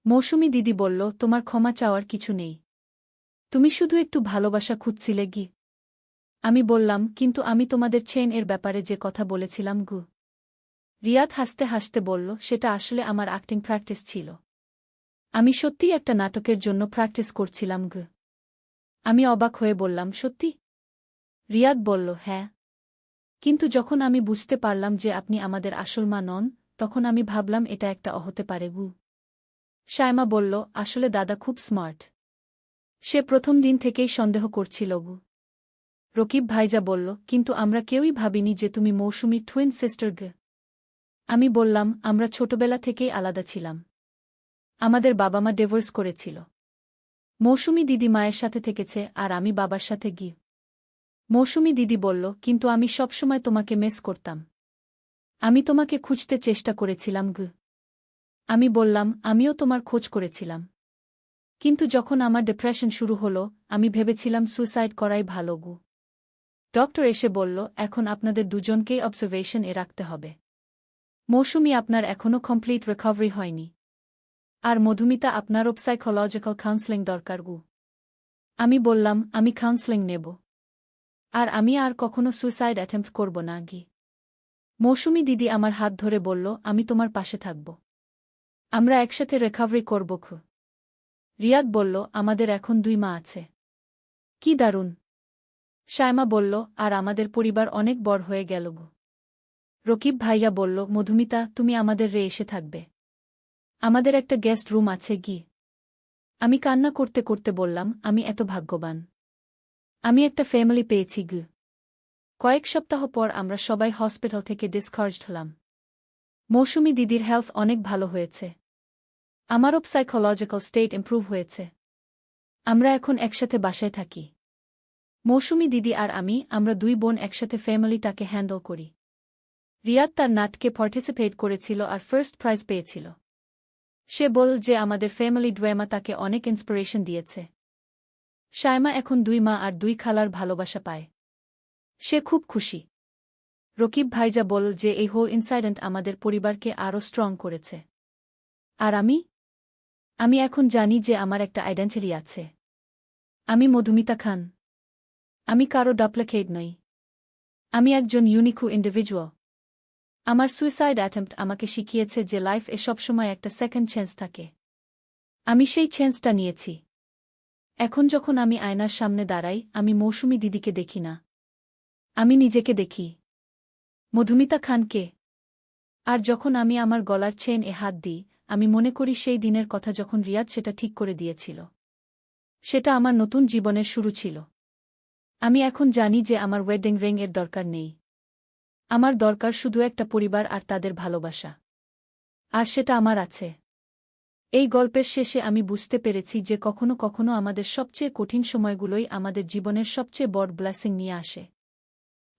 মৌসুমী দিদি বলল, তোমার ক্ষমা চাওয়ার কিছু নেই। তুমি শুধু একটু ভালোবাসা খুঁজছিলে গি। আমি বললাম, কিন্তু আমি তোমাদের চেন এর ব্যাপারে যে কথা বলেছিলাম গু। রিয়াদ হাসতে হাসতে বলল, সেটা আসলে আমার অ্যাক্টিং প্র্যাকটিস ছিল। আমি সত্যিই একটা নাটকের জন্য প্র্যাকটিস করছিলাম গু। আমি অবাক হয়ে বললাম, সত্যি? রিয়াদ বলল, হ্যাঁ। কিন্তু যখন আমি বুঝতে পারলাম যে আপনি আমাদের আসল মা নন, তখন আমি ভাবলাম এটা একটা হতে পারে গু। শায়মা বলল, আসলে দাদা খুব স্মার্ট। সে প্রথম দিন থেকেই সন্দেহ করছিল গু। রকিব ভাইজা বলল, কিন্তু আমরা কেউই ভাবিনি যে তুমি মৌসুমীর টুইন সিস্টার গে। আমি বললাম, আমরা ছোটবেলা থেকেই আলাদা ছিলাম। আমাদের বাবা মা ডিভোর্স করেছিল। মৌসুমী দিদি মায়ের সাথে থেকেছে আর আমি বাবার সাথে গি। মৌসুমী দিদি বলল, কিন্তু আমি সবসময় তোমাকে মিস করতাম। আমি তোমাকে খুঁজতে চেষ্টা করেছিলাম গু। আমি বললাম, আমিও তোমার খোঁজ করেছিলাম। কিন্তু যখন আমার ডিপ্রেশন শুরু হলো, আমি ভেবেছিলাম সুইসাইড করাই ভালো গু। ডক্টর এসে বলল, এখন আপনাদের দুজনকেই অবজারভেশন এ রাখতে হবে। মৌসুমী আপনার এখনও কমপ্লিট রিকভারি হয়নি। আর মধুমিতা আপনারও সাইকোলজিক্যাল কাউন্সেলিং দরকার গু। আমি বললাম, আমি কাউন্সেলিং নেব। আর আমি আর কখনো সুইসাইড অ্যাটেম্প্ট করব না গি। মৌসুমী দিদি আমার হাত ধরে বলল, আমি তোমার পাশে থাকব। আমরা একসাথে রিকভারি করব খু। রিয়াদ বলল, আমাদের এখন 2 মা আছে। কি দারুণ! শায়মা বলল, আর আমাদের পরিবার অনেক বড় হয়ে গেল গু। রকিব ভাইয়া বলল, মধুমিতা, তুমি আমাদের এসে থাকবে। আমাদের একটা গেস্ট রুম আছে গি। আমি কান্না করতে করতে বললাম, আমি এত ভাগ্যবান। আমি একটা ফ্যামিলি পেয়েছি গু। কয়েক সপ্তাহ পর আমরা সবাই হসপিটাল থেকে ডিসচার্জড হলাম। মৌসুমী দিদির হেলথ অনেক ভালো হয়েছে। আমারও সাইকোলজিক্যাল স্টেট ইমপ্রুভ হয়েছে। আমরা এখন একসাথে বাসায় থাকি। মৌসুমী দিদি আর আমরা 2 বোন একসাথে ফ্যামিলিটাকে হ্যান্ডল করি। রিয়াদ তার নাটকে পার্টিসিপেট করেছিল আর ফার্স্ট প্রাইজ পেয়েছিল। সে বল যে আমাদের ফ্যামিলি ড্রামা তাকে অনেক ইন্সপিরেশন দিয়েছে। শায়মা এখন 2 মা আর 2 খালার ভালোবাসা পায়। সে খুব খুশি। রকিব ভাইজা বল যে এই হোল ইনসাইডেন্ট আমাদের পরিবারকে আরও স্ট্রং করেছে। আর আমি এখন জানি যে আমার একটা আইডেন্টিটি আছে। আমি মধুমিতা খান। আমি কারো ডুপ্লিকেট নই। আমি একজন ইউনিক ইন্ডিভিজুয়াল। আমার সুইসাইড অ্যাটেম্প্ট আমাকে শিখিয়েছে যে লাইফে সবসময় একটা সেকেন্ড চান্স থাকে। আমি সেই চান্সটা নিয়েছি। এখন যখন আমি আয়নার সামনে দাঁড়াই, আমি মৌসুমী দিদিকে দেখি না। আমি নিজেকে দেখি। মধুমিতা খানকে। আর যখন আমি আমার গলার চেন হাত দিই, আমি মনে করি সেই দিনের কথা যখন রিয়াদ সেটা ঠিক করে দিয়েছিল। সেটা আমার নতুন জীবনের শুরু ছিল। আমি এখন জানি যে আমার ওয়েডিং রিং এর দরকার নেই। আমার দরকার শুধু একটা পরিবার আর তাদের ভালোবাসা। আর সেটা আমার আছে। এই গল্পের শেষে আমি বুঝতে পেরেছি যে কখনো কখনো আমাদের সবচেয়ে কঠিন সময়গুলোই আমাদের জীবনের সবচেয়ে বড় ব্লেসিং নিয়ে আসে।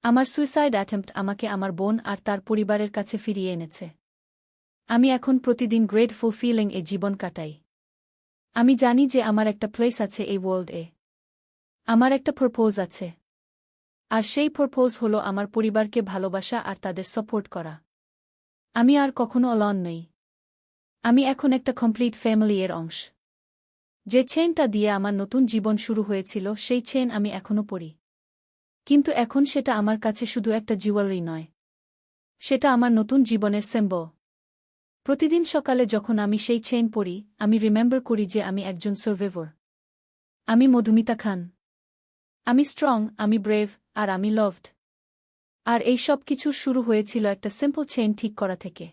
আমার সুইসাইড অ্যাটেম্প্ট আমাকে আমার বোন আর তার পরিবারের কাছে ফিরিয়ে এনেছে। আমি এখন প্রতিদিন গ্রেটফুল ফিলিং জীবন কাটাই। আমি জানি যে আমার একটা প্লেস আছে এই ওয়ার্ল্ডে। আমার একটা পারপোজ আছে। আর সেই পারপোজ হলো আমার পরিবারকে ভালোবাসা আর তাদের সাপোর্ট করা। আমি আর কখনো অলন নই। আমি এখন একটা কমপ্লিট ফ্যামিলি এর অংশ। যে চেনটা দিয়ে আমার নতুন জীবন শুরু হয়েছিল সেই চেন আমি এখনো পরি। কিন্তু এখন সেটা আমার কাছে শুধু একটা জুয়েলারি নয়। সেটা আমার নতুন জীবনের সিম্বল। প্রতিদিন সকালে যখন আমি সেই চেন পরি, আমি রিমেম্বার করি যে আমি একজন সার্ভাইভার। আমি মধুমিতা খান। আমি স্ট্রং, আমি ব্রেভ, আর আমি লভড। আর এই সব কিছুর শুরু হয়েছিল একটা সিম্পল চেইন ঠিক করা থেকে।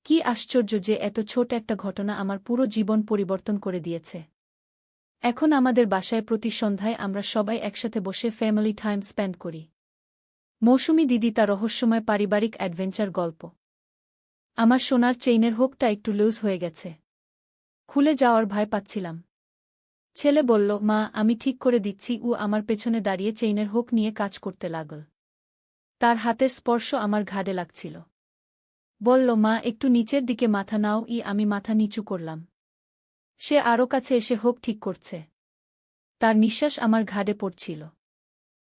কি আশ্চর্য যে এত ছোট একটা ঘটনা আমার পুরো জীবন পরিবর্তন করে দিয়েছে। এখন আমাদের বাসায় প্রতি সন্ধ্যায় আমরা সবাই একসাথে বসে ফ্যামিলি টাইম স্পেন্ড করি। মৌসুমী দিদি তার রহস্যময় পারিবারিক অ্যাডভেঞ্চার গল্প। আমার সোনার চেইনের হুকটা একটু লুজ হয়ে গেছে। খুলে যাওয়ার ভয় পাচ্ছিলাম। ছেলে বলল, মা, আমি ঠিক করে দিচ্ছি। আমার পেছনে দাঁড়িয়ে চেইনের হুক নিয়ে কাজ করতে লাগল। তার হাতের স্পর্শ আমার ঘাড়ে লাগছিল। বলল, মা, একটু নিচের দিকে মাথা নাও। আমি মাথা নিচু করলাম। সে আরও কাছে এসে হুক ঠিক করছে। তার নিঃশ্বাস আমার ঘাড়ে পড়ছিল।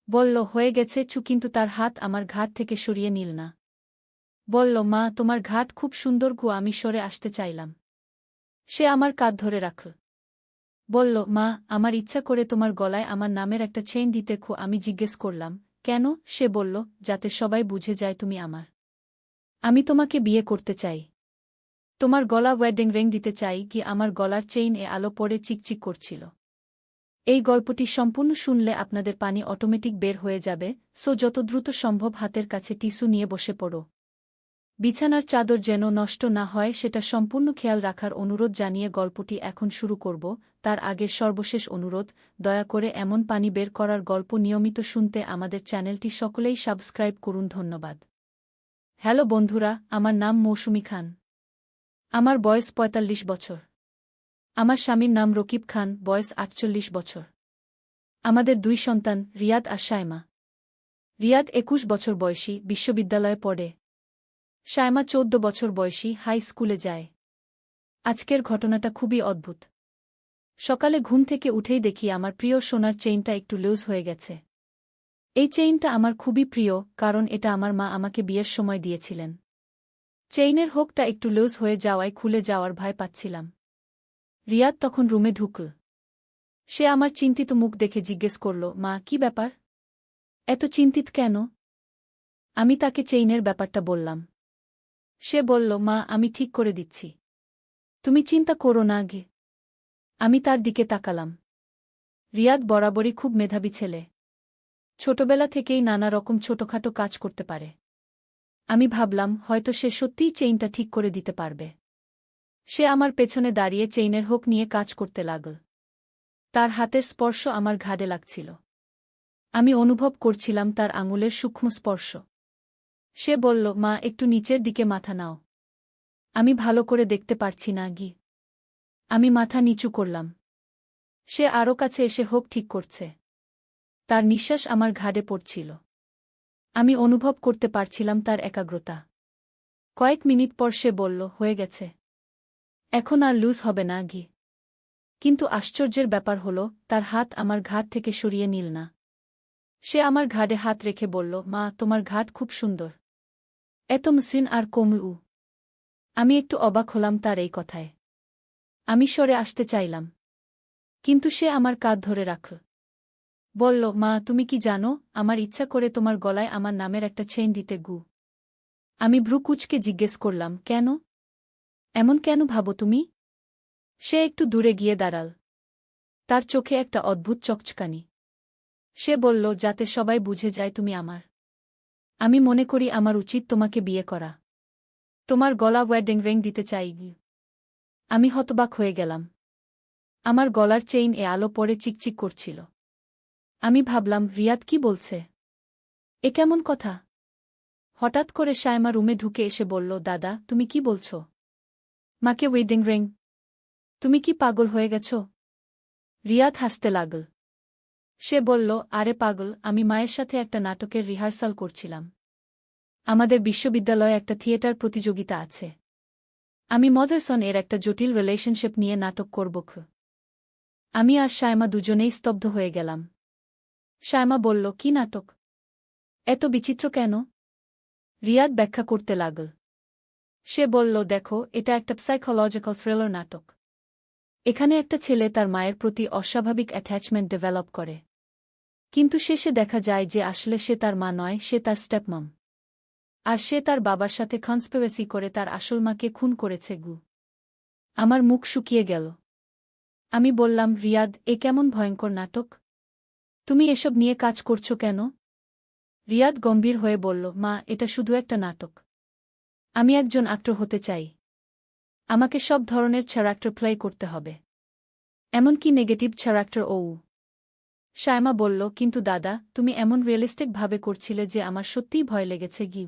বলল, হয়ে গেছে কিন্তু তার হাত আমার ঘাট থেকে সরিয়ে নিল না। বলল, মা, তোমার ঘাট খুব সুন্দর। আমি সরে আসতে চাইলাম। সে আমার কাঁধ ধরে রাখল। বলল, মা, আমার ইচ্ছা করে তোমার গলায় আমার নামের একটা চেইন দিতে আমি জিজ্ঞেস করলাম, কেন? সে বলল, যাতে সবাই বুঝে যায় তুমি আমার। আমি তোমাকে বিয়ে করতে চাই। তোমার গলা ওয়েডিং রিং দিতে চাই। কি আমার গলার চেইন আলো পড়ে চিকচিক করছিল। এই গল্পটি সম্পূর্ণ শুনলে আপনাদের পানি অটোমেটিক বের হয়ে যাবে, সো যত দ্রুত সম্ভব হাতের কাছে টিস্যু নিয়ে বসে পড়ো। বিছানার চাদর যেন নষ্ট না হয় সেটা সম্পূর্ণ খেয়াল রাখার অনুরোধ জানিয়ে গল্পটি এখন শুরু করব। তার আগে সর্বশেষ অনুরোধ, দয়া করে এমন পানি বের করার গল্প নিয়মিত শুনতে আমাদের চ্যানেলটি সকলেই সাবস্ক্রাইব করুন। ধন্যবাদ। হ্যালো বন্ধুরা, আমার নাম মৌসুমী খান। আমার বয়স ৪৫ বছর। আমার স্বামীর নাম রকিব খান, বয়স ৪৮ বছর। আমাদের ২ সন্তান, রিয়াদ আর শায়মা। রিয়াদ ২১ বছর বয়সী, বিশ্ববিদ্যালয়ে পড়ে। শায়মা ১৪ বছর বয়সী, হাই স্কুলে যায়। আজকের ঘটনাটা খুবই অদ্ভুত। সকালে ঘুম থেকে উঠেই দেখি আমার প্রিয় সোনার চেইনটা একটু লুজ হয়ে গেছে। এই চেইনটা আমার খুবই প্রিয়, কারণ এটা আমার মা আমাকে বিয়ের সময় দিয়েছিলেন। চেইনের হুকটা একটু লুজ হয়ে যাওয়ায় খুলে যাওয়ার ভয় পাচ্ছিলাম। রিয়াদ তখন রুমে ঢুকল। সে আমার চিন্তিত মুখ দেখে জিজ্ঞেস করল, মা, কি ব্যাপার? এত চিন্তিত কেন? আমি তাকে চেইনের ব্যাপারটা বললাম। সে বলল, মা, আমি ঠিক করে দিচ্ছি। তুমি চিন্তা করো না গে। আমি তার দিকে তাকালাম। রিয়াদ বরাবরই খুব মেধাবী ছেলে। ছোটবেলা থেকেই নানা রকম ছোটখাটো কাজ করতে পারে। আমি ভাবলাম, হয়তো সে সত্যিই চেইনটা ঠিক করে দিতে পারবে। সে আমার পেছনে দাঁড়িয়ে চেইনের হুক নিয়ে কাজ করতে লাগল। তার হাতের স্পর্শ আমার ঘাড়ে লাগছিল। আমি অনুভব করছিলাম তার আঙুলের সূক্ষ্ম স্পর্শ। সে বলল, মা, একটু নিচের দিকে মাথা নাও। আমি ভালো করে দেখতে পারছি না গি। আমি মাথা নিচু করলাম। সে আরও কাছে এসে হুক ঠিক করছে। তার নিঃশ্বাস আমার ঘাড়ে পড়ছিল। আমি অনুভব করতে পারছিলাম তার একাগ্রতা। কয়েক মিনিট পর সে বলল, হয়ে গেছে। এখন আর লুজ হবে না গি। কিন্তু আশ্চর্যের ব্যাপার হল, তার হাত আমার ঘাড় থেকে সরিয়ে নিল না। সে আমার ঘাড়ে হাত রেখে বলল, মা, তোমার ঘাট খুব সুন্দর। এত মসৃণ আর কোমল। আমি একটু অবাক হলাম তার এই কথায়। আমি সরে আসতে চাইলাম। কিন্তু সে আমার কাঁধ ধরে রাখল। বলল, মা, তুমি কি জানো, আমার ইচ্ছা করে তোমার গলায় আমার নামের একটা চেইন দিতে গু। আমি ভ্রু কুঁচকে জিজ্ঞেস করলাম, কেন? এমন কেন ভাবো তুমি? সে একটু দূরে গিয়ে দাঁড়াল। তার চোখে একটা অদ্ভুত চকচকানি। সে বলল, যাতে সবাই বুঝে যায় তুমি আমার। আমি মনে করি আমার উচিত তোমাকে বিয়ে করা। তোমার গলা ওয়েডিং রিং দিতে চাই। আমি হতবাক হয়ে গেলাম। আমার গলার চেইন আলো পড়ে চিকচিক করছিল। আমি ভাবলাম, রিয়াদ কি বলছে? এ কেমন কথা? হঠাৎ করে শায়মা রুমে ঢুকে এসে বলল, দাদা, তুমি কি বলছ? মাকে ওয়েডিং রিং? তুমি কি পাগল হয়ে গেছ? রিয়াদ হাসতে লাগল। সে বলল, আরে পাগল, আমি মায়ের সাথে একটা নাটকের রিহার্সাল করছিলাম। আমাদের বিশ্ববিদ্যালয়ে একটা থিয়েটার প্রতিযোগিতা আছে। আমি মদারসন এর একটা জটিল রিলেশনশিপ নিয়ে নাটক করব। আমি আর শায়মা দুজনেই স্তব্ধ হয়ে গেলাম। শায়মা বলল, কি নাটক? এত বিচিত্র কেন? রিয়াদ ব্যাখ্যা করতে লাগল। সে বলল, দেখো, এটা একটা সাইকোলজিক্যাল থ্রিলার নাটক। এখানে একটা ছেলে তার মায়ের প্রতি অস্বাভাবিক অ্যাটাচমেন্ট ডেভেলপ করে। কিন্তু শেষে দেখা যায় যে আসলে সে তার মা নয়, সে তার স্টেপমম। আর সে তার বাবার সাথে কনস্পিরেসি করে তার আসল মাকে খুন করেছে গু। আমার মুখ শুকিয়ে গেল। আমি বললাম, রিয়াদ, এ কেমন ভয়ঙ্কর নাটক? তুমি এসব নিয়ে কাজ করছো কেন? রিয়াদ গম্ভীর হয়ে বলল, মা, এটা শুধু একটা নাটক। আমি একজন অ্যাক্টর হতে চাই। আমাকে সব ধরনের ক্যারেক্টার প্লে করতে হবে, এমনকি নেগেটিভ ক্যারেক্টারও। শায়মা বলল, কিন্তু দাদা, তুমি এমন রিয়েলিস্টিক ভাবে করছিলে যে আমার সত্যিই ভয় লেগেছে গি।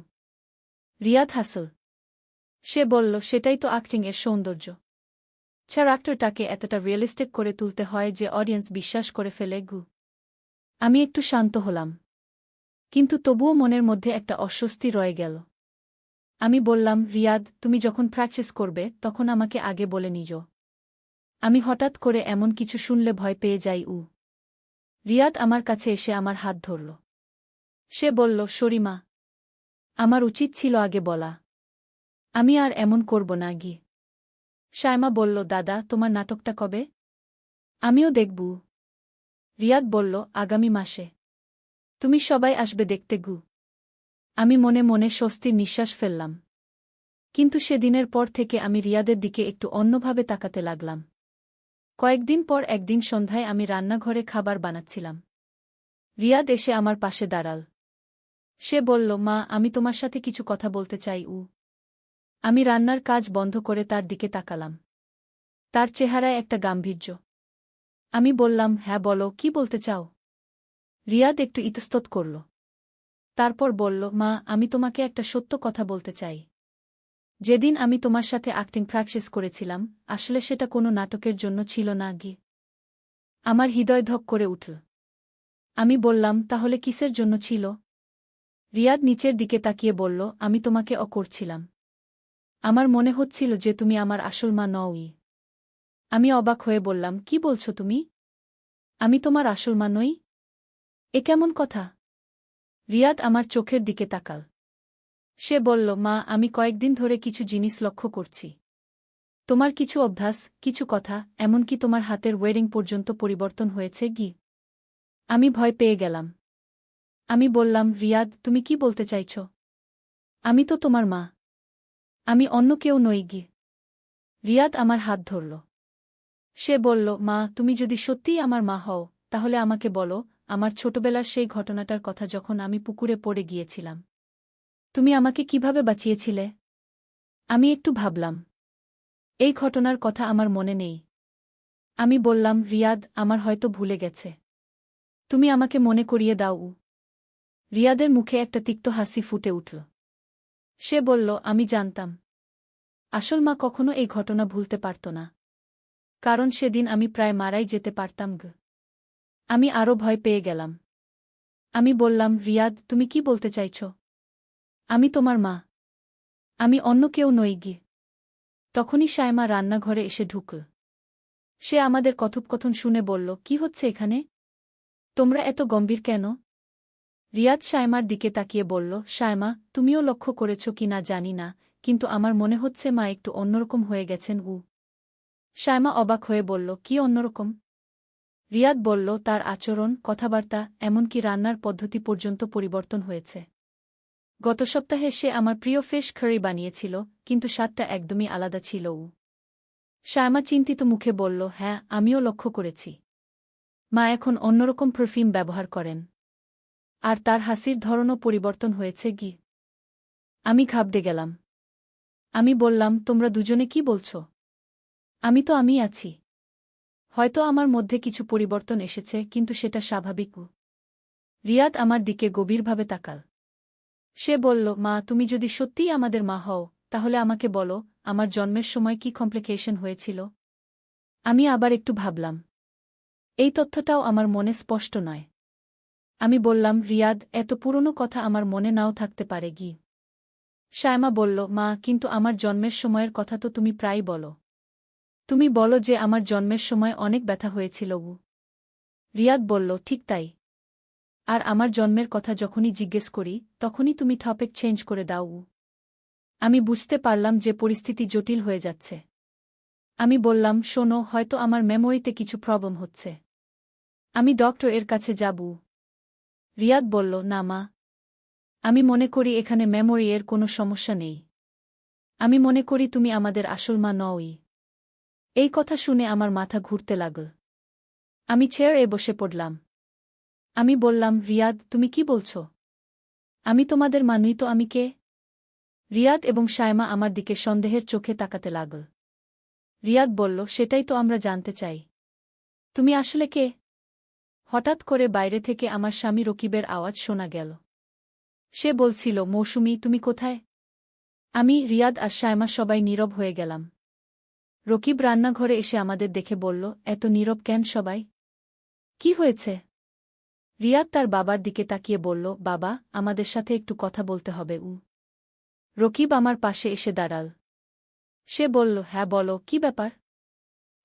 রিয়াদ হাসল। সে বলল, সেটাই তো অ্যাক্টিং এর সৌন্দর্য। ক্যারেক্টারটাকে এতটা রিয়েলিস্টিক করে তুলতে হয় যে অডিয়েন্স বিশ্বাস করে ফেলে গু। আমি একটু শান্ত হলাম। কিন্তু তবুও মনের মধ্যে একটা অস্বস্তি রয়ে গেল। আমি বললাম, রিয়াদ, তুমি যখন প্র্যাকটিস করবে তখন আমাকে আগে বলে নিও। আমি হঠাৎ করে এমন কিছু শুনলে ভয় পেয়ে যাই। রিয়াদ আমার কাছে এসে আমার হাত ধরল। সে বলল, শরিমা, আমার উচিত ছিল আগে বলা। আমি আর এমন করব না গি। শায়মা বলল, দাদা, তোমার নাটকটা কবে? আমিও দেখব। রিয়াদ বলল, আগামী মাসে। তুমি সবাই আসবে দেখতে গু। আমি মনে মনে স্বস্তির নিঃশ্বাস ফেললাম। কিন্তু সেদিনের পর থেকে আমি রিয়াদের দিকে একটু অন্যভাবে তাকাতে লাগলাম। কয়েকদিন পর একদিন সন্ধ্যায় আমি রান্নাঘরে খাবার বানাচ্ছিলাম। রিয়াদ এসে আমার পাশে দাঁড়াল। সে বলল, মা, আমি তোমার সাথে কিছু কথা বলতে চাই। আমি রান্নার কাজ বন্ধ করে তার দিকে তাকালাম। তার চেহারায় একটা গাম্ভীর্য। আমি বললাম, হ্যাঁ বলো, কি বলতে চাও? রিয়াদ একটু ইতস্তত করল। তারপর বলল, মা, আমি তোমাকে একটা সত্য কথা বলতে চাই। যেদিন আমি তোমার সাথে অ্যাক্টিং প্র্যাকটিস করেছিলাম, আসলে সেটা কোনো নাটকের জন্য ছিল না গি। আমার হৃদয় ধক করে উঠল। আমি বললাম, তাহলে কিসের জন্য ছিল? রিয়াদ নিচের দিকে তাকিয়ে বলল, আমি তোমাকে করছিলাম। আমার মনে হচ্ছিল যে তুমি আমার আসল মা নওই। আমি অবাক হয়ে বললাম, কি বলছো তুমি? আমি তোমার আসল মা নই? এ কেমন কথা? রিয়াদ আমার চোখের দিকে তাকাল। সে বলল, মা, আমি কয়েকদিন ধরে কিছু জিনিস লক্ষ্য করছি। তোমার কিছু অভ্যাস, কিছু কথা, এমনকি তোমার হাতের ওয়েরিং পর্যন্ত পরিবর্তন হয়েছে গি। আমি ভয় পেয়ে গেলাম। আমি বললাম, রিয়াদ, তুমি কি বলতে চাইছ? আমি তো তোমার মা। আমি অন্য কেউ নই গি। রিয়াদ আমার হাত ধরল। সে বলল, মা, তুমি যদি সত্যিই আমার মা হও, তাহলে আমাকে বলো, আমার ছোটবেলার সেই ঘটনাটার কথা, যখন আমি পুকুরে পড়ে গিয়েছিলাম। তুমি আমাকে কিভাবে বাঁচিয়েছিলে? আমি একটু ভাবলাম। এই ঘটনার কথা আমার মনে নেই। আমি বললাম, রিয়াদ, আমার হয়তো ভুলে গেছে। তুমি আমাকে মনে করিয়ে দাও। রিয়াদের মুখে একটা তিক্ত হাসি ফুটে উঠল। সে বলল, আমি জানতাম। আসল মা কখনো এই ঘটনা ভুলতে পারত না। কারণ সেদিন আমি প্রায় মারাই যেতে পারতাম গ। আমি আরও ভয় পেয়ে গেলাম। আমি বললাম, রিয়াদ, তুমি কি বলতে চাইছ? আমি তোমার মা। আমি অন্য কেউ নই গি। তখনই শায়মা রান্নাঘরে এসে ঢুকল। সে আমাদের কথোপকথন শুনে বলল, কি হচ্ছে এখানে? তোমরা এত গম্ভীর কেন? রিয়াদ শায়মার দিকে তাকিয়ে বলল, শায়মা, তুমিও লক্ষ্য করেছ কি না জানি না, কিন্তু আমার মনে হচ্ছে মা একটু অন্যরকম হয়ে গেছেন। শায়মা অবাক হয়ে বলল, কি অন্যরকম? রিয়াদ বলল, তার আচরণ, কথাবার্তা, এমনকি রান্নার পদ্ধতি পর্যন্ত পরিবর্তন হয়েছে। গত সপ্তাহে সে আমার প্রিয় ফিশ কারি বানিয়েছিল, কিন্তু স্বাদটা একদমই আলাদা ছিল। শায়মা চিন্তিত মুখে বলল, হ্যাঁ, আমিও লক্ষ্য করেছি। মা এখন অন্যরকম পারফিউম ব্যবহার করেন। আর তার হাসির ধরনও পরিবর্তন হয়েছে গি। আমি ঘাবড়ে গেলাম। আমি বললাম, তোমরা দুজনে কি বলছ? আমি তো আমি আছি। হয়তো আমার মধ্যে কিছু পরিবর্তন এসেছে, কিন্তু সেটা স্বাভাবিক। রিয়াদ আমার দিকে গভীরভাবে তাকাল। সে বলল, মা, তুমি যদি সত্যিই আমাদের মা হও, তাহলে আমাকে বলো, আমার জন্মের সময় কি কমপ্লিকেশন হয়েছিল? আমি আবার একটু ভাবলাম। এই তথ্যটাও আমার মনে স্পষ্ট নয়। আমি বললাম, রিয়াদ, এত পুরনো কথা আমার মনে নাও থাকতে পারে গি। শায়মা বলল, মা, কিন্তু আমার জন্মের সময়ের কথা তো তুমি প্রায়ই বলো। তুমি বলো যে আমার জন্মের সময় অনেক ব্যথা হয়েছিল। রিয়াদ বলল, ঠিক তাই। আর আমার জন্মের কথা যখনই জিজ্ঞেস করি, তখনই তুমি টপিক চেঞ্জ করে দাও। আমি বুঝতে পারলাম যে পরিস্থিতি জটিল হয়ে যাচ্ছে। আমি বললাম, শোনো, হয়তো আমার মেমোরিতে কিছু প্রবলেম হচ্ছে। আমি ডক্টর এর কাছে যাব। রিয়াদ বলল, না মা। আমি মনে করি এখানে মেমোরি এর কোনো সমস্যা নেই। আমি মনে করি তুমি আমাদের আসল মা নওই। এই কথা শুনে আমার মাথা ঘুরতে লাগল। আমি চেয়ারে বসে পড়লাম। আমি বললাম, রিয়াদ, তুমি কি বলছ? আমি তোমাদের মা নই তো আমি কে? রিয়াদ এবং শায়মা আমার দিকে সন্দেহের চোখে তাকাতে লাগল। রিয়াদ বলল, সেটাই তো আমরা জানতে চাই। তুমি আসলে কে? হঠাৎ করে বাইরে থেকে আমার স্বামী রকিবের আওয়াজ শোনা গেল। সে বলছিল, মৌসুমী, তুমি কোথায়? আমি, রিয়াদ আর শায়মা সবাই নীরব হয়ে গেলাম। রকিব রান্নাঘরে এসে আমাদের দেখে বলল, এত নীরব কেন সবাই? কি হয়েছে? রিয়াদ তার বাবার দিকে তাকিয়ে বলল, বাবা, আমাদের সাথে একটু কথা বলতে হবে। রকিব আমার পাশে এসে দাঁড়াল। সে বলল, হ্যাঁ বলো, কি ব্যাপার?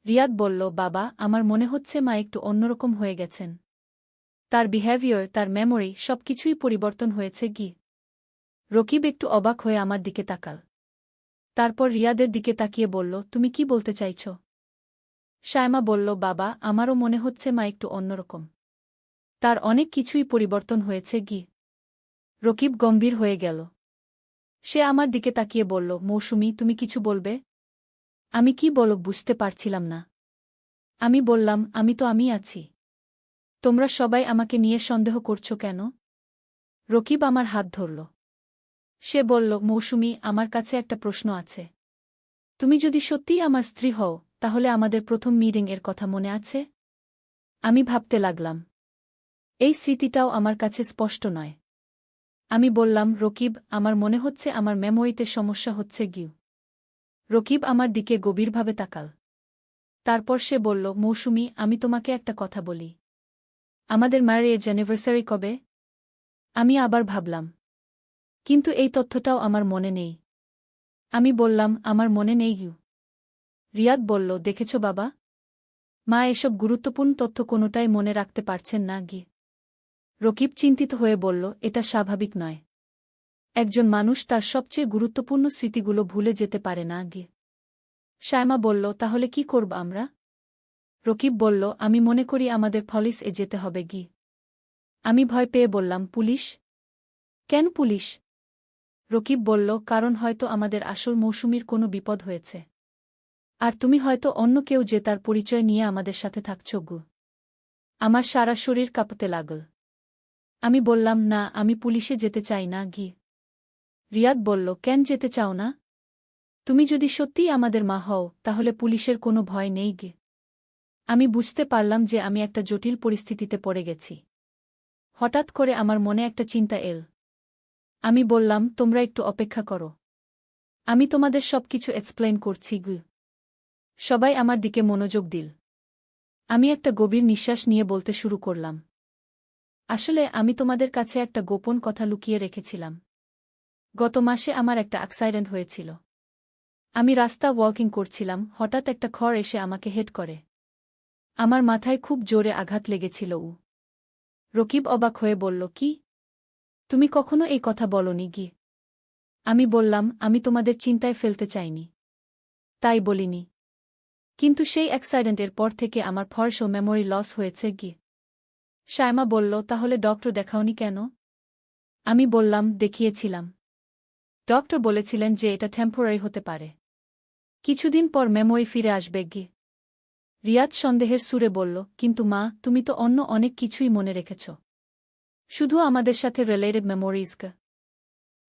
রিয়াদ বলল, বাবা, আমার মনে হচ্ছে মা একটু অন্যরকম হয়ে গেছেন। তার বিহেভিয়ার, তার মেমোরি, সবকিছুই পরিবর্তন হয়েছে গি। রকিব একটু অবাক হয়ে আমার দিকে তাকাল। তারপর রিয়াদের দিকে তাকিয়ে বলল, তুমি কি বলতে চাইছ? সায়মা বলল, বাবা, আমারও মনে হচ্ছে মা একটু অন্যরকম। তার অনেক কিছুই পরিবর্তন হয়েছে গি। রকিব গম্ভীর হয়ে গেল। সে আমার দিকে তাকিয়ে বলল, মৌসুমী, তুমি কিছু বলবে? আমি কি বলো বুঝতে পারছিলাম না। আমি বললাম, আমি তো আমি আছি। তোমরা সবাই আমাকে নিয়ে সন্দেহ করছো কেন? রকিব আমার হাত ধরল। সে বলল, মৌসুমী, আমার কাছে একটা প্রশ্ন আছে। তুমি যদি সত্যিই আমার স্ত্রী হও, তাহলে আমাদের প্রথম মিটিং এর কথা মনে আছে? আমি ভাবতে লাগলাম। এই স্মৃতিটাও আমার কাছে স্পষ্ট নয়। আমি বললাম, রকিব, আমার মনে হচ্ছে আমার মেমোরিতে সমস্যা হচ্ছে গিউ। রকিব আমার দিকে গভীরভাবে তাকাল। তারপর সে বলল, মৌসুমী, আমি তোমাকে একটা কথা বলি। আমাদের ম্যারেজ অ্যানিভার্সারি কবে? আমি আবার ভাবলাম। কিন্তু এই তথ্যটাও আমার মনে নেই। আমি বললাম, আমার মনে নেই গিউ। রিয়াদ বলল, দেখেছ বাবা? মা এসব গুরুত্বপূর্ণ তথ্য কোনোটাই মনে রাখতে পারছেন না গি। রকিব চিন্তিত হয়ে বলল, এটা স্বাভাবিক নয়। একজন মানুষ তার সবচেয়ে গুরুত্বপূর্ণ স্মৃতিগুলো ভুলে যেতে পারে না গি। সায়মা বলল, তাহলে কি করব আমরা? রকিব বলল, আমি মনে করি আমাদের পুলিশ এ যেতে হবে গি। আমি ভয় পেয়ে বললাম, পুলিশ? কেন পুলিশ? রকিব বলল, কারণ হয়তো আমাদের আসল মৌসুমীর কোনো বিপদ হয়েছে। আর তুমি হয়তো অন্য কেউ যে তার পরিচয় নিয়ে আমাদের সাথে থাকছ গু। আমার সারা শরীর কাঁপতে লাগল। আমি বললাম, না, আমি পুলিশে যেতে চাই না গি। রিয়াদ বলল, কেন যেতে চাও না? তুমি যদি সত্যিই আমাদের মা হও, তাহলে পুলিশের কোনো ভয় নেই গে। আমি বুঝতে পারলাম যে আমি একটা জটিল পরিস্থিতিতে পড়ে গেছি। হঠাৎ করে আমার মনে একটা চিন্তা এল। আমি বললাম, তোমরা একটু অপেক্ষা করো। আমি তোমাদের সবকিছু এক্সপ্লেইন করছি গু। সবাই আমার দিকে মনোযোগ দিল। আমি একটা গভীর নিঃশ্বাস নিয়ে বলতে শুরু করলাম। আসলে আমি তোমাদের কাছে একটা গোপন কথা লুকিয়ে রেখেছিলাম। গত মাসে আমার একটা অ্যাক্সিডেন্ট হয়েছিল। আমি রাস্তা ওয়াকিং করছিলাম, হঠাৎ একটা খড় এসে আমাকে হেড করে। আমার মাথায় খুব জোরে আঘাত লেগেছিল। রকিব অবাক হয়ে বলল, কি? তুমি কখনো এই কথা বলনি গি? আমি বললাম, আমি তোমাদের চিন্তায় ফেলতে চাইনি। তাই বলিনি। কিন্তু সেই অ্যাক্সিডেন্টের পর থেকে আমার ফর্স ও মেমোরি লস হয়েছে গি। সায়মা বলল, তাহলে ডক্টর দেখাওনি কেন? আমি বললাম, দেখিয়েছিলাম। ডক্টর বলেছিলেন যে এটা টেম্পোরারি হতে পারে। কিছুদিন পর মেমোরি ফিরে আসবে গি। রিয়াদ সন্দেহের সুরে বলল, কিন্তু মা, তুমি তো অন্য অনেক কিছুই মনে রেখেছ। শুধু আমাদের সাথে রিলেটেড মেমোরিজ কা।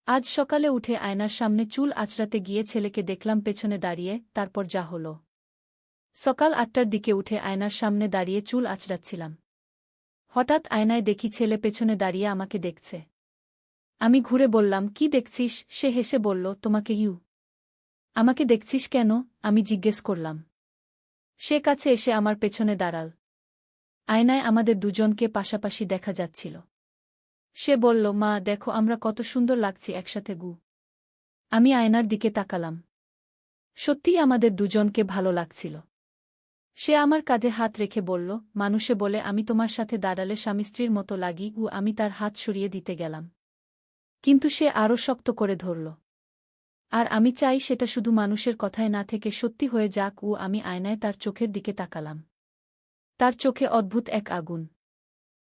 আজ সকালে উঠে আয়নার সামনে চুল আঁচড়াতে গিয়ে ছেলেকে দেখলাম পেছনে দাঁড়িয়ে, তারপর যা হলো। সকাল ৮টার দিকে উঠে আয়নার সামনে দাঁড়িয়ে চুল আঁচড়াচ্ছিলাম। হঠাৎ আয়নায় দেখি ছেলে পেছনে দাঁড়িয়ে আমাকে দেখছে। আমি ঘুরে বললাম, কি দেখছিস? সে হেসে বলল, তোমাকে ইউ। আমাকে দেখছিস কেন? আমি জিজ্ঞেস করলাম। সে কাছে এসে আমার পেছনে দাঁড়াল। আয়নায় আমাদের দুজনকে পাশাপাশি দেখা যাচ্ছিল। সে বলল, মা, দেখো আমরা কত সুন্দর লাগছি একসাথে গু। আমি আয়নার দিকে তাকালাম। সত্যিই আমাদের দুজনকে ভালো লাগছিল। সে আমার কাঁধে হাত রেখে বলল, মানুষে বলে আমি তোমার সাথে দাঁড়ালে স্বামী স্ত্রীর মতো লাগি। আমি তার হাত সরিয়ে দিতে গেলাম। কিন্তু সে আরও শক্ত করে ধরল। আর আমি চাই সেটা শুধু মানুষের কথায় না থেকে সত্যি হয়ে যাক। আমি আয়নায় তার চোখের দিকে তাকালাম। তার চোখে অদ্ভুত এক আগুন।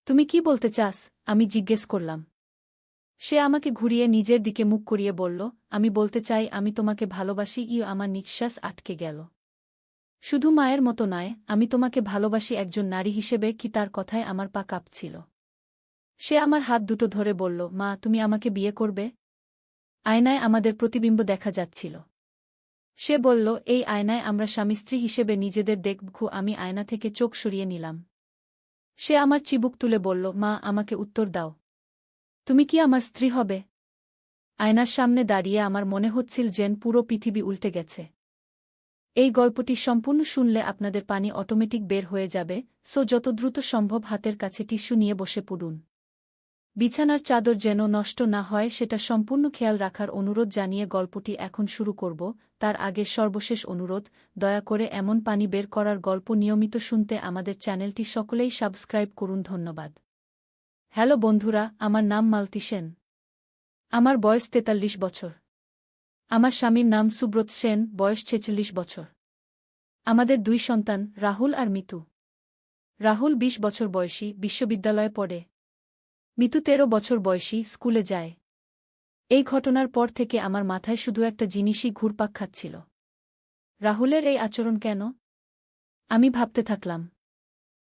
তুমি কি বলতে চাস? আমি জিজ্ঞেস করলাম। সে আমাকে ঘুরিয়ে নিজের দিকে মুখ করিয়ে বলল, আমি বলতে চাই আমি তোমাকে ভালোবাসি। আমার নিঃশ্বাস আটকে গেল। শুধু মায়ের মতো নয়, আমি তোমাকে ভালোবাসি একজন নারী হিসেবে। কি তার কথায় আমার পা কাঁপছিল। সে আমার হাত দুটো ধরে বলল, মা, তুমি আমাকে বিয়ে করবে? আয়নায় আমাদের প্রতিবিম্ব দেখা যাচ্ছিল। সে বলল, এই আয়নায় আমরা স্বামী স্ত্রী হিসেবে নিজেদের দেখব। আমি আয়না থেকে চোখ সরিয়ে নিলাম। সে আমার চিবুক তুলে বলল, মা, আমাকে উত্তর দাও। তুমি কি আমার স্ত্রী হবে? আয়নার সামনে দাঁড়িয়ে আমার মনে হচ্ছিল যেন পুরো পৃথিবী উল্টে গেছে। এই গল্পটি সম্পূর্ণ শুনলে আপনাদের পানি অটোমেটিক বের হয়ে যাবে, সো যত দ্রুত সম্ভব হাতের কাছে টিস্যু নিয়ে বসে পড়ুন। বিছানার চাদর যেন নষ্ট না হয় সেটা সম্পূর্ণ খেয়াল রাখার অনুরোধ জানিয়ে গল্পটি এখন শুরু করব। তার আগে সর্বশেষ অনুরোধ, দয়া করে এমন পানি বের করার গল্প নিয়মিত শুনতে আমাদের চ্যানেলটি সকলেই সাবস্ক্রাইব করুন। ধন্যবাদ। হ্যালো বন্ধুরা, আমার নাম মালতী সেন। আমার বয়স ৪৩ বছর। আমার স্বামীর নাম সুব্রত সেন, বয়স ৪৬ বছর। আমাদের ২ সন্তান, রাহুল আর মিতু। রাহুল ২০ বছর বয়সী, বিশ্ববিদ্যালয়ে পড়ে। মিতু ১৩ বছর বয়সী, স্কুলে যায়। এই ঘটনার পর থেকে আমার মাথায় শুধু একটা জিনিসই ঘুরপাক খাচ্ছিল। রাহুলের এই আচরণ কেন? আমি ভাবতে থাকলাম,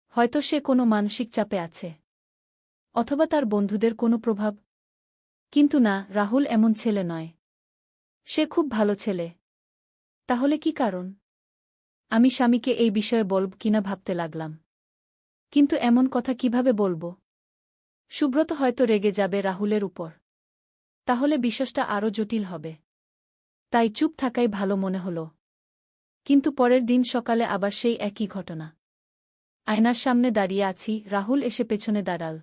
হয়তো সে কোনো মানসিক চাপে আছে, অথবা তার বন্ধুদের কোনো প্রভাব। কিন্তু না, রাহুল এমন ছেলে নয়। সে খুব ভালো ছেলে। তাহলে কি কারণ? আমি স্বামীকে এই বিষয়ে বলব কিনা ভাবতে লাগলাম। কিন্তু এমন কথা কিভাবে বলব? সুব্রত হয়তো রেগে যাবে রাহুলের উপর। তাহলে বিষয়টা আরও জটিল হবে। তাই চুপ থাকাই ভালো মনে হল। কিন্তু পরের দিন সকালে আবার সেই একই ঘটনা। আয়নার সামনে দাঁড়িয়ে আছি, রাহুল এসে পেছনে দাঁড়াল।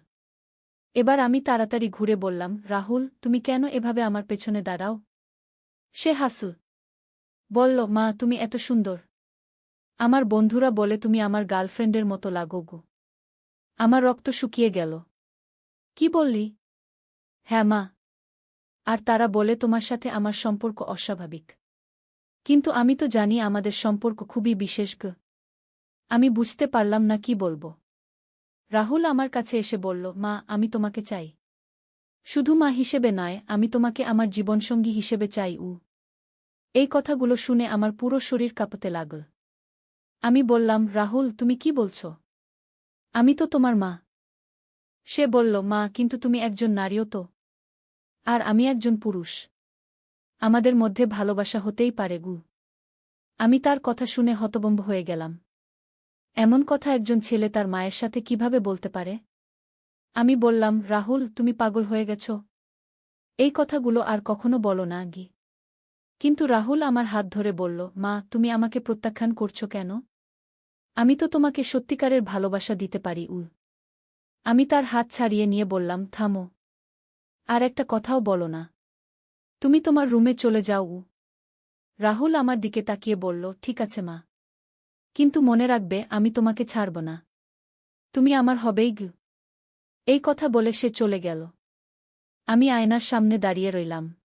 এবার আমি তাড়াতাড়ি ঘুরে বললাম, রাহুল, তুমি কেন এভাবে আমার পেছনে দাঁড়াও? সে হাসল। বলল, মা, তুমি এত সুন্দর। আমার বন্ধুরা বলে তুমি আমার গার্লফ্রেন্ডের মতো লাগো গো। আমার রক্ত শুকিয়ে গেল। কি বললি? হ্যাঁ মা। আর তারা বলে তোমার সাথে আমার সম্পর্ক অস্বাভাবিক। কিন্তু আমি তো জানি আমাদের সম্পর্ক খুবই বিশেষ গো। আমি বুঝতে পারলাম না কি বলবো। রাহুল আমার কাছে এসে বলল, মা, আমি তোমাকে চাই। শুধু মা হিসেবে নয়, আমি তোমাকে আমার জীবনসঙ্গী হিসেবে চাই। এই কথাগুলো শুনে আমার পুরো শরীর কাঁপতে লাগল। আমি বললাম, রাহুল, তুমি কি বলছ? আমি তো তোমার মা। সে বলল, মা, কিন্তু তুমি একজন নারীও তো। আর আমি একজন পুরুষ। আমাদের মধ্যে ভালোবাসা হতেই পারে গু। আমি তার কথা শুনে হতভম্ব হয়ে গেলাম। এমন কথা একজন ছেলে তার মায়ের সাথে কিভাবে বলতে পারে? আমি বললাম, রাহুল, তুমি পাগল হয়ে গেছ। এই কথাগুলো আর কখনো বলো না গি। কিন্তু রাহুল আমার হাত ধরে বলল, মা, তুমি আমাকে প্রত্যাখ্যান করছো কেন? আমি তো তোমাকে সত্যিকারের ভালোবাসা দিতে পারি। আমি তার হাত ছাড়িয়ে নিয়ে বললাম, থামো। আর একটা কথাও বলো না। তুমি তোমার রুমে চলে যাও। রাহুল আমার দিকে তাকিয়ে বলল, ঠিক আছে মা। কিন্তু মনে রাখবে, আমি তোমাকে ছাড়ব না। তুমি আমার হবেই গু। এই কথা বলে সে চলে গেল। আমি আয়নার সামনে দাঁড়িয়ে রইলাম।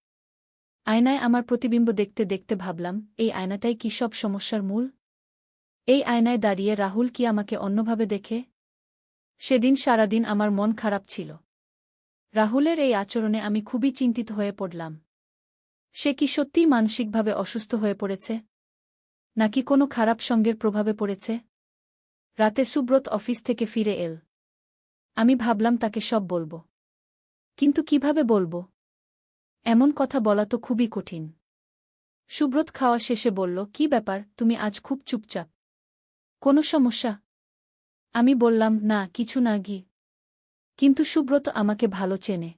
আয়নায় আমার প্রতিবিম্ব দেখতে দেখতে ভাবলাম, এই আয়নাটাই কি সব সমস্যার মূল? এই আয়নায় দাঁড়িয়ে রাহুল কি আমাকে অন্যভাবে দেখে? সেদিন সারাদিন আমার মন খারাপ ছিল। রাহুলের এই আচরণে আমি খুবই চিন্তিত হয়ে পড়লাম। সে কি সত্যিই মানসিকভাবে অসুস্থ হয়ে পড়েছে? নাকি কোনো খারাপ সঙ্গের প্রভাবে পড়েছে? রাতে সুব্রত অফিস থেকে ফিরে এল। আমি ভাবলাম তাকে সব বলবো। কিন্তু কিভাবে বলবো? এমন কথা বলা তো খুবই কঠিন। সুব্রত খাওয়া শেষে বলল, কি ব্যাপার, তুমি আজ খুব চুপচাপ। কোনো সমস্যা? আমি বললাম, না, কিছু না গি। কিন্তু সুব্রত আমাকে ভালো চেনে।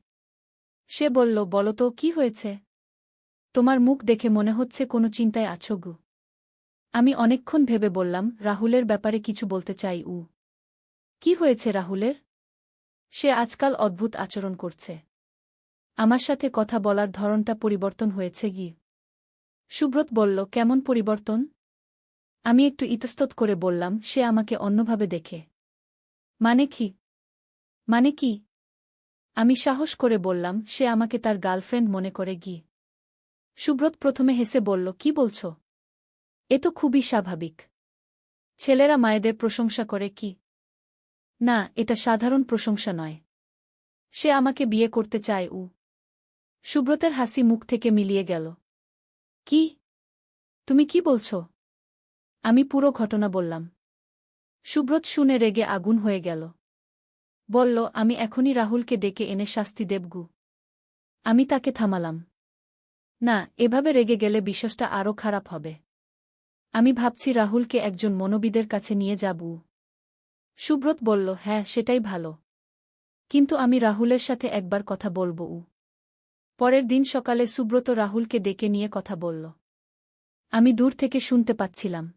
সে বলল, বলো তো, কি হয়েছে? তোমার মুখ দেখে মনে হচ্ছে কোনো চিন্তায় আছো গু। আমি অনেকক্ষণ ভেবে বললাম, রাহুলের ব্যাপারে কিছু বলতে চাই। কি হয়েছে রাহুলের? সে আজকাল অদ্ভুত আচরণ করছে। আমার সাথে কথা বলার ধরনটা পরিবর্তন হয়েছে গি। সুব্রত বলল, কেমন পরিবর্তন? আমি একটু ইতস্তত করে বললাম, সে আমাকে অন্যভাবে দেখে। মানে কি? মানে কি? আমি সাহস করে বললাম, সে আমাকে তার গার্লফ্রেন্ড মনে করে গি। সুব্রত প্রথমে হেসে বলল, কি বলছ? এ তো খুবই স্বাভাবিক। ছেলেরা মায়েদের প্রশংসা করে কি? না, এটা সাধারণ প্রশংসা নয়। সে আমাকে বিয়ে করতে চায়। সুব্রতের হাসি মুখ থেকে মিলিয়ে গেল। কি? তুমি কি বলছ? আমি পুরো ঘটনা বললাম। সুব্রত শুনে রেগে আগুন হয়ে গেল। বলল, আমি এখনই রাহুলকে ডেকে এনে শাস্তি দেবগু। আমি তাকে থামালাম। না, এভাবে রেগে গেলে বিষয়টা আরও খারাপ হবে। আমি ভাবছি রাহুলকে একজন মনোবিদের কাছে নিয়ে যাব। সুব্রত বলল, হ্যাঁ, সেটাই ভালো। কিন্তু আমি রাহুলের সাথে একবার কথা বলবো। পরের দিন সকালে সুব্রত রাহুলকে ডেকে নিয়ে কথা বলল। আমি দূর থেকে শুনতে পাচ্ছিলাম।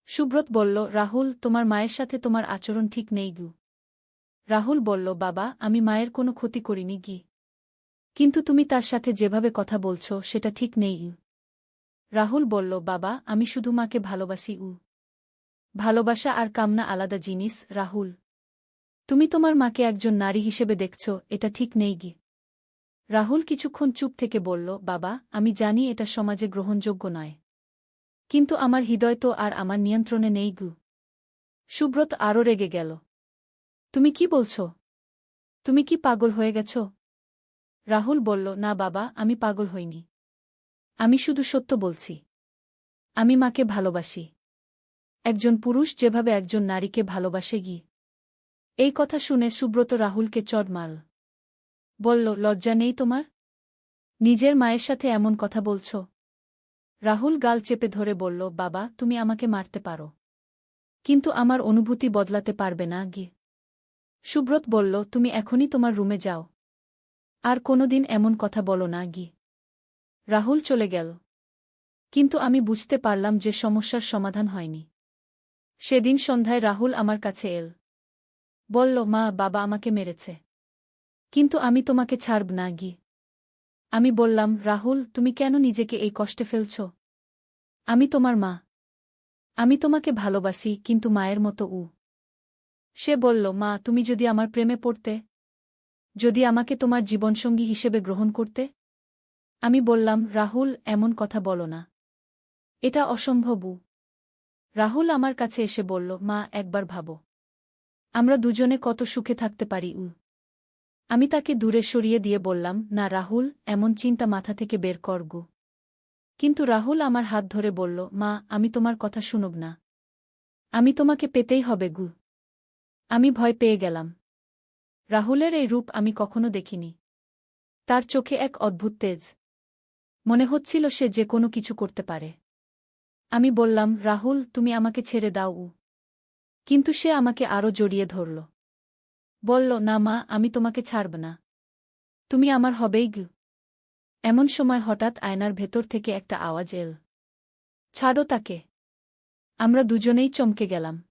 সুব্রত বলল, রাহুল, তোমার মায়ের সাথে তোমার আচরণ ঠিক নেই গু। রাহুল বলল, বাবা, আমি মায়ের কোনো ক্ষতি করিনি গি। কিন্তু তুমি তার সাথে যেভাবে কথা বলছ সেটা ঠিক নেই। রাহুল বলল, বাবা, আমি শুধু মাকে ভালোবাসি। ভালোবাসা আর কামনা আলাদা জিনিস, রাহুল। তুমি তোমার মাকে একজন নারী হিসেবে দেখছ, এটা ঠিক নেই গি। রাহুল কিছুক্ষণ চুপ থেকে বলল, বাবা, আমি জানি এটা সমাজে গ্রহণযোগ্য নয়। কিন্তু আমার হৃদয় তো আর আমার নিয়ন্ত্রণে নেই গু। সুব্রত আরও রেগে গেল। তুমি কি বলছ? তুমি কি পাগল হয়ে গেছ? রাহুল বলল, না বাবা, আমি পাগল হইনি। আমি শুধু সত্য বলছি। আমি মাকে ভালোবাসি। একজন পুরুষ যেভাবে একজন নারীকে ভালোবাসে গি। এই কথা শুনে সুব্রত রাহুলকে চড় মারল। বলল, লজ্জা নেই তোমার? নিজের মায়ের সাথে এমন কথা বলছ? রাহুল গাল চেপে ধরে বলল, বাবা, তুমি আমাকে মারতে পারো, কিন্তু আমার অনুভূতি বদলাতে পারবে না গি। সুব্রত বলল, তুমি এখনই তোমার রুমে যাও। আর কোনোদিন এমন কথা বলো না গি। রাহুল চলে গেল। কিন্তু আমি বুঝতে পারলাম যে সমস্যার সমাধান হয়নি। সেদিন সন্ধ্যায় রাহুল আমার কাছে এল। বলল, মা, বাবা আমাকে মেরেছে, কিন্তু আমি তোমাকে ছাড়ব না গি। আমি বললাম, রাহুল, তুমি কেন নিজেকে এই কষ্টে ফেলছ? আমি তোমার মা। আমি তোমাকে ভালোবাসি, কিন্তু মায়ের মতো। সে বলল, মা, তুমি যদি আমার প্রেমে পড়তে, যদি আমাকে তোমার জীবনসঙ্গী হিসেবে গ্রহণ করতে। আমি বললাম, রাহুল, এমন কথা বলো না। এটা অসম্ভব। রাহুল আমার কাছে এসে বলল, মা, একবার ভাবো, আমরা দুজনে কত সুখে থাকতে পারি। আমি তাকে দূরে সরিয়ে দিয়ে বললাম, না রাহুল, এমন চিন্তা মাথা থেকে বের কর গু। কিন্তু রাহুল আমার হাত ধরে বলল, মা, আমি তোমার কথা শুনব না। আমি তোমাকে পেতেই হবে গু। আমি ভয় পেয়ে গেলাম। রাহুলের এই রূপ আমি কখনো দেখিনি। তার চোখে এক অদ্ভুত তেজ। মনে হচ্ছিল সে যে কোনো কিছু করতে পারে। আমি বললাম, রাহুল, তুমি আমাকে ছেড়ে দাও। কিন্তু সে আমাকে আরও জড়িয়ে ধরল। বলল, না মা, আমি তোমাকে ছাড়ব না। তুমি আমার হবেই গু। এমন সময় হঠাৎ আয়নার ভেতর থেকে একটা আওয়াজ এল, ছাড়ো তাকে। আমরা দুজনেই চমকে গেলাম।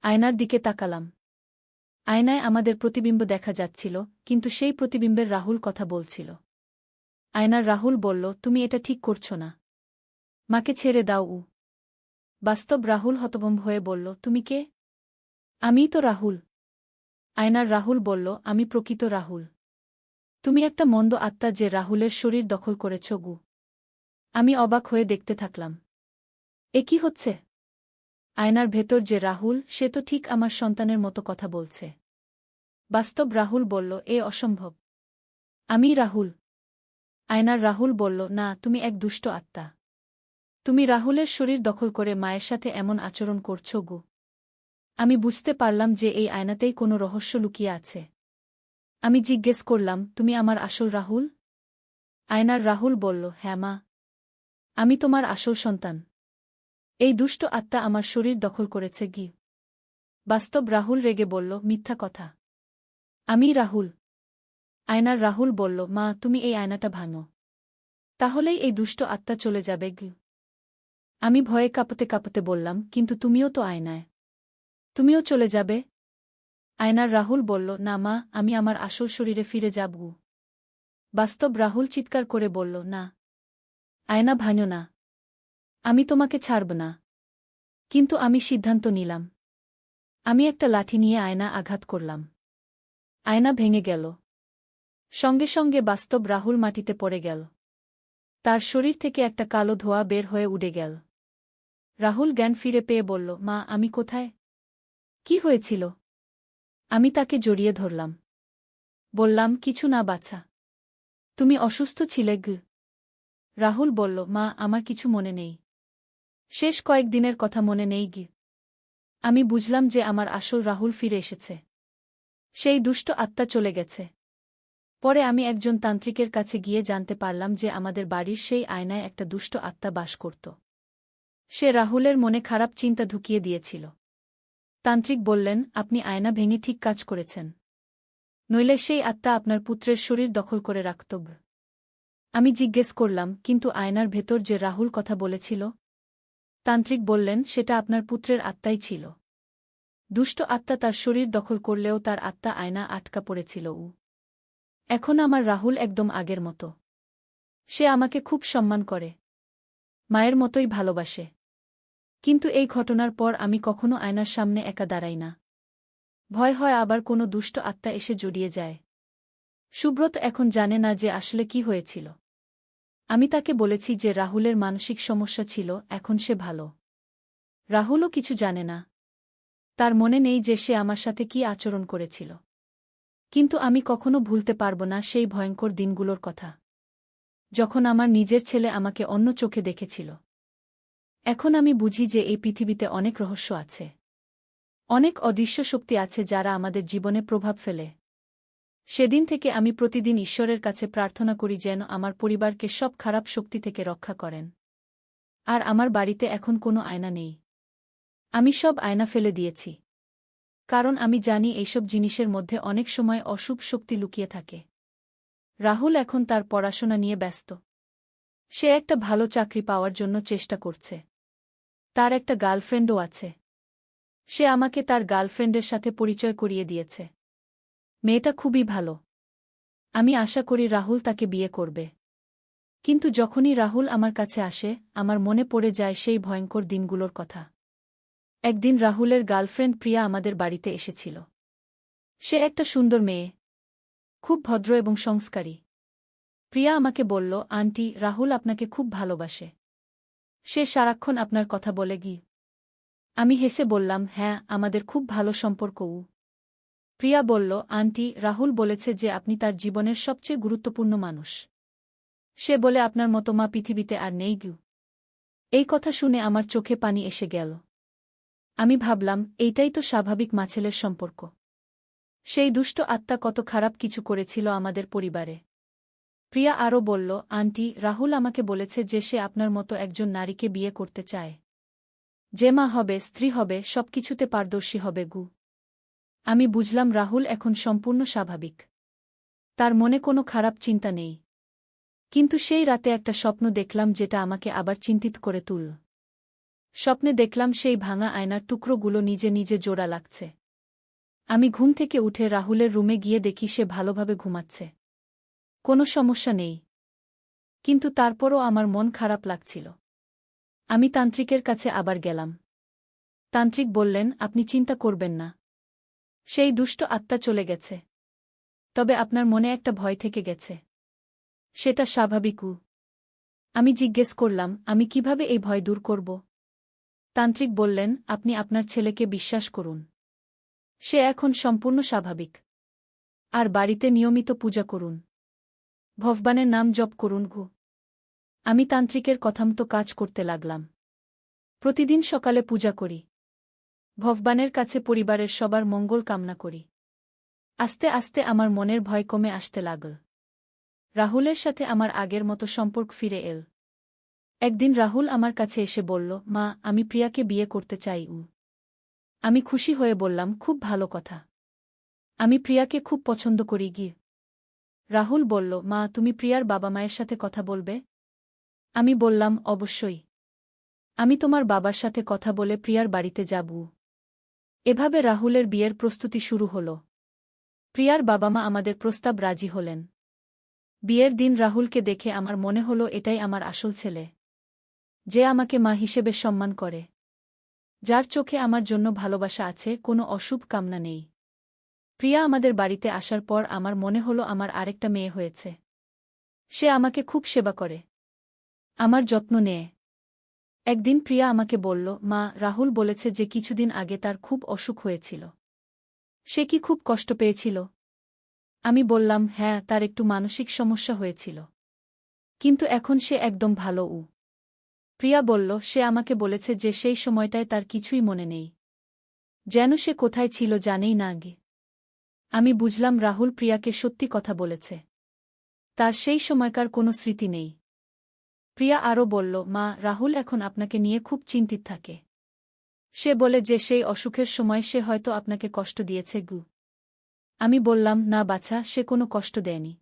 আয়নার দিকে তাকালাম। আয়নায় আমাদের প্রতিবিম্ব দেখা যাচ্ছিল, কিন্তু সেই প্রতিবিম্বের রাহুল কথা বলছিল। আয়নার রাহুল বলল, তুমি এটা ঠিক করছ না। মাকে ছেড়ে দাও। বাস্তব রাহুল হতভম্ব হয়ে বলল, তুমি কে? আমিই তো রাহুল। আয়নার রাহুল বলল, আমি প্রকৃত রাহুল। তুমি একটা মন্দ আত্মা যে রাহুলের শরীর দখল করেছ গু। আমি অবাক হয়ে দেখতে থাকলাম। এ কি হচ্ছে? আয়নার ভেতর যে রাহুল, সে তো ঠিক আমার সন্তানের মতো কথা বলছে। বাস্তব রাহুল বলল, এ অসম্ভব। আমি রাহুল। আয়নার রাহুল বলল, না, তুমি এক দুষ্ট আত্মা। তুমি রাহুলের শরীর দখল করে মায়ের সাথে এমন আচরণ করছ গু। আমি বুঝতে পারলাম যে এই আয়নাতেই কোনো রহস্য লুকিয়ে আছে। আমি জিজ্ঞেস করলাম, তুমি আমার আসল রাহুল? আয়নার রাহুল বলল, হ্যাঁ মা। আমি তোমার আসল সন্তান। এই দুষ্ট আত্মা আমার শরীর দখল করেছে গি। বাস্তব রাহুল রেগে বলল, মিথ্যা কথা। আমি রাহুল। আয়নার রাহুল বলল, মা, তুমি এই আয়নাটা ভাঙো। তাহলেই এই দুষ্ট আত্মা চলে যাবে গি। আমি ভয়ে কাঁপতে কাঁপতে বললাম, কিন্তু তুমিও তো আয়নায়। তুমিও চলে যাবে। আয়নার রাহুল বলল, না মা, আমি আমার আসল শরীরে ফিরে যাব। বাস্তব রাহুল চিৎকার করে বলল, না, আয়না ভাঙো না। আমি তোমাকে ছাড়ব না। কিন্তু আমি সিদ্ধান্ত নিলাম। আমি একটা লাঠি নিয়ে আয়না আঘাত করলাম। আয়না ভেঙে গেল। সঙ্গে সঙ্গে বাস্তব রাহুল মাটিতে পড়ে গেল। তার শরীর থেকে একটা কালো ধোঁয়া বের হয়ে উড়ে গেল। রাহুল জ্ঞান ফিরে পেয়ে বলল, মা, আমি কোথায়? কি হয়েছিল? আমি তাকে জড়িয়ে ধরলাম। বললাম, কিছু না বাছা। তুমি অসুস্থ ছিলে গু। রাহুল বলল, মা, আমার কিছু মনে নেই। শেষ কয়েকদিনের কথা মনে নেই গি। আমি বুঝলাম যে আমার আসল রাহুল ফিরে এসেছে। সেই দুষ্ট আত্মা চলে গেছে। পরে আমি একজন তান্ত্রিকের কাছে গিয়ে জানতে পারলাম যে আমাদের বাড়ির সেই আয়নায় একটা দুষ্ট আত্মা বাস করত। সে রাহুলের মনে খারাপ চিন্তা ঢুকিয়ে দিয়েছিল। তান্ত্রিক বললেন, আপনি আয়না ভেঙে ঠিক কাজ করেছেন। নইলে সেই আত্মা আপনার পুত্রের শরীর দখল করে রাখত। আমি জিজ্ঞেস করলাম, কিন্তু আয়নার ভেতর যে রাহুল কথা বলেছিল? তান্ত্রিক বললেন, সেটা আপনার পুত্রের আত্মাই ছিল। দুষ্ট আত্মা তার শরীর দখল করলেও তার আত্মা আয়না আটকা পড়েছিল। এখন আমার রাহুল একদম আগের মতো। সে আমাকে খুব সম্মান করে, মায়ের মতোই ভালোবাসে। কিন্তু এই ঘটনার পর আমি কখনো আয়নার সামনে একা দাঁড়াই না। ভয় হয় আবার কোনো দুষ্ট আত্মা এসে জড়িয়ে যায়। সুব্রত এখন জানে না যে আসলে কি হয়েছিল। আমি তাকে বলেছি যে রাহুলের মানসিক সমস্যা ছিল, এখন সে ভালো। রাহুলও কিছু জানে না। তার মনে নেই যে সে আমার সাথে কি আচরণ করেছিল। কিন্তু আমি কখনো ভুলতে পারব না সেই ভয়ঙ্কর দিনগুলোর কথা, যখন আমার নিজের ছেলে আমাকে অন্য চোখে দেখেছিল। এখন আমি বুঝি যে এই পৃথিবীতে অনেক রহস্য আছে, অনেক অদৃশ্য শক্তি আছে যারা আমাদের জীবনে প্রভাব ফেলে। সেদিন থেকে আমি প্রতিদিন ঈশ্বরের কাছে প্রার্থনা করি যেন আমার পরিবারকে সব খারাপ শক্তি থেকে রক্ষা করেন। আর আমার বাড়িতে এখন কোনো আয়না নেই। আমি সব আয়না ফেলে দিয়েছি, কারণ আমি জানি এইসব জিনিসের মধ্যে অনেক সময় অশুভ শক্তি লুকিয়ে থাকে। রাহুল এখন তার পড়াশোনা নিয়ে ব্যস্ত। সে একটা ভালো চাকরি পাওয়ার জন্য চেষ্টা করছে। তার একটা গার্লফ্রেন্ডও আছে। সে আমাকে তার গার্লফ্রেন্ডের সাথে পরিচয় করিয়ে দিয়েছে। মেয়েটা খুবই ভালো। আমি আশা করি রাহুল তাকে বিয়ে করবে। কিন্তু যখনই রাহুল আমার কাছে আসে, আমার মনে পড়ে যায় সেই ভয়ঙ্কর দিনগুলোর কথা। একদিন রাহুলের গার্লফ্রেন্ড প্রিয়া আমাদের বাড়িতে এসেছিল। সে একটা সুন্দর মেয়ে, খুব ভদ্র এবং সংস্কারী। প্রিয়া আমাকে বলল, আন্টি, রাহুল আপনাকে খুব ভালোবাসে। সে সারাক্ষণ আপনার কথা বলে গি। আমি হেসে বললাম, হ্যাঁ, আমাদের খুব ভালো সম্পর্কও। প্রিয়া বলল, আন্টি, রাহুল বলেছে যে আপনি তার জীবনের সবচেয়ে গুরুত্বপূর্ণ মানুষ। সে বলে আপনার মতো মা পৃথিবীতে আর নেই গু। এই কথা শুনে আমার চোখে পানি এসে গেল। আমি ভাবলাম, এইটাই তো স্বাভাবিক মা-ছেলের সম্পর্ক। সেই দুষ্ট আত্মা কত খারাপ কিছু করেছিল আমাদের পরিবারে। প্রিয়া আরও বলল, আন্টি, রাহুল আমাকে বলেছে যে সে আপনার মতো একজন নারীকে বিয়ে করতে চায়, যে মা হবে, স্ত্রী হবে, সবকিছুতে পারদর্শী হবে গু। আমি বুঝলাম রাহুল এখন সম্পূর্ণ স্বাভাবিক। তার মনে কোনো খারাপ চিন্তা নেই। কিন্তু সেই রাতে একটা স্বপ্ন দেখলাম যেটা আমাকে আবার চিন্তিত করে তুলল। স্বপ্নে দেখলাম সেই ভাঙা আয়নার টুকরোগুলো নিজে নিজে জোড়া লাগছে। আমি ঘুম থেকে উঠে রাহুলের রুমে গিয়ে দেখি সে ভালোভাবে ঘুমাচ্ছে। কোনো সমস্যা নেই। কিন্তু তারপরও আমার মন খারাপ লাগছিল। আমি তান্ত্রিকের কাছে আবার গেলাম। তান্ত্রিক বললেন, আপনি চিন্তা করবেন না। সেই দুষ্ট আত্মা চলে গেছে। তবে আপনার মনে একটা ভয় থেকে গেছে। সেটা স্বাভাবিকও। আমি জিজ্ঞেস করলাম, আমি কিভাবে এই ভয় দূর করব? তান্ত্রিক বললেন, আপনি আপনার ছেলেকে বিশ্বাস করুন। সে এখন সম্পূর্ণ স্বাভাবিক। আর বাড়িতে নিয়মিত পূজা করুন। ভগবানের নাম জপ করুন গু। আমি তান্ত্রিকের কথামতো কাজ করতে লাগলাম। প্রতিদিন সকালে পূজা করি। ভগবানের কাছে পরিবারের সবার মঙ্গল কামনা করি। আস্তে আস্তে আমার মনের ভয় কমে আসতে লাগল। রাহুলের সাথে আমার আগের মতো সম্পর্ক ফিরে এল। একদিন রাহুল আমার কাছে এসে বলল, মা, আমি প্রিয়াকে বিয়ে করতে চাই। আমি খুশি হয়ে বললাম, খুব ভালো কথা। আমি প্রিয়াকে খুব পছন্দ করি গি। রাহুল বলল, মা, তুমি প্রিয়ার বাবা মায়ের সাথে কথা বলবে? আমি বললাম, অবশ্যই। আমি তোমার বাবার সাথে কথা বলে প্রিয়ার বাড়িতে যাব। এভাবে রাহুলের বিয়ের প্রস্তুতি শুরু হল। প্রিয়ার বাবা মা আমাদের প্রস্তাব রাজি হলেন। বিয়ের দিন রাহুলকে দেখে আমার মনে হল এটাই আমার আসল ছেলে, যে আমাকে মা হিসেবে সম্মান করে, যার চোখে আমার জন্য ভালোবাসা আছে, কোনো অশুভ কামনা নেই। প্রিয়া আমাদের বাড়িতে আসার পর আমার মনে হল আমার আরেকটা মেয়ে হয়েছে। সে আমাকে খুব সেবা করে, আমার যত্ন নেয়। একদিন প্রিয়া আমাকে বলল, মা, রাহুল বলেছে যে কিছুদিন আগে তার খুব অসুখ হয়েছিল। সে কি খুব কষ্ট পেয়েছিল? আমি বললাম, হ্যাঁ, তার একটু মানসিক সমস্যা হয়েছিল। কিন্তু এখন সে একদম ভালো। প্রিয়া বলল, সে আমাকে বলেছে যে সেই সময়টায় তার কিছুই মনে নেই, যেন সে কোথায় ছিল জানেই না আগে। আমি বুঝলাম রাহুল প্রিয়াকে সত্যি কথা বলেছে। তার সেই সময়কার কোনো স্মৃতি নেই। প্রিয়া আরও বলল, মা, রাহুল এখন আপনাকে নিয়ে খুব চিন্তিত থাকে। সে বলে যে সেই অসুখের সময় সে হয়তো আপনাকে কষ্ট দিয়েছে গু। আমি বললাম, না বাছা, সে কোনো কষ্ট দেয়নি।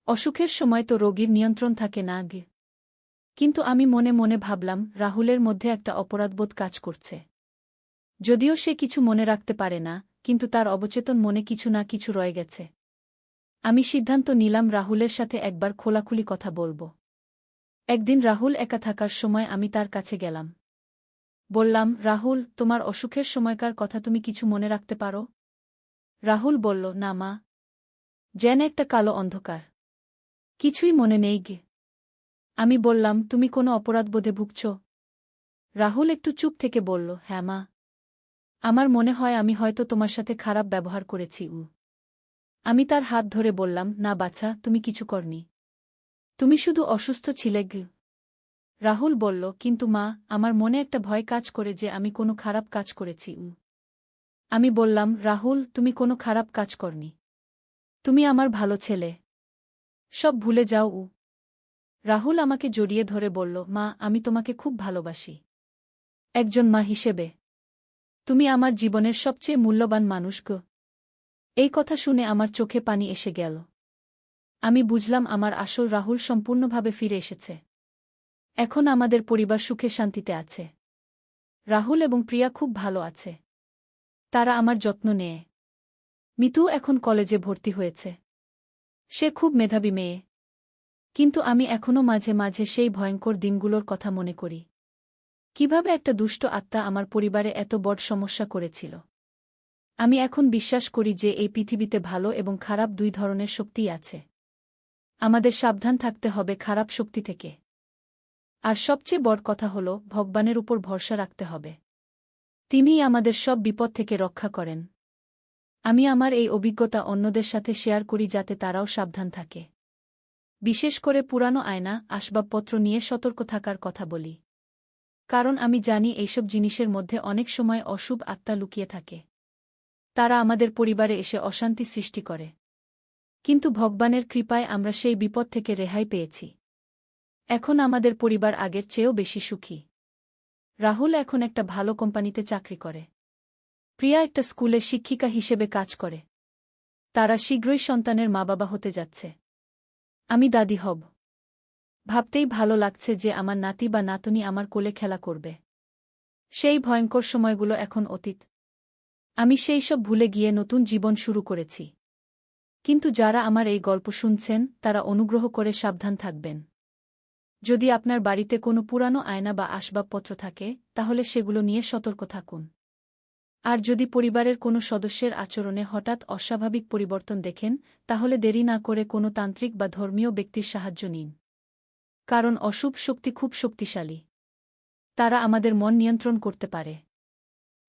অসুখের সময় তো রোগীর নিয়ন্ত্রণ থাকে না গে। কিন্তু আমি মনে মনে ভাবলাম, রাহুলের মধ্যে একটা অপরাধবোধ কাজ করছে। যদিও সে কিছু মনে রাখতে পারে না, কিন্তু তার অবচেতন মনে কিছু না কিছু রয়ে গেছে। আমি সিদ্ধান্ত নিলাম রাহুলের সাথে একবার খোলাখুলি কথা বলবো। একদিন রাহুল একা থাকার সময় আমি তার কাছে গেলাম। বললাম, রাহুল, তোমার অসুখের সময়কার কথা তুমি কিছু মনে রাখতে পারো? রাহুল বলল, না মা। যেন একটা কালো অন্ধকার। কিছুই মনে নেই গে। আমি বললাম, তুমি কোনো অপরাধবোধে ভুগছ? রাহুল একটু চুপ থেকে বলল, হ্যাঁ মা। আমার মনে হয় আমি হয়তো তোমার সাথে খারাপ ব্যবহার করেছি। আমি তার হাত ধরে বললাম, না বাছা, তুমি কিছু করনি। তুমি শুধু অসুস্থ ছিলে গে। রাহুল বলল, কিন্তু মা, আমার মনে একটা ভয় কাজ করে যে আমি কোনো খারাপ কাজ করেছি। আমি বললাম, রাহুল, তুমি কোনো খারাপ কাজ করনি। তুমি আমার ভালো ছেলে। সব ভুলে যাও। রাহুল আমাকে জড়িয়ে ধরে বলল, মা, আমি তোমাকে খুব ভালোবাসি। একজন মা হিসেবে তুমি আমার জীবনের সবচেয়ে মূল্যবান মানুষ গো। এই কথা শুনে আমার চোখে পানি এসে গেল। আমি বুঝলাম আমার আসল রাহুল সম্পূর্ণভাবে ফিরে এসেছে। এখন আমাদের পরিবার সুখে শান্তিতে আছে। রাহুল এবং প্রিয়া খুব ভালো আছে। তারা আমার যত্ন নেয়। মিতু এখন কলেজে ভর্তি হয়েছে। সে খুব মেধাবী মেয়ে। কিন্তু আমি এখনও মাঝে মাঝে সেই ভয়ঙ্কর দিনগুলোর কথা মনে করি। কিভাবে একটা দুষ্ট আত্মা আমার পরিবারে এত বড় সমস্যা করেছিল। আমি এখন বিশ্বাস করি যে এই পৃথিবীতে ভালো এবং খারাপ দুই ধরনের শক্তিই আছে। আমাদের সাবধান থাকতে হবে খারাপ শক্তি থেকে। আর সবচেয়ে বড় কথা হল, ভগবানের উপর ভরসা রাখতে হবে। তিনিই আমাদের সব বিপদ থেকে রক্ষা করেন। আমি আমার এই অভিজ্ঞতা অন্যদের সাথে শেয়ার করি যাতে তারাও সাবধান থাকে। বিশেষ করে পুরানো আয়না, আসবাবপত্র নিয়ে সতর্ক থাকার কথা বলি। কারণ আমি জানি এইসব জিনিসের মধ্যে অনেক সময় অশুভ আত্মা লুকিয়ে থাকে। তারা আমাদের পরিবারে এসে অশান্তি সৃষ্টি করে। কিন্তু ভগবানের কৃপায় আমরা সেই বিপদ থেকে রেহাই পেয়েছি। এখন আমাদের পরিবার আগের চেয়েও বেশি সুখী। রাহুল এখন একটা ভালো কোম্পানিতে চাকরি করে। প্রিয়া একটা স্কুলে শিক্ষিকা হিসেবে কাজ করে। তারা শীঘ্রই সন্তানের মা-বাবা হতে যাচ্ছে। আমি দাদি হব। ভাবতেই ভালো লাগছে যে আমার নাতি বা নাতনি আমার কোলে খেলা করবে। সেই ভয়ঙ্কর সময়গুলো এখন অতীত। আমি সেই সব ভুলে গিয়ে নতুন জীবন শুরু করেছি। কিন্তু যারা আমার এই গল্প শুনছেন, তারা অনুগ্রহ করে সাবধান থাকবেন। যদি আপনার বাড়িতে কোনো পুরানো আয়না বা আসবাবপত্র থাকে, তাহলে সেগুলো নিয়ে সতর্ক থাকুন। আর যদি পরিবারের কোনো সদস্যের আচরণে হঠাৎ অস্বাভাবিক পরিবর্তন দেখেন, তাহলে দেরি না করে কোনো তান্ত্রিক বা ধর্মীয় ব্যক্তির সাহায্য নিন। কারণ অশুভ শক্তি খুব শক্তিশালী। তারা আমাদের মন নিয়ন্ত্রণ করতে পারে।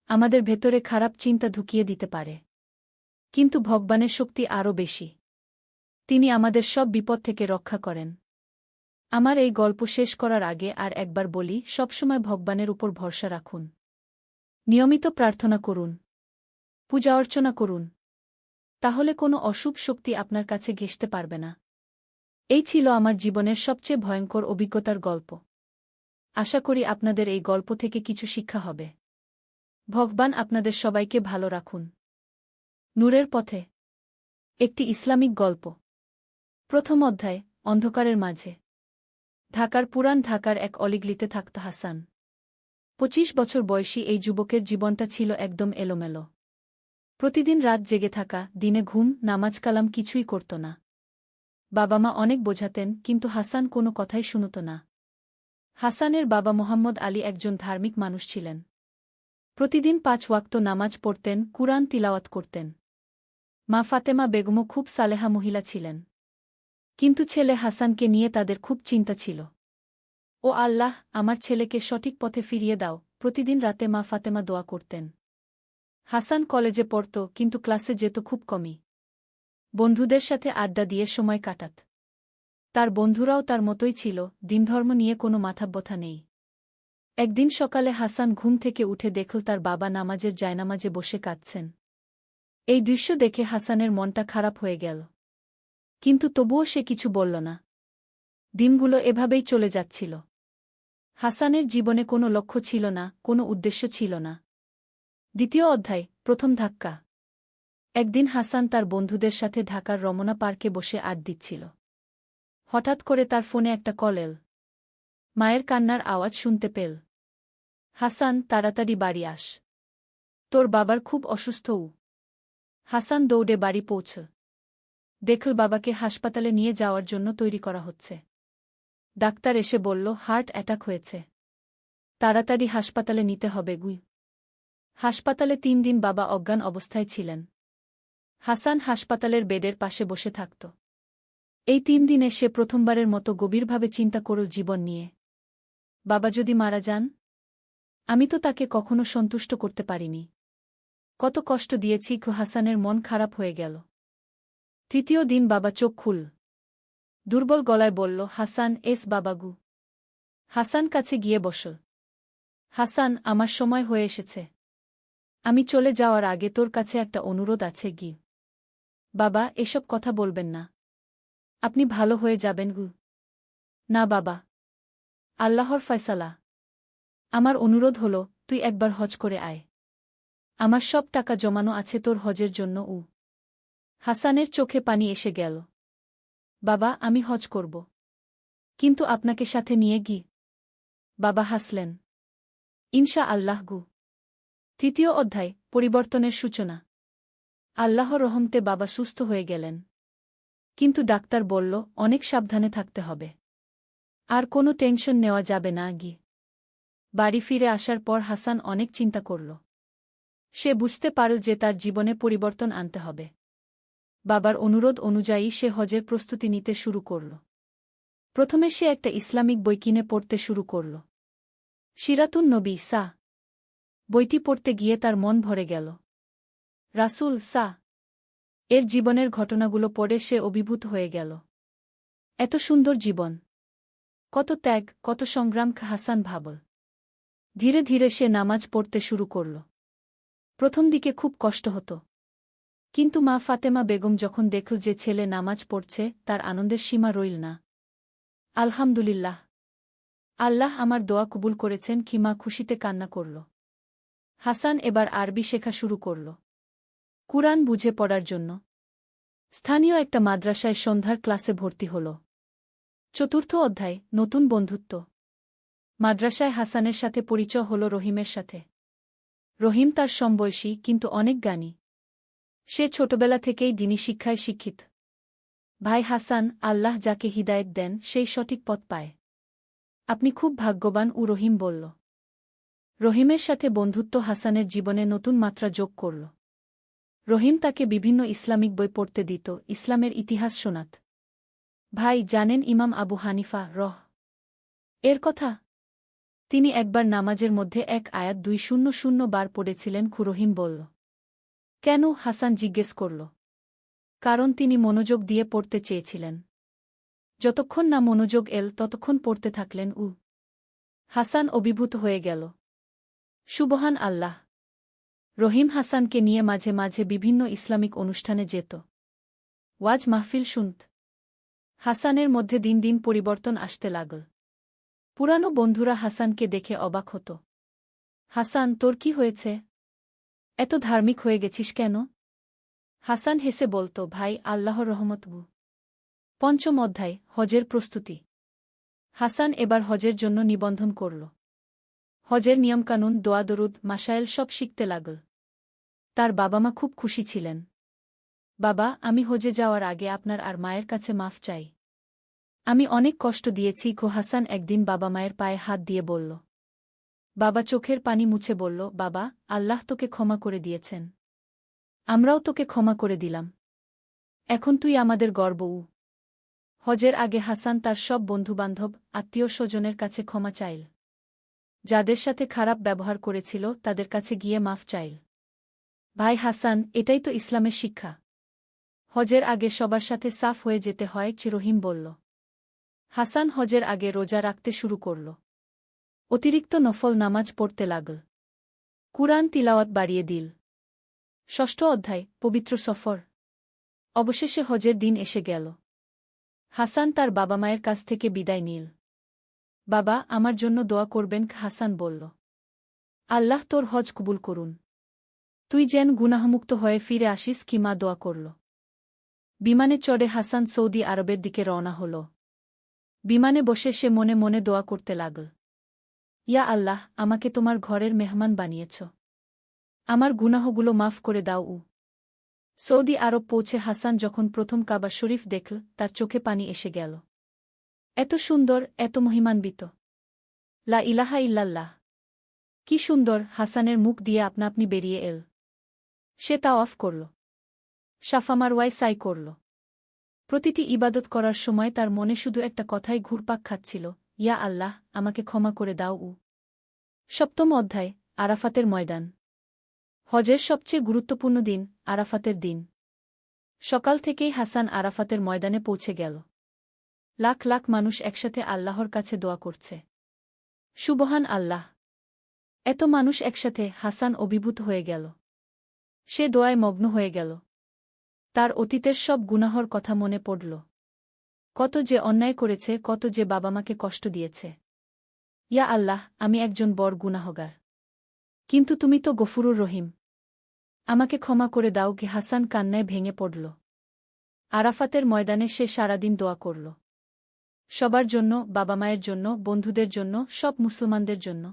আমাদের ভেতরে খারাপ চিন্তা ঢুকিয়ে দিতে পারে। কিন্তু ভগবানের শক্তি আরও বেশি। তিনি আমাদের সব বিপদ থেকে রক্ষা করেন। আমার এই গল্প শেষ করার আগে আর একবার বলি, সবসময় ভগবানের উপর ভরসা রাখুন। নিয়মিত প্রার্থনা করুন। পূজা অর্চনা করুন। তাহলে কোনো অশুভ শক্তি আপনার কাছে ঘেঁষতে পারবে না। এই ছিল আমার জীবনের সবচেয়ে ভয়ঙ্কর অভিজ্ঞতার গল্প। আশা করি আপনাদের এই গল্প থেকে কিছু শিক্ষা হবে। ভগবান আপনাদের সবাইকে ভালো রাখুন। নূরের পথে একটি ইসলামিক গল্প। প্রথম অধ্যায়, অন্ধকারের মাঝে। ঢাকার পুরান ঢাকার এক অলিগলিতে থাকত হাসান। 25 বছর বয়সী এই যুবকের জীবনটা ছিল একদম এলোমেলো। প্রতিদিন রাত জেগে থাকা, দিনে ঘুম, নামাজ কালাম কিছুই করত না। বাবা মা অনেক বোঝাতেন, কিন্তু হাসান কোনো কথাই শুনত না। হাসানের বাবা মোহাম্মদ আলী একজন ধার্মিক মানুষ ছিলেন। প্রতিদিন 5 ওয়াক্ত নামাজ পড়তেন, কুরআন তিলাওয়াত করতেন। মা ফাতেমা বেগমও খুব সালেহা মহিলা ছিলেন। কিন্তু ছেলে হাসানকে নিয়ে তাদের খুব চিন্তা ছিল। ও আল্লাহ, আমার ছেলেকে সঠিক পথে ফিরিয়ে দাও, প্রতিদিন রাতে মা ফাতেমা দোয়া করতেন। হাসান কলেজে পড়ত, কিন্তু ক্লাসে যেত খুব কমই। বন্ধুদের সাথে আড্ডা দিয়ে সময় কাটাত। তার বন্ধুরাও তার মতোই ছিল, দিনধর্ম নিয়ে কোনো মাথাব্যথা নেই। একদিন সকালে হাসান ঘুম থেকে উঠে দেখল তার বাবা নামাজের জায়নামাজে বসে কাঁদছেন। এই দৃশ্য দেখে হাসানের মনটা খারাপ হয়ে গেল। কিন্তু তবুও সে কিছু বলল না। দিনগুলো এভাবেই চলে যাচ্ছিল। হাসানের জীবনে কোনো লক্ষ্য ছিল না, কোনো উদ্দেশ্য ছিল না। দ্বিতীয় অধ্যায়, প্রথম ধাক্কা। একদিন হাসান তার বন্ধুদের সাথে ঢাকার রমনা পার্কে বসে আড্ডা দিচ্ছিল। হঠাৎ করে তার ফোনে একটা কল এল। মায়ের কান্নার আওয়াজ শুনতে পেল। হাসান, তাড়াতাড়ি বাড়ি আস। তোর বাবার খুব অসুস্থ। হাসান দৌড়ে বাড়ি পৌঁছ। দেখল বাবাকে হাসপাতালে নিয়ে যাওয়ার জন্য তৈরি করা হচ্ছে। ডাক্তার এসে বলল, হার্ট অ্যাটাক হয়েছে। তাড়াতাড়ি হাসপাতালে নিতে হবে। হাসপাতালে 3 দিন বাবা অজ্ঞান অবস্থায় ছিলেন। হাসান হাসপাতালের বেডের পাশে বসে থাকত। এই 3 দিনে সে প্রথমবারের মতো গভীরভাবে চিন্তা করল জীবন নিয়ে। বাবা যদি মারা যান? আমি তো তাকে কখনো সন্তুষ্ট করতে পারিনি। কত কষ্ট দিয়েছি। হাসানের মন খারাপ হয়ে গেল। তৃতীয় দিন বাবা চোখ খুল দুর্বল গলায় বলল, হাসান বাবাগু। হাসান কাছে গিয়ে বসল। হাসান, আমার সময় হয়ে এসেছে। আমি চলে যাওয়ার আগে তোর কাছে একটা অনুরোধ আছে গি। বাবা, এসব কথা বলবেন না। আপনি ভালো হয়ে যাবেন গু। না বাবা, আল্লাহর ফয়সালা। আমার অনুরোধ হল, তুই একবার হজ করে আয়। আমার সব টাকা জমানো আছে তোর হজের জন্য। হাসানের চোখে পানি এসে গেল। বাবা, আমি হজ করব। কিন্তু আপনাকে সাথে নিয়ে গি। বাবা হাসলেন। ইনশা আল্লাহ গু। তৃতীয় অধ্যায়, পরিবর্তনের সূচনা। আল্লাহর রহমতে বাবা সুস্থ হয়ে গেলেন। কিন্তু ডাক্তার বলল, অনেক সাবধানে থাকতে হবে। আর কোনো টেনশন নেওয়া যাবে না গি। বাড়ি ফিরে আসার পর হাসান অনেক চিন্তা করল। সে বুঝতে পারল যে তার জীবনে পরিবর্তন আনতে হবে। বাবার অনুরোধ অনুযায়ী সে হজের প্রস্তুতি নিতে শুরু করল। প্রথমে সে একটা ইসলামিক বই কিনে পড়তে শুরু করল। সিরাতুন নবী সা। বইটি পড়তে গিয়ে তার মন ভরে গেল। রাসূল সা এর জীবনের ঘটনাগুলো পড়ে সে অভিভূত হয়ে গেল। এত সুন্দর জীবন, কত ত্যাগ, কত সংগ্রাম। হাসান ভাবল। ধীরে ধীরে সে নামাজ পড়তে শুরু করল। প্রথম দিকে খুব কষ্ট হতো। কিন্তু মা ফাতেমা বেগম যখন দেখল যে ছেলে নামাজ পড়ছে, তার আনন্দের সীমা রইল না। আলহামদুলিল্লাহ, আল্লাহ আমার দোয়া কবুল করেছেন। মা খুশিতে কান্না করল। হাসান এবার আরবি শেখা শুরু করল, কুরআন বুঝে পড়ার জন্য। স্থানীয় একটা মাদ্রাসায় সন্ধ্যার ক্লাসে ভর্তি হল। চতুর্থ অধ্যায়, নতুন বন্ধুত্ব। মাদ্রাসায় হাসানের সাথে পরিচয় হল রহিমের সাথে। রহিম তার সমবয়সী, কিন্তু অনেক জ্ঞানী। সে ছোটবেলা থেকেই দ্বীনি শিক্ষায় শিক্ষিত। ভাই হাসান, আল্লাহ যাকে হিদায়েত দেন সেই সঠিক পথ পায়। আপনি খুব ভাগ্যবান। রহিম বলল। রহিমের সাথে বন্ধুত্ব হাসানের জীবনে নতুন মাত্রা যোগ করল। রহিম তাকে বিভিন্ন ইসলামিক বই পড়তে দিত, ইসলামের ইতিহাস শোনাত। ভাই, জানেন ইমাম আবু হানিফা এর কথা? তিনি একবার নামাজের মধ্যে এক আয়াত 200 বার পড়েছিলেন। রহিম বলল। কেন? হাসান জিজ্ঞেস করল। কারণ তিনি মনোযোগ দিয়ে পড়তে চেয়েছিলেন। যতক্ষণ না মনোযোগ এল ততক্ষণ পড়তে থাকলেন। হাসান অভিভূত হয়ে গেল। সুবহান আল্লাহ। রহিম হাসানকে নিয়ে মাঝে মাঝে বিভিন্ন ইসলামিক অনুষ্ঠানে যেত। ওয়াজ মাহফিল শুনত। হাসানের মধ্যে দিন দিন পরিবর্তন আসতে লাগল। পুরানো বন্ধুরা হাসানকে দেখে অবাক হতো। হাসান, তোর কি হয়েছে? এত ধার্মিক হয়ে গেছিস কেন? হাসান হেসে বলত, ভাই, আল্লাহর রহমত। পঞ্চম অধ্যায়, হজের প্রস্তুতি। হাসান এবার হজের জন্য নিবন্ধন করল। হজের নিয়মকানুন, দোয়া দরুদ, মাসায়েল সব শিখতে লাগল। তার বাবা মা খুব খুশি ছিলেন। বাবা, আমি হজে যাওয়ার আগে আপনার আর মায়ের কাছে মাফ চাই। আমি অনেক কষ্ট দিয়েছি। হাসান একদিন বাবা মায়ের পায়ে হাত দিয়ে বলল। বাবা চোখের পানি মুছে বলল, বাবা, আল্লাহ তোকে ক্ষমা করে দিয়েছেন। আমরাও তোকে ক্ষমা করে দিলাম। এখন তুই আমাদের গর্ব। হজের আগে হাসান তার সব বন্ধুবান্ধব, আত্মীয় স্বজনের কাছে ক্ষমা চাইল। যাদের সাথে খারাপ ব্যবহার করেছিল তাদের কাছে গিয়ে মাফ চাইল। ভাই হাসান, এটাই তো ইসলামের শিক্ষা। হজের আগে সবার সাথে সাফ হয়ে যেতে হয়। রহিম বলল। হাসান হজের আগে রোজা রাখতে শুরু করল। অতিরিক্ত নফল নামাজ পড়তে লাগল। কুরআন তিলাওয়াত বাড়িয়ে দিল। ষষ্ঠ অধ্যায়, পবিত্র সফর। অবশেষে হজের দিন এসে গেল। হাসান তার বাবা মায়ের কাছ থেকে বিদায় নিল। বাবা, আমার জন্য দোয়া করবেন। হাসান বলল। আল্লাহ তোর হজ কবুল করুন। তুই যেন গুনাহমুক্ত হয়ে ফিরে আসিস। মা দোয়া করল। বিমানে চড়ে হাসান সৌদি আরবের দিকে রওনা হল। বিমানে বসে সে মনে মনে দোয়া করতে লাগল। ইয়া আল্লাহ, আমাকে তোমার ঘরের মেহমান বানিয়েছ। আমার গুনাহগুলো মাফ করে দাও। সৌদি আরব পৌঁছে হাসান যখন প্রথম কাবা শরীফ দেখল, তার চোখে পানি এসে গেল। এত সুন্দর, এত মহিমান্বিত। লা ইলাহা ইল্লাল্লাহ। কি সুন্দর! হাসানের মুখ দিয়ে আপনা আপনি বেরিয়ে এল। সে তাওয়াফ করল। সাফা মারওয়ায় সাই করল। প্রতিটি ইবাদত করার সময় তার মনে শুধু একটা কথাই ঘুরপাক খাচ্ছিল, ইয়া আল্লাহ, আমাকে ক্ষমা করে দাও। সপ্তম অধ্যায়, আরাফাতের ময়দান। হজের সবচেয়ে গুরুত্বপূর্ণ দিন, আরাফাতের দিন। সকাল থেকেই হাসান আরাফাতের ময়দানে পৌঁছে গেল। লাখ লাখ মানুষ একসাথে আল্লাহর কাছে দোয়া করছে। সুবহান আল্লাহ! এত মানুষ একসাথে, হাসান অভিভূত হয়ে গেল। সে দোয়ায় মগ্ন হয়ে গেল। তার অতীতের সব গুনাহর কথা মনে পড়ল। কত যে অন্যায় করেছে, কত যে বাবা মাকে কষ্ট দিয়েছে। ইয়া আল্লাহ, আমি একজন বড় গুনাহগার। কিন্তু তুমি তো গফুরুর রহিম। আমাকে ক্ষমা করে দাও। হাসান কান্নায় ভেঙে পড়ল। আরাফাতের ময়দানে সে সারাদিন দোয়া করল। সবার জন্য, বাবা মায়ের জন্য, বন্ধুদের জন্য, সব মুসলমানদের জন্য।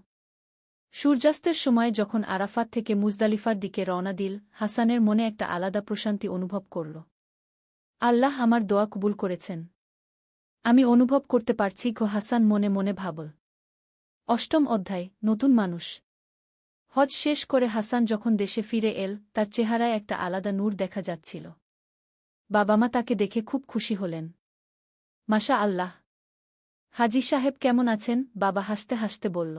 সূর্যাস্তের সময় যখন আরাফাত থেকে মুজদালিফার দিকে রওনা দিল, হাসানের মনে একটা আলাদা প্রশান্তি অনুভব করল। আল্লাহ আমার দোয়া কবুল করেছেন। আমি অনুভব করতে পারছি। হাসান মনে মনে ভাবল। অষ্টম অধ্যায়, নতুন মানুষ। হজ শেষ করে হাসান যখন দেশে ফিরে এল, তার চেহারায় একটা আলাদা নূর দেখা যাচ্ছিল। বাবা মা তাকে দেখে খুব খুশি হলেন। মাশা আল্লাহ! হাজী সাহেব কেমন আছেন? বাবা হাসতে হাসতে বলল।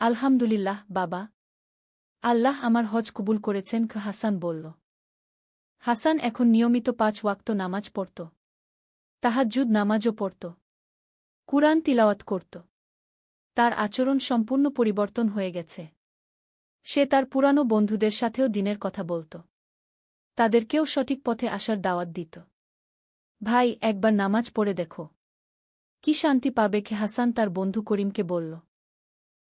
আলহামদুলিল্লাহ বাবা। আল্লাহ আমার হজ কবুল করেছেন। হাসান বলল। হাসান এখন নিয়মিত 5 ওয়াক্ত নামাজ পড়ত। তাহাজ্জুদ নামাজও পড়ত। কুরআন তিলাওয়াত করত। তার আচরণ সম্পূর্ণ পরিবর্তন হয়ে গেছে। সে তার পুরানো বন্ধুদের সাথেও দিনের কথা বলত। তাদেরকেও সঠিক পথে আসার দাওয়াত দিত। ভাই, একবার নামাজ পড়ে দেখো, কি শান্তি পাবে। হাসান তার বন্ধু করিমকে বলল।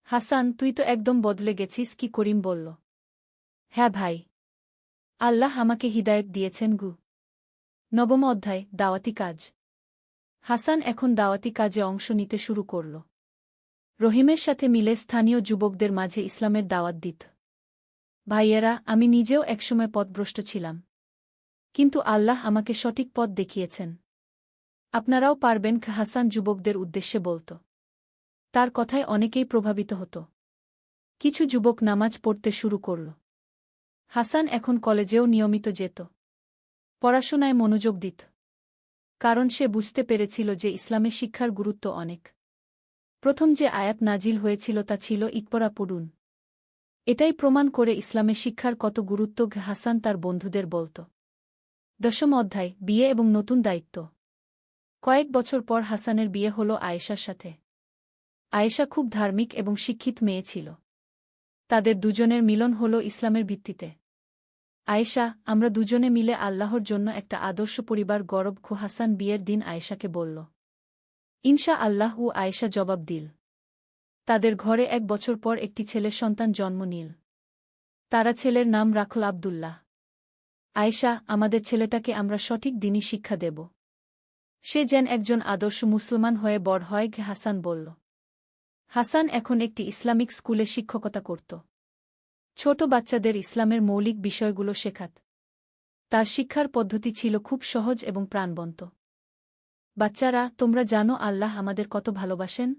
হাসান, তুই তো একদম বদলে গেছিস। কি? করিম বলল। হ্যাঁ ভাই, আল্লাহ আমাকে হিদায়েত দিয়েছেন। নবম অধ্যায়, দাওয়াতি কাজ। হাসান এখন দাওয়াতি কাজে অংশ নিতে শুরু করল। রহিমের সাথে মিলে স্থানীয় যুবকদের মাঝে ইসলামের দাওয়াত দিত। ভাইয়েরা, আমি নিজেও একসময় পথভ্রষ্ট ছিলাম। কিন্তু আল্লাহ আমাকে সঠিক পথ দেখিয়েছেন। আপনারাও পারবেন। হাসান যুবকদের উদ্দেশ্যে বলত। তার কথায় অনেকেই প্রভাবিত হতো। কিছু যুবক নামাজ পড়তে শুরু করল। হাসান এখন কলেজেও নিয়মিত যেত। পড়াশোনায় মনোযোগ দিত। কারণ সে বুঝতে পেরেছিল যে ইসলামে শিক্ষার গুরুত্ব অনেক। প্রথম যে আয়াত নাজিল হয়েছিল তা ছিল, ইকরা পড়ুন। এটাই প্রমাণ করে ইসলামে শিক্ষার কত গুরুত্ব। হাসান তার বন্ধুদের বলত। দশম অধ্যায়, বিয়ে এবং নতুন দায়িত্ব। কয়েক বছর পর হাসানের বিয়ে হল আয়েশার সাথে। আয়েশা খুব ধার্মিক এবং শিক্ষিত মেয়ে ছিল। তাদের দুজনের মিলন হল ইসলামের ভিত্তিতে। আয়েশা, আমরা দুজনে মিলে আল্লাহর জন্য একটা আদর্শ পরিবার গড়ব। হাসান বিয়ের দিন আয়েশাকে বলল। ইনশা আল্লাহ। আয়েশা জবাব দিল। তাদের ঘরে 1 বছর পর একটি ছেলে সন্তান জন্ম নিল। তারা ছেলের নাম রাখল আব্দুল্লাহ। আয়েশা, আমাদের ছেলেটাকে আমরা সঠিক দ্বীনি শিক্ষা দেব। সে যেন একজন আদর্শ মুসলমান হয়ে বড় হয়। হাসান বলল। হাসান এখন একটি ইসলামিক স্কুলে শিক্ষকতা করত। ছোট বাচ্চাদের ইসলামের মৌলিক বিষয়গুলো শেখাত। তার শিক্ষার পদ্ধতি ছিল খুব সহজ এবং প্রাণবন্ত। বাচ্চারা, তোমরা জানো আল্লাহ আমাদের কত ভালোবাসেন?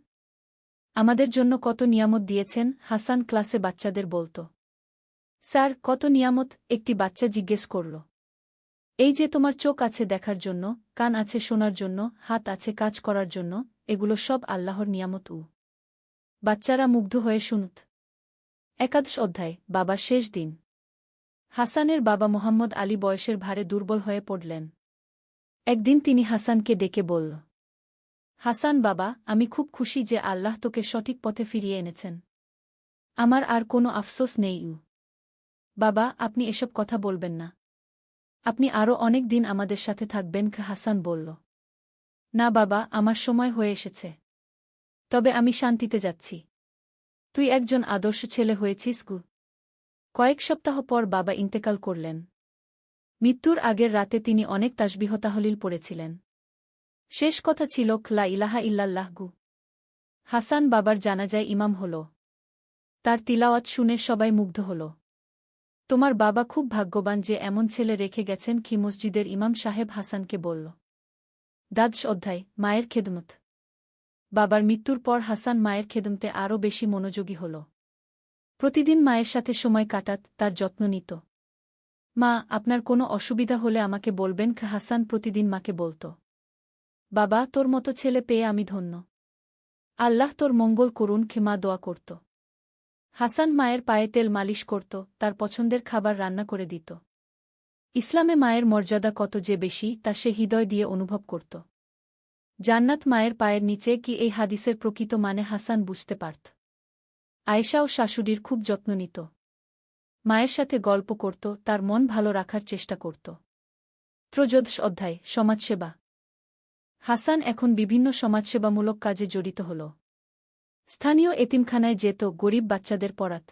আমাদের জন্য কত নিয়ামত দিয়েছেন? হাসান ক্লাসে বাচ্চাদের বলত। স্যার, কত নিয়ামত? একটি বাচ্চা জিজ্ঞেস করল। এই যে তোমার চোখ আছে দেখার জন্য, কান আছে শোনার জন্য, হাত আছে কাজ করার জন্য, এগুলো সব আল্লাহর নিয়ামত। বাচ্চারা মুগ্ধ হয়ে শুনত। একাদশ অধ্যায়, বাবার শেষ দিন। হাসানের বাবা মোহাম্মদ আলী বয়সের ভারে দুর্বল হয়ে পড়লেন। একদিন তিনি হাসানকে ডেকে বলল। হাসান বাবা, আমি খুব খুশি যে আল্লাহ তোকে সঠিক পথে ফিরিয়ে এনেছেন। আমার আর কোনো আফসোস নেই। বাবা, আপনি এসব কথা বলবেন না। আপনি আরও অনেক দিন আমাদের সাথে থাকবেন। হাসান বলল। না বাবা, আমার সময় হয়ে এসেছে। তবে আমি শান্তিতে যাচ্ছি। তুই একজন আদর্শ ছেলে হয়েছিস। কয়েক সপ্তাহ পর বাবা ইন্তেকাল করলেন। মৃত্যুর আগের রাতে তিনি অনেক তাসবিহ তাহলিল পড়েছিলেন। শেষ কথা ছিল, লা ইলাহা ইল্লাল্লাহ। হাসান বাবার জানাজায় ইমাম হল। তার তিলাওয়াত শুনে সবাই মুগ্ধ হল। তোমার বাবা খুব ভাগ্যবান যে এমন ছেলে রেখে গেছেন। মসজিদের ইমাম সাহেব হাসানকে বলল। দ্বাদশ অধ্যায়, মায়ের খেদমত। বাবার মৃত্যুর পর হাসান মায়ের খেদমতে আরও বেশি মনোযোগী হল। প্রতিদিন মায়ের সাথে সময় কাটাত, তার যত্ন নিত। মা, আপনার কোনো অসুবিধা হলে আমাকে বলবেন। হাসান প্রতিদিন মাকে বলত, বাবা, তোর মতো ছেলে পেয়ে আমি ধন্য। আল্লাহ তোর মঙ্গল করুন। মা দোয়া করত। হাসান মায়ের পায়ে তেল মালিশ করত, তার পছন্দের খাবার রান্না করে দিত। ইসলামে মায়ের মর্যাদা কত যে বেশি তা সে হৃদয় দিয়ে অনুভব করত। জান্নাত মায়ের পায়ের নিচে, কি এই হাদিসের প্রকৃত মানে হাসান বুঝতে পারত। আয়েশা ও শাশুড়ির খুব যত্ন নিত। মায়ের সাথে গল্প করত, তার মন ভালো রাখার চেষ্টা করত। ত্রয়োদশ অধ্যায়, সমাজসেবা। হাসান এখন বিভিন্ন সমাজসেবামূলক কাজে জড়িত হল। স্থানীয় এতিমখানায় যেত, গরিব বাচ্চাদের পড়াত।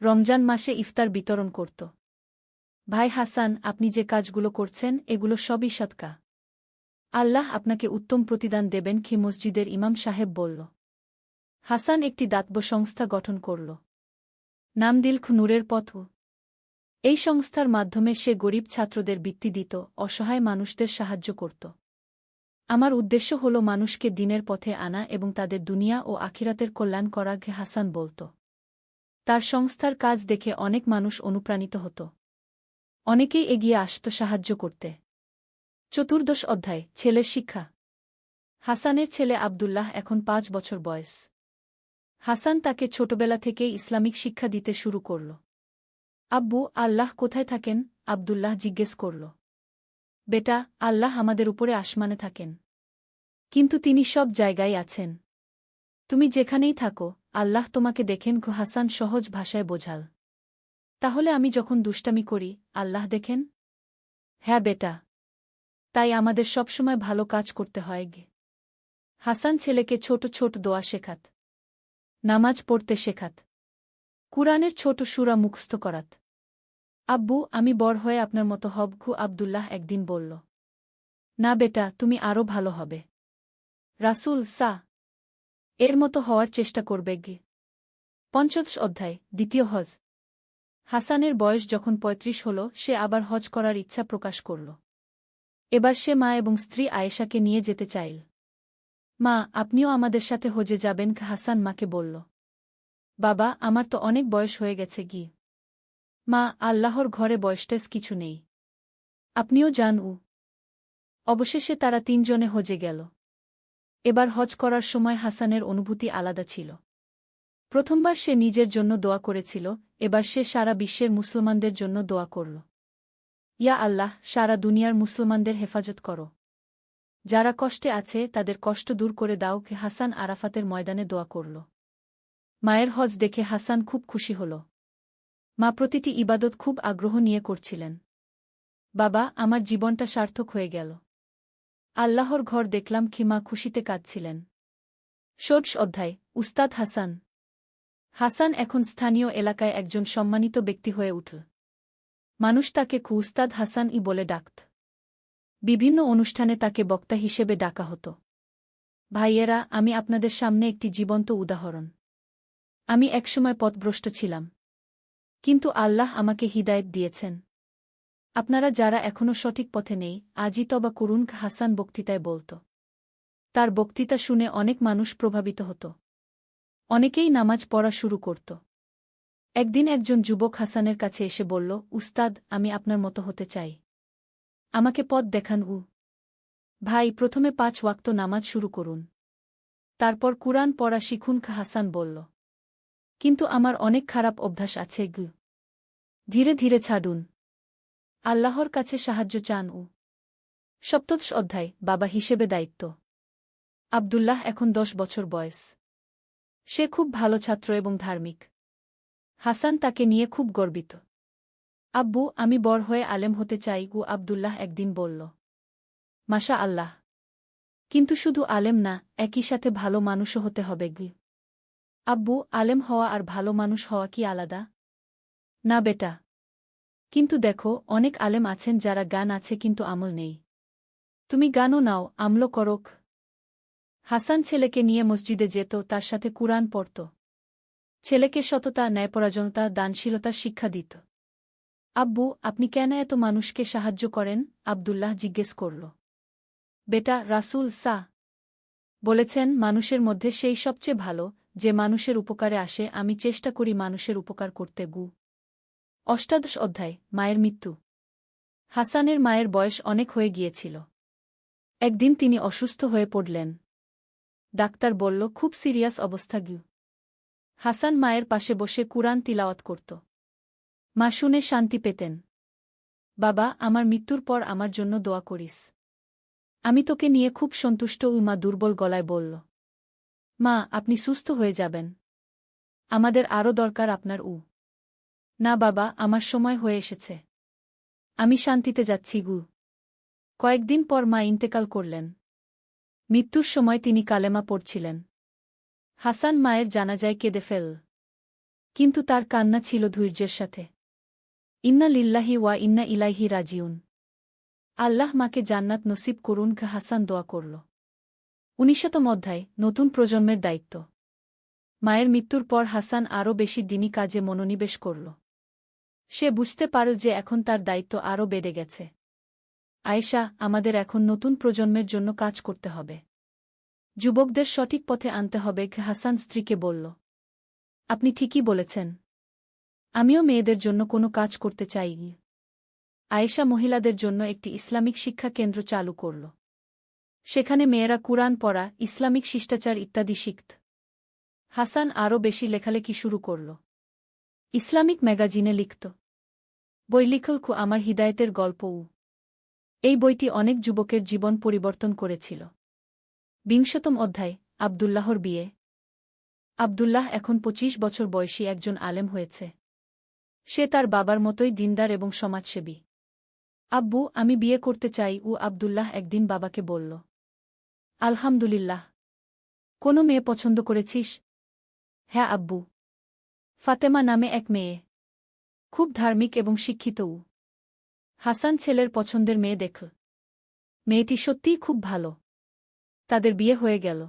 রমজান মাসে ইফতার বিতরণ করত। ভাই হাসান, আপনি যে কাজগুলো করছেন এগুলো সবই সদকা। আল্লাহ আপনাকে উত্তম প্রতিদান দেবেন। মসজিদের ইমাম সাহেব বলল। হাসান একটি দাতব্য সংস্থা গঠন করল। নাম দিল নূরের পথ। এই সংস্থার মাধ্যমে সে গরিব ছাত্রদের বৃত্তি দিত, অসহায় মানুষদের সাহায্য করত। আমার উদ্দেশ্য হল মানুষকে দিনের পথে আনা এবং তাদের দুনিয়া ও আখিরাতের কল্যাণ করা, হাসান বলত। তার সংস্থার কাজ দেখে অনেক মানুষ অনুপ্রাণিত হতো। অনেকেই এগিয়ে আসত সাহায্য করতে। চতুর্দশ অধ্যায়, ছেলের শিক্ষা। হাসানের ছেলে আবদুল্লাহ এখন 5 বছর বয়স। হাসান তাকে ছোটবেলা থেকেই ইসলামিক শিক্ষা দিতে শুরু করল। আব্বু, আল্লাহ কোথায় থাকেন? আবদুল্লাহ জিজ্ঞেস করল। বেটা, আল্লাহ আমাদের উপরে আসমানে থাকেন। কিন্তু তিনি সব জায়গায় আছেন। তুমি যেখানেই থাকো, আল্লাহ তোমাকে দেখেন। হাসান সহজ ভাষায় বোঝাল। তাহলে আমি যখন দুষ্টামি করি, আল্লাহ দেখেন? হ্যাঁ বেটা। তাই আমাদের সবসময় ভালো কাজ করতে হয়। হাসান ছেলেকে ছোট ছোট দোয়া শেখাত, নামাজ পড়তে শেখাত, কুরআনের ছোট সূরা মুখস্থ করাত। আব্বু, আমি বড় হয়ে আপনার মতো হব। আবদুল্লাহ একদিন বলল। না বেটা, তুমি আরও ভালো হবে। রাসূল এর মতো হওয়ার চেষ্টা করবে। পঞ্চদশ অধ্যায়, দ্বিতীয় হজ। হাসানের বয়স যখন 35 হল, সে আবার হজ করার ইচ্ছা প্রকাশ করল। এবার সে মা এবং স্ত্রী আয়েশাকে নিয়ে যেতে চাইল। মা, আপনিও আমাদের সাথে হজে যাবেন? হাসান মাকে বলল। বাবা, আমার তো অনেক বয়স হয়ে গেছে। মা, আল্লাহর ঘরে বয়সটাস কিছু নেই। আপনিও যান। অবশেষে তারা 3 জনে হজে গেল। এবার হজ করার সময় হাসানের অনুভূতি আলাদা ছিল। প্রথমবার সে নিজের জন্য দোয়া করেছিল, এবার সে সারা বিশ্বের মুসলমানদের জন্য দোয়া করল। ইয়া আল্লাহ, সারা দুনিয়ার মুসলমানদের হেফাজত করো। যারা কষ্টে আছে তাদের কষ্ট দূর করে দাও। হাসান আরাফাতের ময়দানে দোয়া করল। মায়ের হজ দেখে হাসান খুব খুশি হল। মা প্রতিটি ইবাদত খুব আগ্রহ নিয়ে করছিলেন। বাবা, আমার জীবনটা সার্থক হয়ে গেল। আল্লাহর ঘর দেখলাম। মা খুশিতে কাঁদছিলেন। ষোড়শ অধ্যায়, উস্তাদ হাসান। হাসান এখন স্থানীয় এলাকায় একজন সম্মানিত ব্যক্তি হয়ে উঠল। মানুষ তাকে উস্তাদ হাসান-ই বলে ডাকত। বিভিন্ন অনুষ্ঠানে তাকে বক্তা হিসেবে ডাকা হতো। ভাইয়েরা, আমি আপনাদের সামনে একটি জীবন্ত উদাহরণ। আমি একসময় পথভ্রষ্ট ছিলাম, কিন্তু আল্লাহ আমাকে হিদায়েত দিয়েছেন। আপনারা যারা এখনও সঠিক পথে নেই, আজই তবা করুন। হাসান বক্তৃতায় বলত। তার বক্তৃতা শুনে অনেক মানুষ প্রভাবিত হতো। অনেকেই নামাজ পড়া শুরু করত। একদিন একজন যুবক হাসানের কাছে এসে বলল, উস্তাদ, আমি আপনার মতো হতে চাই। আমাকে পথ দেখান। ভাই, প্রথমে 5 ওয়াক্ত নামাজ শুরু করুন, তারপর কুরআন পড়া শিখুন। হাসান বলল, কিন্তু আমার অনেক খারাপ অভ্যাস আছে। ধীরে ধীরে ছাড়ুন। আল্লাহর কাছে সাহায্য চান। সপ্তদশ অধ্যায়, বাবা হিসেবে দায়িত্ব। আবদুল্লাহ এখন 10 বছর বয়স। সে খুব ভালো ছাত্র এবং ধার্মিক। হাসান তাকে নিয়ে খুব গর্বিত। আব্বু, আমি বড় হয়ে আলেম হতে চাই। আবদুল্লাহ একদিন বলল। মাশা আল্লাহ, কিন্তু শুধু আলেম না, একই সাথে ভালো মানুষও হতে হবে। আব্বু, আলেম হওয়া আর ভালো মানুষ হওয়া কি আলাদা? না বেটা, কিন্তু দেখো, অনেক আলেম আছেন যারা জ্ঞান আছে কিন্তু আমল নেই। তুমি জ্ঞানও নাও, আমলও করক। হাসান ছেলেকে নিয়ে মসজিদে যেত, তার সাথে কুরআন পড়ত। ছেলেকে সততা, ন্যায়পরায়ণতা, দানশীলতার শিক্ষা দিত। আব্বু, আপনি কেন এত মানুষকে সাহায্য করেন? আবদুল্লাহ জিজ্ঞেস করল। বেটা, রাসূল বলেছেন, মানুষের মধ্যে সেই সবচেয়ে ভালো যে মানুষের উপকারে আসে। আমি চেষ্টা করি মানুষের উপকার করতে। অষ্টাদশ অধ্যায় মায়ের মৃত্যু। হাসানের মায়ের বয়স অনেক হয়ে গিয়েছিল। একদিন তিনি অসুস্থ হয়ে পড়লেন। ডাক্তার বলল খুব সিরিয়াস অবস্থা গু। হাসান মায়ের পাশে বসে কুরআন তিলাওয়াত করত। মা শুনে শান্তি পেতেন। বাবা, আমার মৃত্যুর পর আমার জন্য দোয়া করিস। আমি তোকে নিয়ে খুব সন্তুষ্ট। মা দুর্বল গলায় বলল, মা, আপনি সুস্থ হয়ে যাবেন। আমাদের আরও দরকার আপনার। না বাবা, আমার সময় হয়ে এসেছে। আমি শান্তিতে যাচ্ছি গু। কয়েকদিন পর মা ইন্তেকাল করলেন। মৃত্যুর সময় তিনি কালেমা পড়ছিলেন। হাসান মায়ের জানাজায় কেঁদে ফেলল। কিন্তু তার কান্না ছিল ধৈর্যের সাথে। ইন্না লিল্লাহি ওয়া ইন্না ইলাইহি রাজিউন। আল্লাহ মাকে জান্নাত নসিব করুন। হাসান দোয়া করল। 19তম অধ্যায় নতুন প্রজন্মের দায়িত্ব। মায়ের মৃত্যুর পর হাসান আরও বেশি দিনী কাজে মনোনিবেশ করল। সে বুঝতে পারল যে এখন তার দায়িত্ব আরও বেড়ে গেছে। আয়েশা, আমাদের এখন নতুন প্রজন্মের জন্য কাজ করতে হবে। যুবকদের সঠিক পথে আনতে হবে। হাসান স্ত্রীকে বলল, আপনি ঠিকই বলেছেন। আমিও মেয়েদের জন্য কোনো কাজ করতে চাই। আয়েশা মহিলাদের জন্য একটি ইসলামিক শিক্ষা কেন্দ্র চালু করল। সেখানে মেয়েরা কুরআন পড়া, ইসলামিক শিষ্টাচার ইত্যাদি শিখত। হাসান আরও বেশি লেখালেখি শুরু করল। ইসলামিক ম্যাগাজিনে লিখত। বই লিখল আমার হিদায়েতের গল্প। এই বইটি অনেক যুবকের জীবন পরিবর্তন করেছিল। 20তম অধ্যায় আবদুল্লাহর বিয়ে। আবদুল্লাহ এখন 25 বছর বয়সী একজন আলেম হয়েছে। সে তার বাবার মতোই দিনদার এবং সমাজসেবী। আব্বু, আমি বিয়ে করতে চাই। আবদুল্লাহ একদিন বাবাকে বলল। আলহামদুলিল্লাহ। কোনো মেয়ে পছন্দ করেছিস? হ্যাঁ আব্বু। ফাতেমা নামে এক মেয়ে। খুব ধার্মিক এবং শিক্ষিত। হাসান ছেলের পছন্দের মেয়ে দেখল। মেয়েটি সত্যিই খুব ভালো। তাদের বিয়ে হয়ে গেল।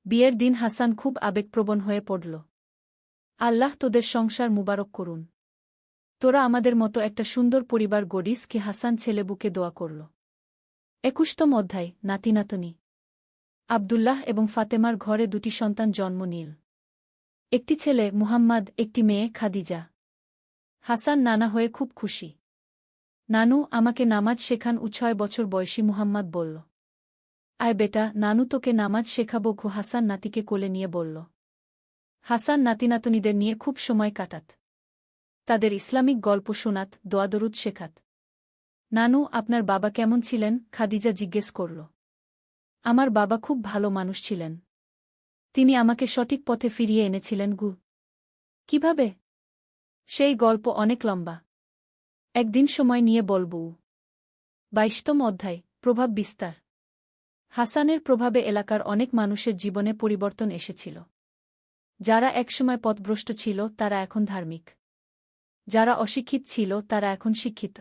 বিয়ের দিন হাসান খুব আবেগপ্রবণ হয়ে পড়ল। আল্লাহ তোদের সংসার মুবারক করুন। তোরা আমাদের মতো একটা সুন্দর পরিবার গড়িস। হাসান ছেলে বুকে দোয়া করল। 21তম অধ্যায় নাতিনাতনি। আবদুল্লাহ এবং ফাতেমার ঘরে দুটি সন্তান জন্ম নিল। একটি ছেলে মুহাম্মদ, একটি মেয়ে খাদিজা। হাসান নানা হয়ে খুব খুশি। নানু, আমাকে নামাজ শেখান। 6 বছর বয়সী মুহাম্মদ বলল। আয় বেটা, নানু তোকে নামাজ শেখাবো। হাসান নাতিকে কোলে নিয়ে বলল। হাসান নাতিনাতনিদের নিয়ে খুব সময় কাটাত। তাদের ইসলামিক গল্প শোনাত, দোয়াদরুদ শেখাত। নানু, আপনার বাবা কেমন ছিলেন? খাদিজা জিজ্ঞেস করল। আমার বাবা খুব ভালো মানুষ ছিলেন। তিনি আমাকে সঠিক পথে ফিরিয়ে এনেছিলেন। কিভাবে? সেই গল্প অনেক লম্বা। একদিন সময় নিয়ে বলব। 22তম অধ্যায় প্রভাব বিস্তার। হাসানের প্রভাবে এলাকার অনেক মানুষের জীবনে পরিবর্তন এসেছিল। যারা একসময় পথভ্রষ্ট ছিল তারা এখন ধার্মিক। যারা অশিক্ষিত ছিল তারা এখন শিক্ষিত।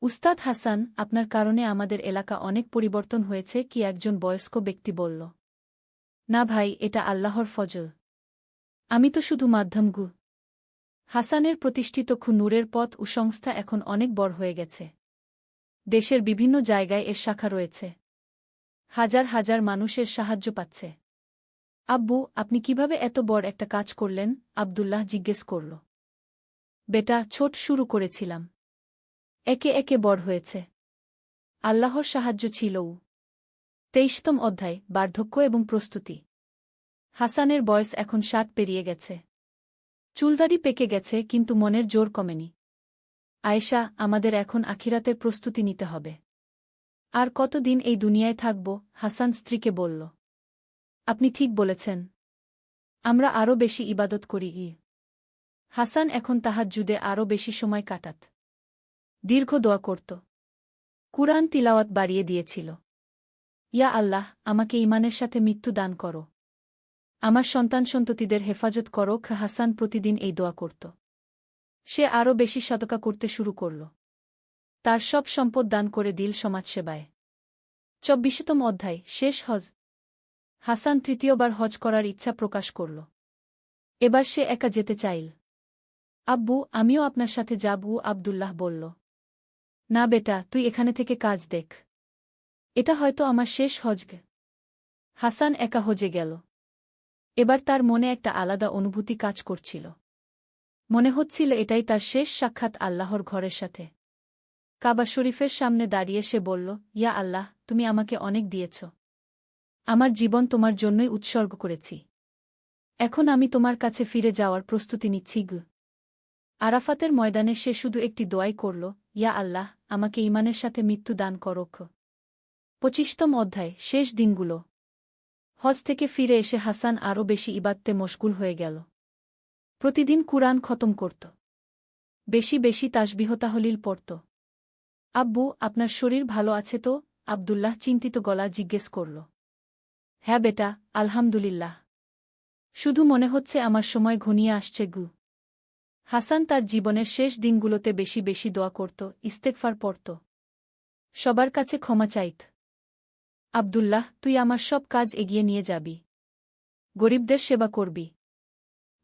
উস্তাদ হাসান, আপনার কারণে আমাদের এলাকা অনেক পরিবর্তন হয়েছে। একজন বয়স্ক ব্যক্তি বলল। না ভাই, এটা আল্লাহর ফজল। আমি তো শুধু মাধ্যম। হাসানের প্রতিষ্ঠিত নূরের পথ সংস্থা এখন অনেক বড় হয়ে গেছে। দেশের বিভিন্ন জায়গায় এর শাখা রয়েছে। হাজার হাজার মানুষের সাহায্য পাচ্ছে। আব্বু, আপনি কিভাবে এত বড় একটা কাজ করলেন? আবদুল্লাহ জিজ্ঞেস করল। বেটা, ছোট শুরু করেছিলাম। একে একে বড় হয়েছে। আল্লাহর সাহায্য ছিল। 23তম অধ্যায় বার্ধক্য এবং প্রস্তুতি। হাসানের বয়স এখন 60 পেরিয়ে গেছে। চুলদাড়ি পেকে গেছে, কিন্তু মনের জোর কমেনি। আয়েশা, আমাদের এখন আখিরাতের প্রস্তুতি নিতে হবে। আর কতদিন এই দুনিয়ায় থাকব? হাসান স্ত্রীকে বলল। আপনি ঠিক বলেছেন। আমরা আরও বেশি ইবাদত করি। হাসান এখন তাহাজ্জুদে আরও বেশি সময় কাটাত। দীর্ঘ দোয়া করত। কুরআন তিলাওয়াত বাড়িয়ে দিয়েছিল। ইয়া আল্লাহ, আমাকে ঈমানের সাথে মৃত্যু দান করো। আমার সন্তান-সন্ততিদের হেফাজত করো। হাসান প্রতিদিন এই দোয়া করত। সে আরও বেশি সাদকা করতে শুরু করল। তার সব সম্পদ দান করে দিল সমাজসেবায়। 24তম অধ্যায় শেষ হজ। হাসান তৃতীয়বার হজ করার ইচ্ছা প্রকাশ করল। এবার সে একা যেতে চাইল। আব্বু, আমিও আপনার সাথে যাব। আবদুল্লাহ বলল। না বেটা, তুই এখানে থেকে কাজ দেখ। এটা হয়তো আমার শেষ হজ। হাসান একা হজে গেল। এবার তার মনে একটা আলাদা অনুভূতি কাজ করছিল। মনে হচ্ছিল এটাই তার শেষ সাক্ষাৎ আল্লাহর ঘরের সাথে। কাবা শরীফের সামনে দাঁড়িয়ে সে বলল, ইয়া আল্লাহ, তুমি আমাকে অনেক দিয়েছ। আমার জীবন তোমার জন্যই উৎসর্গ করেছি। এখন আমি তোমার কাছে ফিরে যাওয়ার প্রস্তুতি নিচ্ছি গু। আরাফাতের ময়দানে সে শুধু একটি দোয়াই করল, ইয়া আল্লাহ, আমাকে ঈমানের সাথে মৃত্যু দান করো। ২৫তম অধ্যায়, শেষ দিনগুলো। হজ থেকে ফিরে এসে হাসান আরও বেশি ইবাদতে মশগুল হয়ে গেল। প্রতিদিন কুরআন খতম করত। বেশি বেশি তাসবিহ তাহলিল পড়ত। আব্বু, আপনার শরীর ভালো আছে তো? আব্দুল্লাহ চিন্তিত গলা জিজ্ঞেস করল। হ্যাঁ বেটা, আলহামদুলিল্লাহ। শুধু মনে হচ্ছে আমার সময় ঘনিয়ে আসছে গু। হাসান তার জীবনের শেষ দিনগুলোতে বেশি বেশি দোয়া করত, ইস্তেগফার পড়ত। সবার কাছে ক্ষমা চাইত। আব্দুল্লাহ, তুই আমার সব কাজ এগিয়ে নিয়ে যাবি। গরিবদের সেবা করবি।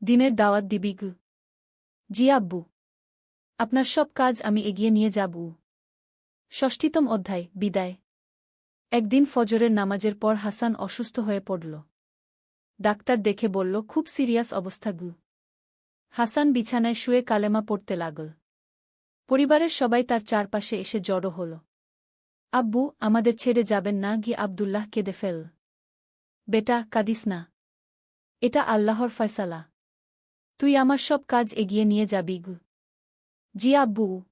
দিনের দাওয়াত দিবি গু। জি আব্বু। আপনার সব কাজ আমি এগিয়ে নিয়ে যাব। ৬০তম অধ্যায়, বিদায়। একদিন ফজরের নামাজের পর হাসান অসুস্থ হয়ে পড়ল। ডাক্তার দেখে বলল, খুব সিরিয়াস অবস্থা গু। হাসান বিছানায় শুয়ে কালেমা পড়তে লাগল। পরিবারের সবাই তার চারপাশে এসে জড়ো হল। আব্বু, আমাদের ছেড়ে যাবেন না গি। আব্দুল্লাহ কেঁদে ফেল। বেটা, কাঁদিস না। এটা আল্লাহর ফয়সালা। তুই আমার সব কাজ এগিয়ে নিয়ে যাবি গু। জি আব্বু।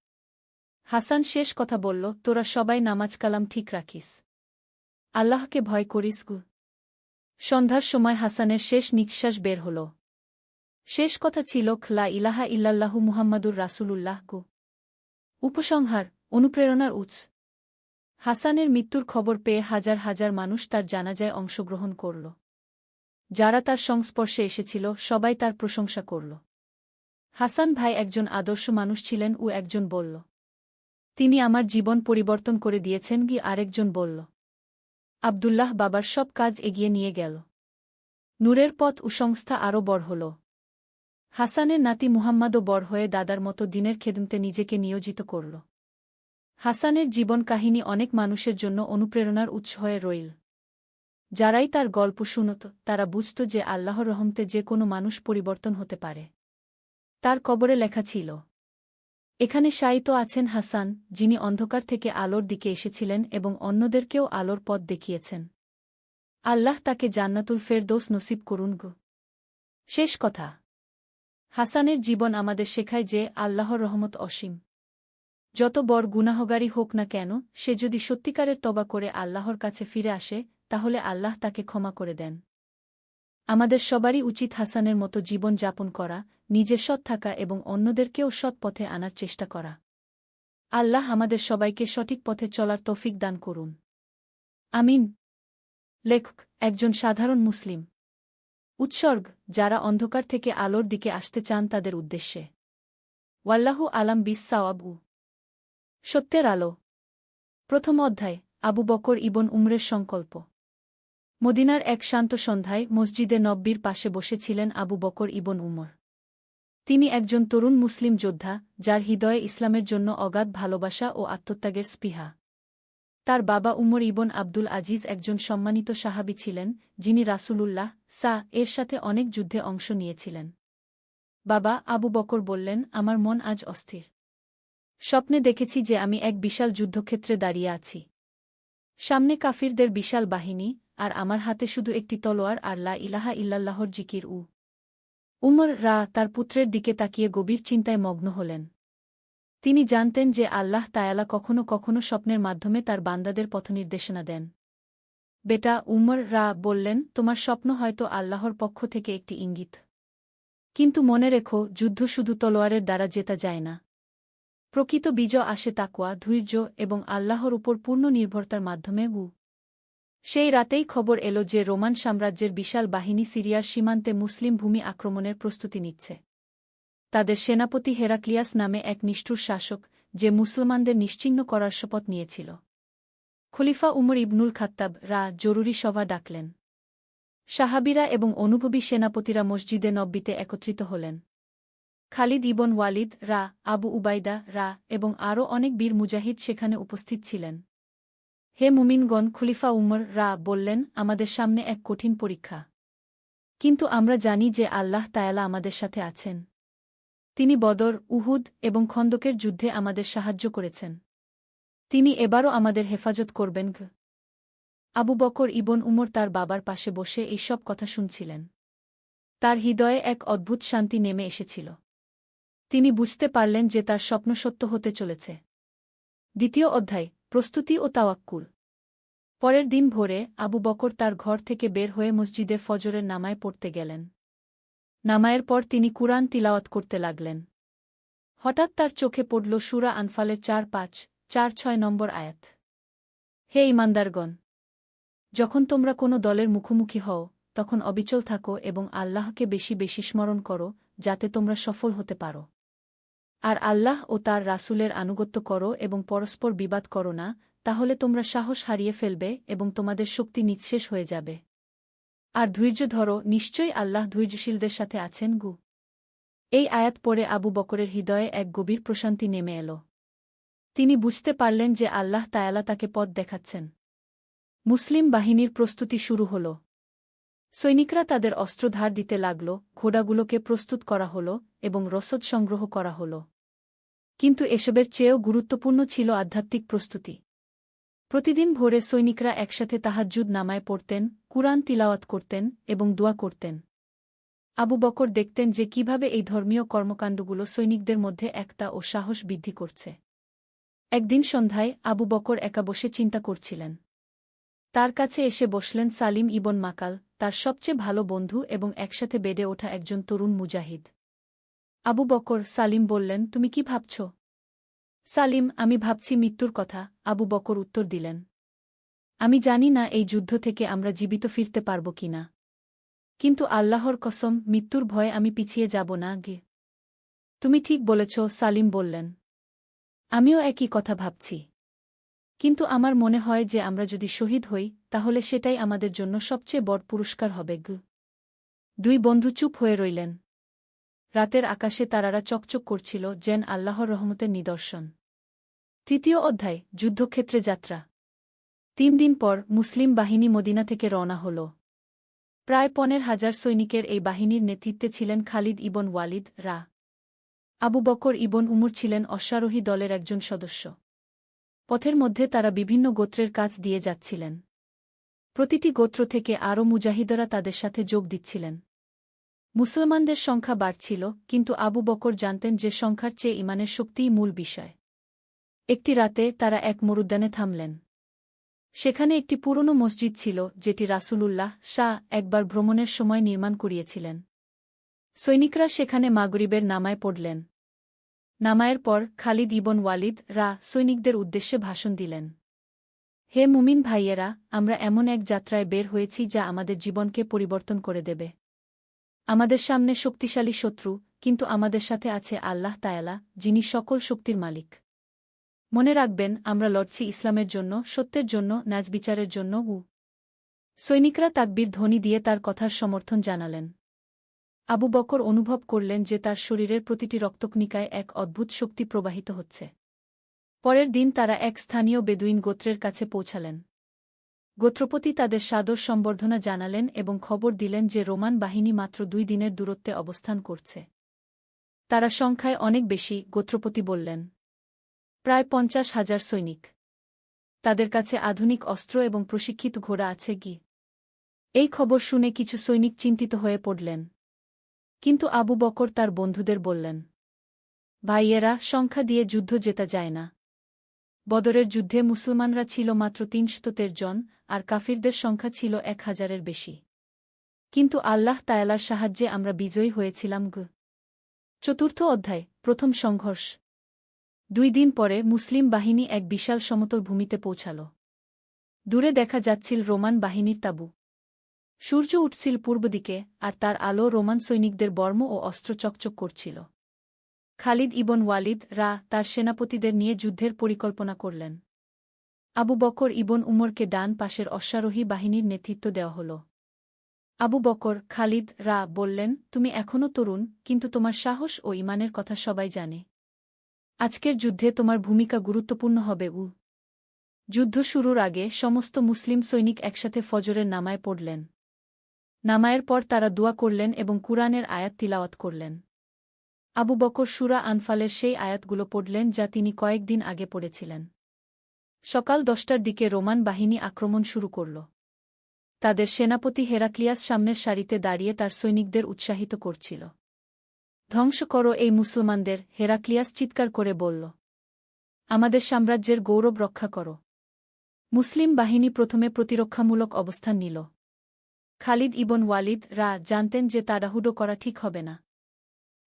হাসান শেষ কথা বলল, তোরা সবাই নামাজ কালাম ঠিক রাখিস। আল্লাহকে ভয় করিস গু। সন্ধ্যার সময় হাসানের শেষ নিঃশ্বাস বের হল। শেষ কথা ছিল, লা ইলাহা ইল্লাল্লাহু মুহাম্মাদুর রাসূলুল্লাহ গু। উপসংহার, অনুপ্রেরণার উৎস। হাসানের মৃত্যুর খবর পেয়ে হাজার হাজার মানুষ তার জানাজায় অংশগ্রহণ করল। যারা তার সংস্পর্শে এসেছিল সবাই তার প্রশংসা করল। হাসান ভাই একজন আদর্শ মানুষ ছিলেন, ও একজন বলল। তিনি আমার জীবন পরিবর্তন করে দিয়েছেন গি, আরেকজন বলল। আব্দুল্লাহ বাবার সব কাজ এগিয়ে নিয়ে গেল। নূরের পথ ও সংস্থা আরও বড় হল। হাসানের নাতি মুহাম্মাদও বড় হয়ে দাদার মতো দিনের খেদমতে নিজেকে নিয়োজিত করল। হাসানের জীবন কাহিনী অনেক মানুষের জন্য অনুপ্রেরণার উৎস হয়ে রইল। যারাই তার গল্প শুনত তারা বুঝত যে আল্লাহর রহমতে যে কোনো মানুষ পরিবর্তন হতে পারে। তার কবরে লেখা ছিল, এখানে শায়িত আছেন হাসান, যিনি অন্ধকার থেকে আলোর দিকে এসেছিলেন এবং অন্যদেরকেও আলোর পথ দেখিয়েছেন। আল্লাহ তাকে জান্নাতুল ফেরদৌস নসিব করুন গো। শেষ কথা। হাসানের জীবন আমাদের শেখায় যে আল্লাহর রহমত অসীম। যত বড় গুনাহগারী হোক না কেন, সে যদি সত্যিকারের তওবা করে আল্লাহর কাছে ফিরে আসে, তাহলে আল্লাহ তাকে ক্ষমা করে দেন। আমাদের সবারই উচিত হাসানের মতো জীবন যাপন করা, নিজে সৎ থাকা এবং অন্যদেরকেও সৎ পথে আনার চেষ্টা করা। আল্লাহ আমাদের সবাইকে সঠিক পথে চলার তৌফিক দান করুন। আমিন। লেখক, একজন সাধারণ মুসলিম। উৎসর্গ, যারা অন্ধকার থেকে আলোর দিকে আসতে চান তাদের উদ্দেশ্যে। ওয়াল্লাহু আলাম বিস-সাওয়াব। সত্যের আলো। প্রথম অধ্যায়, আবু বকর ইবন উমরের সংকল্প। মদিনার এক শান্ত সন্ধ্যায় মসজিদে নব্বীর পাশে বসেছিলেন আবু বকর ইবন উমর। তিনি একজন তরুণ মুসলিম যোদ্ধা, যার হৃদয়ে ইসলামের জন্য অগাধ ভালোবাসা ও আত্মত্যাগের স্পৃহা। তার বাবা উমর ইবন আব্দুল আজিজ একজন সম্মানিত সাহাবী ছিলেন, যিনি রাসূলুল্লাহ এর সাথে অনেক যুদ্ধে অংশ নিয়েছিলেন। বাবা, আবু বকর বললেন, আমার মন আজ অস্থির। স্বপ্নে দেখেছি যে আমি এক বিশাল যুদ্ধক্ষেত্রে দাঁড়িয়ে আছি। সামনে কাফিরদের বিশাল বাহিনী, আর আমার হাতে শুধু একটি তলোয়ার আর লা ইলাহা ইল্লাল্লাহর জিকির। উমর তার পুত্রের দিকে তাকিয়ে গভীর চিন্তায় মগ্ন হলেন। তিনি জানতেন যে আল্লাহ তায়ালা কখনো কখনো স্বপ্নের মাধ্যমে তার বান্দাদের পথনির্দেশনা দেন। বেটা, উমর বললেন, তোমার স্বপ্ন হয়তো আল্লাহর পক্ষ থেকে একটি ইঙ্গিত। কিন্তু মনে রেখো, যুদ্ধ শুধু তলোয়ারের দ্বারা জেতা যায় না। প্রকৃত বিজয় আসে তাকওয়া, ধৈর্য এবং আল্লাহর উপর পূর্ণ নির্ভরতার মাধ্যমে। সেই রাতেই খবর এলো যে রোমান সাম্রাজ্যের বিশাল বাহিনী সিরিয়ার সীমান্তে মুসলিম ভূমি আক্রমণের প্রস্তুতি নিচ্ছে। তাদের সেনাপতি হেরাক্লিয়াস নামে এক নিষ্ঠুর শাসক, যে মুসলমানদের নিশ্চিহ্ন করার শপথ নিয়েছিল। খলিফা উমর ইবনুল খাত্তাব জরুরি সভা ডাকলেন। সাহাবীরা এবং অনুভবী সেনাপতিরা মসজিদে নব্বীতে একত্রিত হলেন। খালিদ ইবন ওয়ালিদ আবু উবাইদা এবং আরও অনেক বীর মুজাহিদ সেখানে উপস্থিত ছিলেন। হে মুমিনগণ, খলিফা উমর বললেন, আমাদের সামনে এক কঠিন পরীক্ষা। কিন্তু আমরা জানি যে আল্লাহ তায়ালা আমাদের সাথে আছেন। তিনি বদর, উহুদ এবং খন্দকের যুদ্ধে আমাদের সাহায্য করেছেন। তিনি এবারও আমাদের হেফাজত করবেন। আবু বকর ইবন উমর তার বাবার পাশে বসে এইসব কথা শুনছিলেন। তার হৃদয়ে এক অদ্ভুত শান্তি নেমে এসেছিল। তিনি বুঝতে পারলেন যে তার স্বপ্ন সত্য হতে চলেছে। দ্বিতীয় অধ্যায়, প্রস্তুতি ও তাওয়াক্কুল। পরের দিন ভোরে আবু বকর তার ঘর থেকে বের হয়ে মসজিদে ফজরের নামায় পড়তে গেলেন। নামায়ের পর তিনি কুরআন তিলাওয়াত করতে লাগলেন। হঠাৎ তার চোখে পড়ল সূরা আনফালের ৪-৫, ৪-৬ নম্বর আয়াত। হে ঈমানদারগণ! যখন তোমরা কোনো দলের মুখোমুখি হও, তখন অবিচল থাকো এবং আল্লাহকে বেশি বেশি স্মরণ করো, যাতে তোমরা সফল হতে পারো। আর আল্লাহ ও তার রাসূলের আনুগত্য করো এবং পরস্পর বিবাদ করো না, তাহলে তোমরা সাহস হারিয়ে ফেলবে এবং তোমাদের শক্তি নিঃশেষ হয়ে যাবে। আর ধৈর্য ধরো, নিশ্চয়ই আল্লাহ ধৈর্যশীলদের সাথে আছেন। এই আয়াত পড়ে আবু বকরের হৃদয়ে এক গভীর প্রশান্তি নেমে এল। তিনি বুঝতে পারলেন যে আল্লাহ তায়ালা তাকে পথ দেখাচ্ছেন। মুসলিম বাহিনীর প্রস্তুতি শুরু হল। সৈনিকরা তাদের অস্ত্র ধার দিতে লাগল, ঘোড়াগুলোকে প্রস্তুত করা হল এবং রসদ সংগ্রহ করা হল। কিন্তু এসবের চেয়েও গুরুত্বপূর্ণ ছিল আধ্যাত্মিক প্রস্তুতি। প্রতিদিন ভোরে সৈনিকরা একসাথে তাহাজ্জুদ নামায় পড়তেন, কুরআন তিলাওয়াত করতেন এবং দোয়া করতেন। আবু বকর দেখতেন যে কিভাবে এই ধর্মীয় কর্মকাণ্ডগুলো সৈনিকদের মধ্যে একতা ও সাহস বৃদ্ধি করছে। একদিন সন্ধ্যায় আবু বকর একা বসে চিন্তা করছিলেন। তার কাছে এসে বসলেন সালিম ইবন মাকাল, তার সবচেয়ে ভালো বন্ধু এবং একসাথে বেড়ে ওঠা একজন তরুণ মুজাহিদ। আবু বকর, সালিম বললেন, তুমি কি ভাবছ? সালিম, আমি ভাবছি মৃত্যুর কথা, আবু বকর উত্তর দিলেন। আমি জানি না এই যুদ্ধ থেকে আমরা জীবিত ফিরতে পারব কিনা। কিন্তু আল্লাহর কসম, মৃত্যুর ভয়ে আমি পিছিয়ে যাব না। তুমি ঠিক বলেছ, সালিম বললেন। আমিও একই কথা ভাবছি। কিন্তু আমার মনে হয় যে আমরা যদি শহীদ হই, তাহলে সেটাই আমাদের জন্য সবচেয়ে বড় পুরস্কার হবে। দুই বন্ধু চুপ হয়ে রইলেন। রাতের আকাশে তারারা চকচক করছিল, যেন আল্লাহর রহমতের নিদর্শন। তৃতীয় অধ্যায়, যুদ্ধক্ষেত্রে যাত্রা। ৩ দিন পর মুসলিম বাহিনী মদিনা থেকে রওনা হল। প্রায় ১৫,০০০ সৈনিকের এই বাহিনীর নেতৃত্বে ছিলেন খালিদ ইবন ওয়ালিদ রা। আবু বকর ইবন উমর ছিলেন অশ্বারোহী দলের একজন সদস্য। পথের মধ্যে তারা বিভিন্ন গোত্রের কাজ দিয়ে যাচ্ছিলেন। প্রতিটি গোত্র থেকে আরও মুজাহিদরা তাদের সাথে যোগ দিচ্ছিলেন। মুসলমানদের সংখ্যা বাড়ছিল, কিন্তু আবু বকর জানতেন যে সংখ্যার চেয়ে ঈমানের শক্তিই মূল বিষয়। একটি রাতে তারা এক মরুদ্যানে থামলেন। সেখানে একটি পুরনো মসজিদ ছিল, যেটি রাসূলুল্লাহ একবার ভ্রমণের সময় নির্মাণ করিয়েছিলেন। সৈনিকরা সেখানে মাগরিবের নামায় পড়লেন। নামায়ের পর খালিদ ইবন ওয়ালিদ রা সৈনিকদের উদ্দেশ্যে ভাষণ দিলেন। হে মুমিন ভাইয়েরা, আমরা এমন এক যাত্রায় বের হয়েছি যা আমাদের জীবনকে পরিবর্তন করে দেবে। আমাদের সামনে শক্তিশালী শত্রু, কিন্তু আমাদের সাথে আছে আল্লাহ তায়ালা, যিনি সকল শক্তির মালিক। মনে রাখবেন, আমরা লড়ছি ইসলামের জন্য, সত্যের জন্য, ন্যায় বিচারের জন্য। সৈনিকরা তাকবীর ধ্বনি দিয়ে তার কথার সমর্থন জানালেন। আবু বকর অনুভব করলেন যে তার শরীরের প্রতিটি রক্তকণিকায় এক অদ্ভুত শক্তি প্রবাহিত হচ্ছে। পরের দিন তারা এক স্থানীয় বেদুইন গোত্রের কাছে পৌঁছালেন। গোত্রপতি তাদের সাদর সম্বর্ধনা জানালেন এবং খবর দিলেন যে রোমান বাহিনী মাত্র ২ দিনের দূরত্বে অবস্থান করছে। তারা সংখ্যায় অনেক বেশি, গোত্রপতি বললেন। প্রায় ৫০,০০০ সৈনিক। তাদের কাছে আধুনিক অস্ত্র এবং প্রশিক্ষিত ঘোড়া আছে। এই খবর শুনে কিছু সৈনিক চিন্তিত হয়ে পড়লেন। কিন্তু আবু বকর তার বন্ধুদের বললেন, ভাইয়েরা, সংখ্যা দিয়ে যুদ্ধ জেতা যায় না। বদরের যুদ্ধে মুসলমানরা ছিল মাত্র ৩১৩ জন, আর কাফিরদের সংখ্যা ছিল ১,০০০-এর বেশি। কিন্তু আল্লাহ তায়ালার সাহায্যে আমরা বিজয়ী হয়েছিলাম। চতুর্থ অধ্যায়, প্রথম সংঘর্ষ। ২ দিন পরে মুসলিম বাহিনী এক বিশাল সমতল ভূমিতে পৌঁছাল। দূরে দেখা যাচ্ছিল রোমান বাহিনীর তাঁবু। সূর্য উঠছিল পূর্ব দিকে, আর তার আলো রোমান সৈনিকদের বর্ম ও অস্ত্র চকচক করছিল। খালিদ ইবন ওয়ালিদ রা তার সেনাপতিদের নিয়ে যুদ্ধের পরিকল্পনা করলেন। আবু বকর ইবন উমরকে ডান পাশের অশ্বারোহী বাহিনীর নেতৃত্ব দেওয়া হল। আবু বকর, খালিদ রা বললেন, তুমি এখনও তরুণ, কিন্তু তোমার সাহস ও ঈমানের কথা সবাই জানে। আজকের যুদ্ধে তোমার ভূমিকা গুরুত্বপূর্ণ হবে। যুদ্ধ শুরুর আগে সমস্ত মুসলিম সৈনিক একসাথে ফজরের নামায় পড়লেন। নামায়ের পর তারা দোয়া করলেন এবং কুরআনের আয়াত তিলাওয়াত করলেন। আবু বকর সূরা আনফালের সেই আয়াতগুলো পড়লেন যা তিনি কয়েকদিন আগে পড়েছিলেন। সকাল 10টার দিকে রোমান বাহিনী আক্রমণ শুরু করল। তাদের সেনাপতি হেরাক্লিয়াস সামনের সারিতে দাঁড়িয়ে তার সৈনিকদের উৎসাহিত করছিল। ধ্বংস করো এই মুসলমানদের, হেরাক্লিয়াস চিৎকার করে বলল। আমাদের সাম্রাজ্যের গৌরব রক্ষা করো। মুসলিম বাহিনী প্রথমে প্রতিরক্ষামূলক অবস্থান নিল। খালিদ ইবন ওয়ালিদ জানতেন যে তাড়াহুড়ো করা ঠিক হবে না।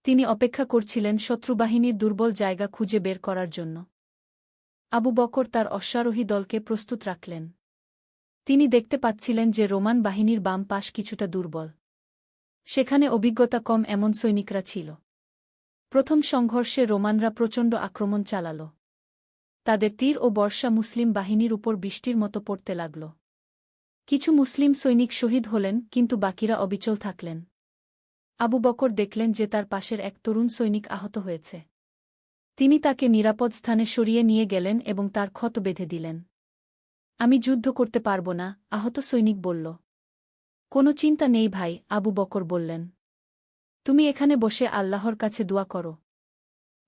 তিনি অপেক্ষা করছিলেন শত্রুবাহিনীর দুর্বল জায়গা খুঁজে বের করার জন্য। আবু বকর তার অশ্বারোহী দলকে প্রস্তুত রাখলেন। তিনি দেখতে পাচ্ছিলেন যে রোমান বাহিনীর বাম পাশ কিছুটা দুর্বল। সেখানে অভিজ্ঞতা কম এমন সৈনিকরা ছিল। প্রথম সংঘর্ষে রোমানরা প্রচণ্ড আক্রমণ চালাল। তাদের তীর ও বর্ষা মুসলিম বাহিনীর উপর বৃষ্টির মতো পড়তে লাগল। কিছু মুসলিম সৈনিক শহীদ হলেন, কিন্তু বাকিরা অবিচল থাকলেন। আবু বকর দেখলেন যে তার পাশের এক তরুণ সৈনিক আহত হয়েছে। তিনি তাকে নিরাপদ স্থানে সরিয়ে নিয়ে গেলেন এবং তার ক্ষত বেঁধে দিলেন। আমি যুদ্ধ করতে পারব না, আহত সৈনিক বলল। কোনো চিন্তা নেই ভাই, আবু বকর বললেন। তুমি এখানে বসে আল্লাহর কাছে দোয়া করো।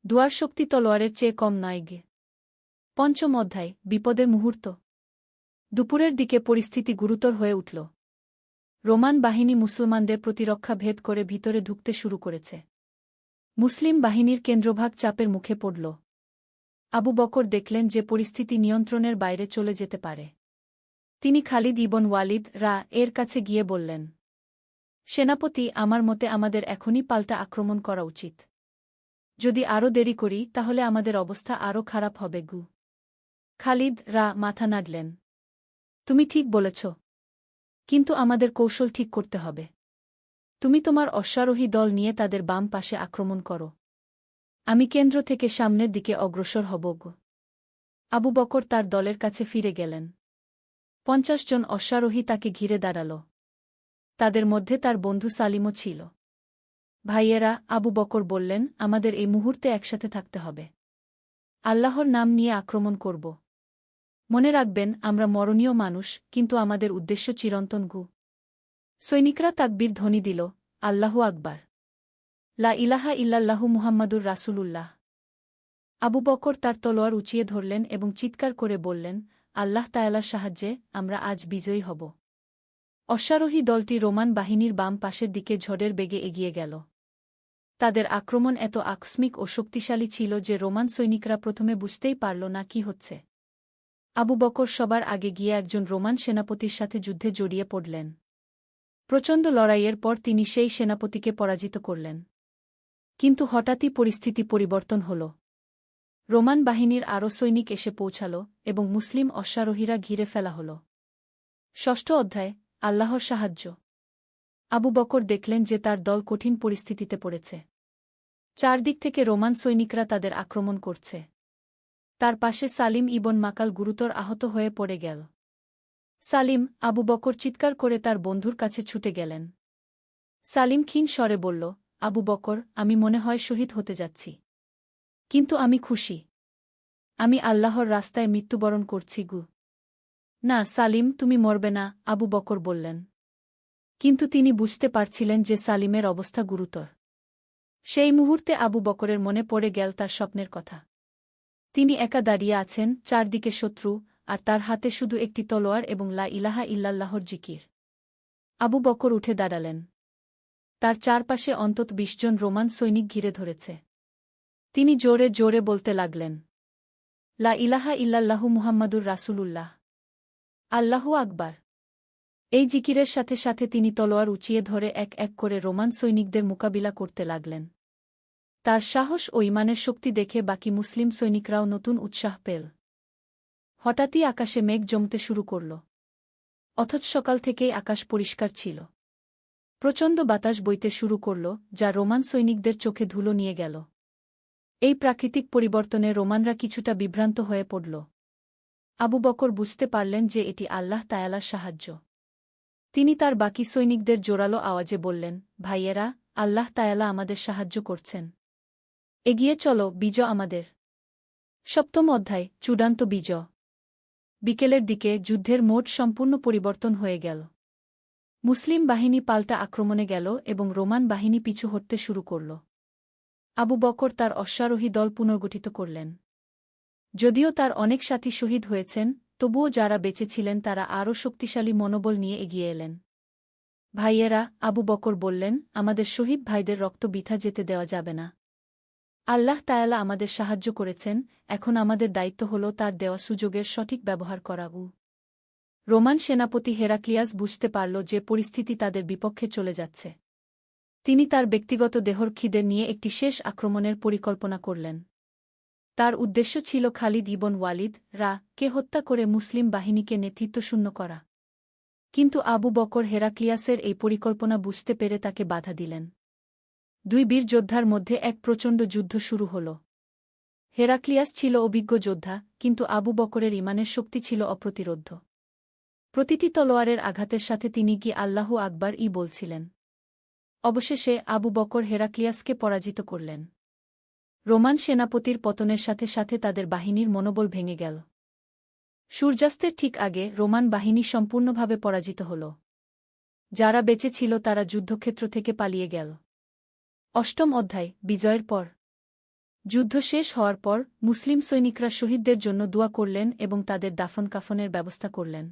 দুয়ার শক্তি তলোয়ারের চেয়ে কম নয় গে। পঞ্চম অধ্যায়, বিপদের মুহূর্ত। দুপুরের দিকে পরিস্থিতি গুরুতর হয়ে উঠল। রোমান বাহিনী মুসলমানদের প্রতিরক্ষা ভেদ করে ভিতরে ঢুকতে শুরু করেছে। মুসলিম বাহিনীর কেন্দ্রভাগ চাপের মুখে পড়ল। আবু বকর দেখলেন যে পরিস্থিতি নিয়ন্ত্রণের বাইরে চলে যেতে পারে। তিনি খালিদ ইবন ওয়ালিদ এর কাছে গিয়ে বললেন, সেনাপতি, আমার মতে আমাদের এখনই পাল্টা আক্রমণ করা উচিত। যদি আরও দেরি করি তাহলে আমাদের অবস্থা আরও খারাপ হবে গু। খালিদ মাথা নাড়লেন। তুমি ঠিক বলেছ, কিন্তু আমাদের কৌশল ঠিক করতে হবে। তুমি তোমার অশ্বারোহী দল নিয়ে তাদের বাম পাশে আক্রমণ করো। আমি কেন্দ্র থেকে সামনের দিকে অগ্রসর হব গো। আবু বকর তার দলের কাছে ফিরে গেলেন। 50 জন অশ্বারোহী তাকে ঘিরে দাঁড়াল। তাদের মধ্যে তার বন্ধু সালিমও ছিল। ভাইয়েরা, আবু বকর বললেন, আমাদের এই মুহূর্তে একসাথে থাকতে হবে। আল্লাহর নাম নিয়ে আক্রমণ করব। মনে রাখবেন, আমরা মরণীয় মানুষ, কিন্তু আমাদের উদ্দেশ্য চিরন্তন গু। সৈনিকরা তাকবীর ধ্বনি দিল, আল্লাহু আকবার, লা ইলাহা ইল্লাল্লাহু মুহাম্মাদুর রাসূলুল্লাহ। আবু বকর তার তলোয়ার উঁচিয়ে ধরলেন এবং চিৎকার করে বললেন, আল্লাহ তাআলার সাহায্যে আমরা আজ বিজয়ী হব। অশ্বারোহী দলটি রোমান বাহিনীর বাম পাশের দিকে ঝড়ের বেগে এগিয়ে গেল। তাদের আক্রমণ এত আকস্মিক ও শক্তিশালী ছিল যে রোমান সৈনিকরা প্রথমে বুঝতেই পারল না কি হচ্ছে। আবু বকর সবার আগে গিয়ে একজন রোমান সেনাপতির সাথে যুদ্ধে জড়িয়ে পড়লেন। প্রচণ্ড লড়াইয়ের পর তিনি সেই সেনাপতিকে পরাজিত করলেন। কিন্তু হঠাৎই পরিস্থিতি পরিবর্তন হল। রোমান বাহিনীর আরও সৈনিক এসে পৌঁছাল এবং মুসলিম অশ্বারোহীরা ঘিরে ফেলা হল। ষষ্ঠ অধ্যায়, আল্লাহর সাহায্য। আবু বকর দেখলেন যে তার দল কঠিন পরিস্থিতিতে পড়েছে। চারদিক থেকে রোমান সৈনিকরা তাদের আক্রমণ করছে। তার পাশে সালিম ইবন মাকাল গুরুতর আহত হয়ে পড়ে গেল। সালিম, আবু বকর চিৎকার করে তার বন্ধুর কাছে ছুটে গেলেন। সালিম ক্ষীণ স্বরে বলল, আবু বকর, আমি মনে হয় শহীদ হতে যাচ্ছি। কিন্তু আমি খুশি। আমি আল্লাহর রাস্তায় মৃত্যুবরণ করছি গু। না সালিম, তুমি মরবে না, আবু বকর বললেন। কিন্তু তিনি বুঝতে পারছিলেন যে সালিমের অবস্থা গুরুতর। সেই মুহূর্তে আবু বকরের মনে পড়ে গেল তার স্বপ্নের কথা। তিনি একা দাঁড়িয়ে আছেন, চারদিকে শত্রু, আর তার হাতে শুধু একটি তলোয়ার এবং লা ইলাহা ইল্লাল্লাহর জিকির। আবু বকর উঠে দাঁড়ালেন। তার চারপাশে অন্তত 20 জন রোমান সৈনিক ঘিরে ধরেছে। তিনি জোরে জোরে বলতে লাগলেন, লা ইলাহা ইল্লাল্লাহু মুহাম্মাদুর রাসূলুল্লাহ, আল্লাহু আকবার। এই জিকিরের সাথে সাথে তিনি তলোয়ার উঁচিয়ে ধরে এক এক করে রোমান সৈনিকদের মোকাবিলা করতে লাগলেন। তার সাহস ও ঈমানের শক্তি দেখে বাকি মুসলিম সৈনিকরাও নতুন উৎসাহ পেল। হঠাৎই আকাশে মেঘ জমতে শুরু করল। অথচ সকাল থেকেই আকাশ পরিষ্কার ছিল। প্রচণ্ড বাতাস বইতে শুরু করল, যা রোমান সৈনিকদের চোখে ধুলো নিয়ে গেল। এই প্রাকৃতিক পরিবর্তনে রোমানরা কিছুটা বিভ্রান্ত হয়ে পড়ল। আবু বকর বুঝতে পারলেন যে এটি আল্লাহ তাআলার সাহায্য। তিনি তার বাকি সৈনিকদের জোরালো আওয়াজে বললেন, ভাইয়েরা, আল্লাহ তাআলা আমাদের সাহায্য করছেন। এগিয়ে চলো, বিজয় আমাদের। সপ্তম অধ্যায়, চূড়ান্ত বিজয়। বিকেলের দিকে যুদ্ধের মোড সম্পূর্ণ পরিবর্তন হয়ে গেল। মুসলিম বাহিনী পাল্টা আক্রমণে গেল এবং রোমান বাহিনী পিছু হটতে শুরু করল। আবু বকর তার অশ্বারোহী দল পুনর্গঠিত করলেন। যদিও তার অনেক সাথী শহীদ হয়েছেন, তবুও যারা বেঁচে ছিলেন তারা আরও শক্তিশালী মনোবল নিয়ে এগিয়ে এলেন। ভাইয়েরা, আবু বকর বললেন, আমাদের শহীদ ভাইদের রক্ত বৃথা যেতে দেওয়া যাবে না। আল্লাহ তাআলা আমাদের সাহায্য করেছেন, এখন আমাদের দায়িত্ব হল তার দেওয়া সুযোগের সঠিক ব্যবহার করা। রোমান সেনাপতি হেরাক্লিয়াস বুঝতে পারল যে পরিস্থিতি তাদের বিপক্ষে চলে যাচ্ছে। তিনি তার ব্যক্তিগত দেহর খিদে নিয়ে একটি শেষ আক্রমণের পরিকল্পনা করলেন। তার উদ্দেশ্য ছিল খালিদ ইবন ওয়ালিদ কে হত্যা করে মুসলিম বাহিনীকে নেতৃত্বশূন্য করা। কিন্তু আবু বকর হেরাক্লিয়াসের এই পরিকল্পনা বুঝতে পেরে তাকে বাধা দিলেন। দুই বীর যোদ্ধার মধ্যে এক প্রচণ্ড যুদ্ধ শুরু হল। হেরাক্লিয়াস ছিল অভিজ্ঞ যোদ্ধা, কিন্তু আবু বকরের ঈমানের শক্তি ছিল অপ্রতিরোধ্য। প্রতিটি তলোয়ারের আঘাতের সাথে তিনি কি আল্লাহু আকবার বলছিলেন। অবশেষে আবু বকর হেরাক্লিয়াসকে পরাজিত করলেন। রোমান সেনাপতির পতনের সাথে সাথে তাদের বাহিনীর মনোবল ভেঙে গেল। সূর্যাস্তের ঠিক আগে রোমান বাহিনী সম্পূর্ণভাবে পরাজিত হল। যারা বেঁচে ছিল তারা যুদ্ধক্ষেত্র থেকে পালিয়ে গেল। অষ্টম অধ্যায়, বিজয়ের পর। যুদ্ধ শেষ হওয়ার পর মুসলিম সৈনিকরা শহীদদের জন্য দোয়া করলেন এবং তাদের দাফন কাফনের ব্যবস্থা করলেন।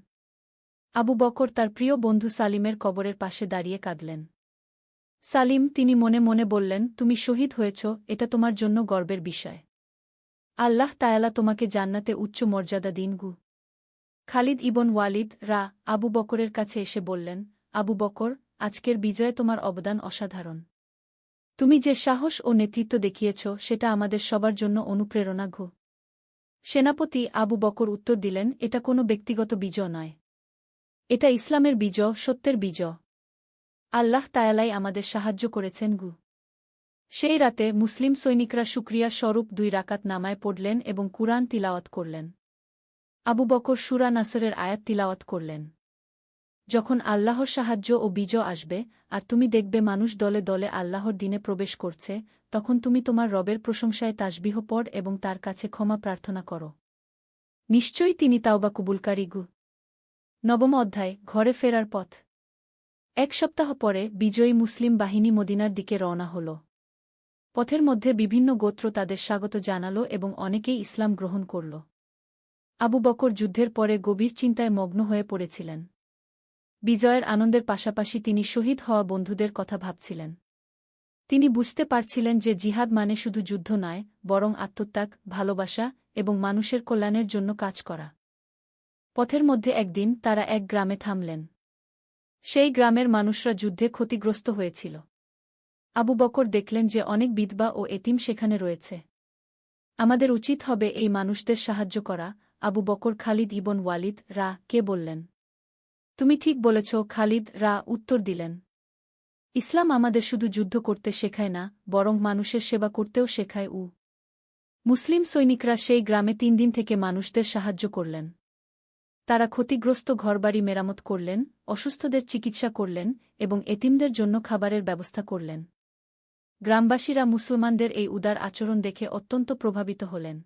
আবু বকর তার প্রিয় বন্ধু সালিমের কবরের পাশে দাঁড়িয়ে কাঁদলেন। সালিম, তিনি মনে মনে বললেন, তুমি শহীদ হয়েছ, এটা তোমার জন্য গর্বের বিষয়। আল্লাহ তাআলা তোমাকে জান্নাতে উচ্চ মর্যাদা দিন। খালিদ ইবন ওয়ালিদ আবু বকরের কাছে এসে বললেন, আবু বকর, আজকের বিজয়ে তোমার অবদান অসাধারণ। তুমি যে সাহস ও নেতৃত্ব দেখিয়েছ সেটা আমাদের সবার জন্য অনুপ্রেরণা। সেনাপতি আবু বকর উত্তর দিলেন, এটা কোনো ব্যক্তিগত বিজয় নয়। এটা ইসলামের বিজয়, সত্যের বিজয়। আল্লাহ তাআলাই আমাদের সাহায্য করেছেন। সেই রাতে মুসলিম সৈনিকরা শুকরিয়া স্বরূপ 2 রাকাত নামায় পড়লেন এবং কুরআন তিলাওয়াত করলেন। আবু বকর সূরা নাসরের আয়াত তিলাওয়াত করলেন। যখন আল্লাহর সাহায্য ও বিজয় আসবে, আর তুমি দেখবে মানুষ দলে দলে আল্লাহর দিনে প্রবেশ করছে, তখন তুমি তোমার রবের প্রশংসায় তাসবিহ পড় এবং তার কাছে ক্ষমা প্রার্থনা করো। নিশ্চয়ই তিনি তাওবা কবুলকারী। নবম অধ্যায়, ঘরে ফেরার পথ। 1 সপ্তাহ পরে বিজয়ী মুসলিম বাহিনী মদিনার দিকে রওনা হল। পথের মধ্যে বিভিন্ন গোত্র তাদের স্বাগত জানাল এবং অনেকেই ইসলাম গ্রহণ করল। আবু বকর যুদ্ধের পরে গভীর চিন্তায় মগ্ন হয়ে পড়েছিলেন। বিজয়ের আনন্দের পাশাপাশি তিনি শহীদ হওয়া বন্ধুদের কথা ভাবছিলেন। তিনি বুঝতে পারছিলেন যে জিহাদ মানে শুধু যুদ্ধ নয়, বরং আত্মত্যাগ, ভালোবাসা এবং মানুষের কল্যাণের জন্য কাজ করা। পথের মধ্যে একদিন তারা এক গ্রামে থামলেন। সেই গ্রামের মানুষরা যুদ্ধে ক্ষতিগ্রস্ত হয়েছিল। আবু বকর দেখলেন যে অনেক বিধবা ও এতিম সেখানে রয়েছে। আমাদের উচিত হবে এই মানুষদের সাহায্য করা। আবু বকর খালিদ ইবন ওয়ালিদ কে বললেন। তুমি ঠিক বলেছ, খালিদ উত্তর দিলেন। ইসলাম আমাদের শুধু যুদ্ধ করতে শেখায় না, বরং মানুষের সেবা করতেও শেখায়। মুসলিম সৈনিকরা সেই গ্রামে 3 দিন থেকে মানুষদের সাহায্য করলেন। তারা ক্ষতিগ্রস্ত ঘরবাড়ি মেরামত করলেন, অসুস্থদের চিকিৎসা করলেন এবং এতিমদের জন্য খাবারের ব্যবস্থা করলেন। গ্রামবাসীরা মুসলমানদের এই উদার আচরণ দেখে অত্যন্ত প্রভাবিত হলেন।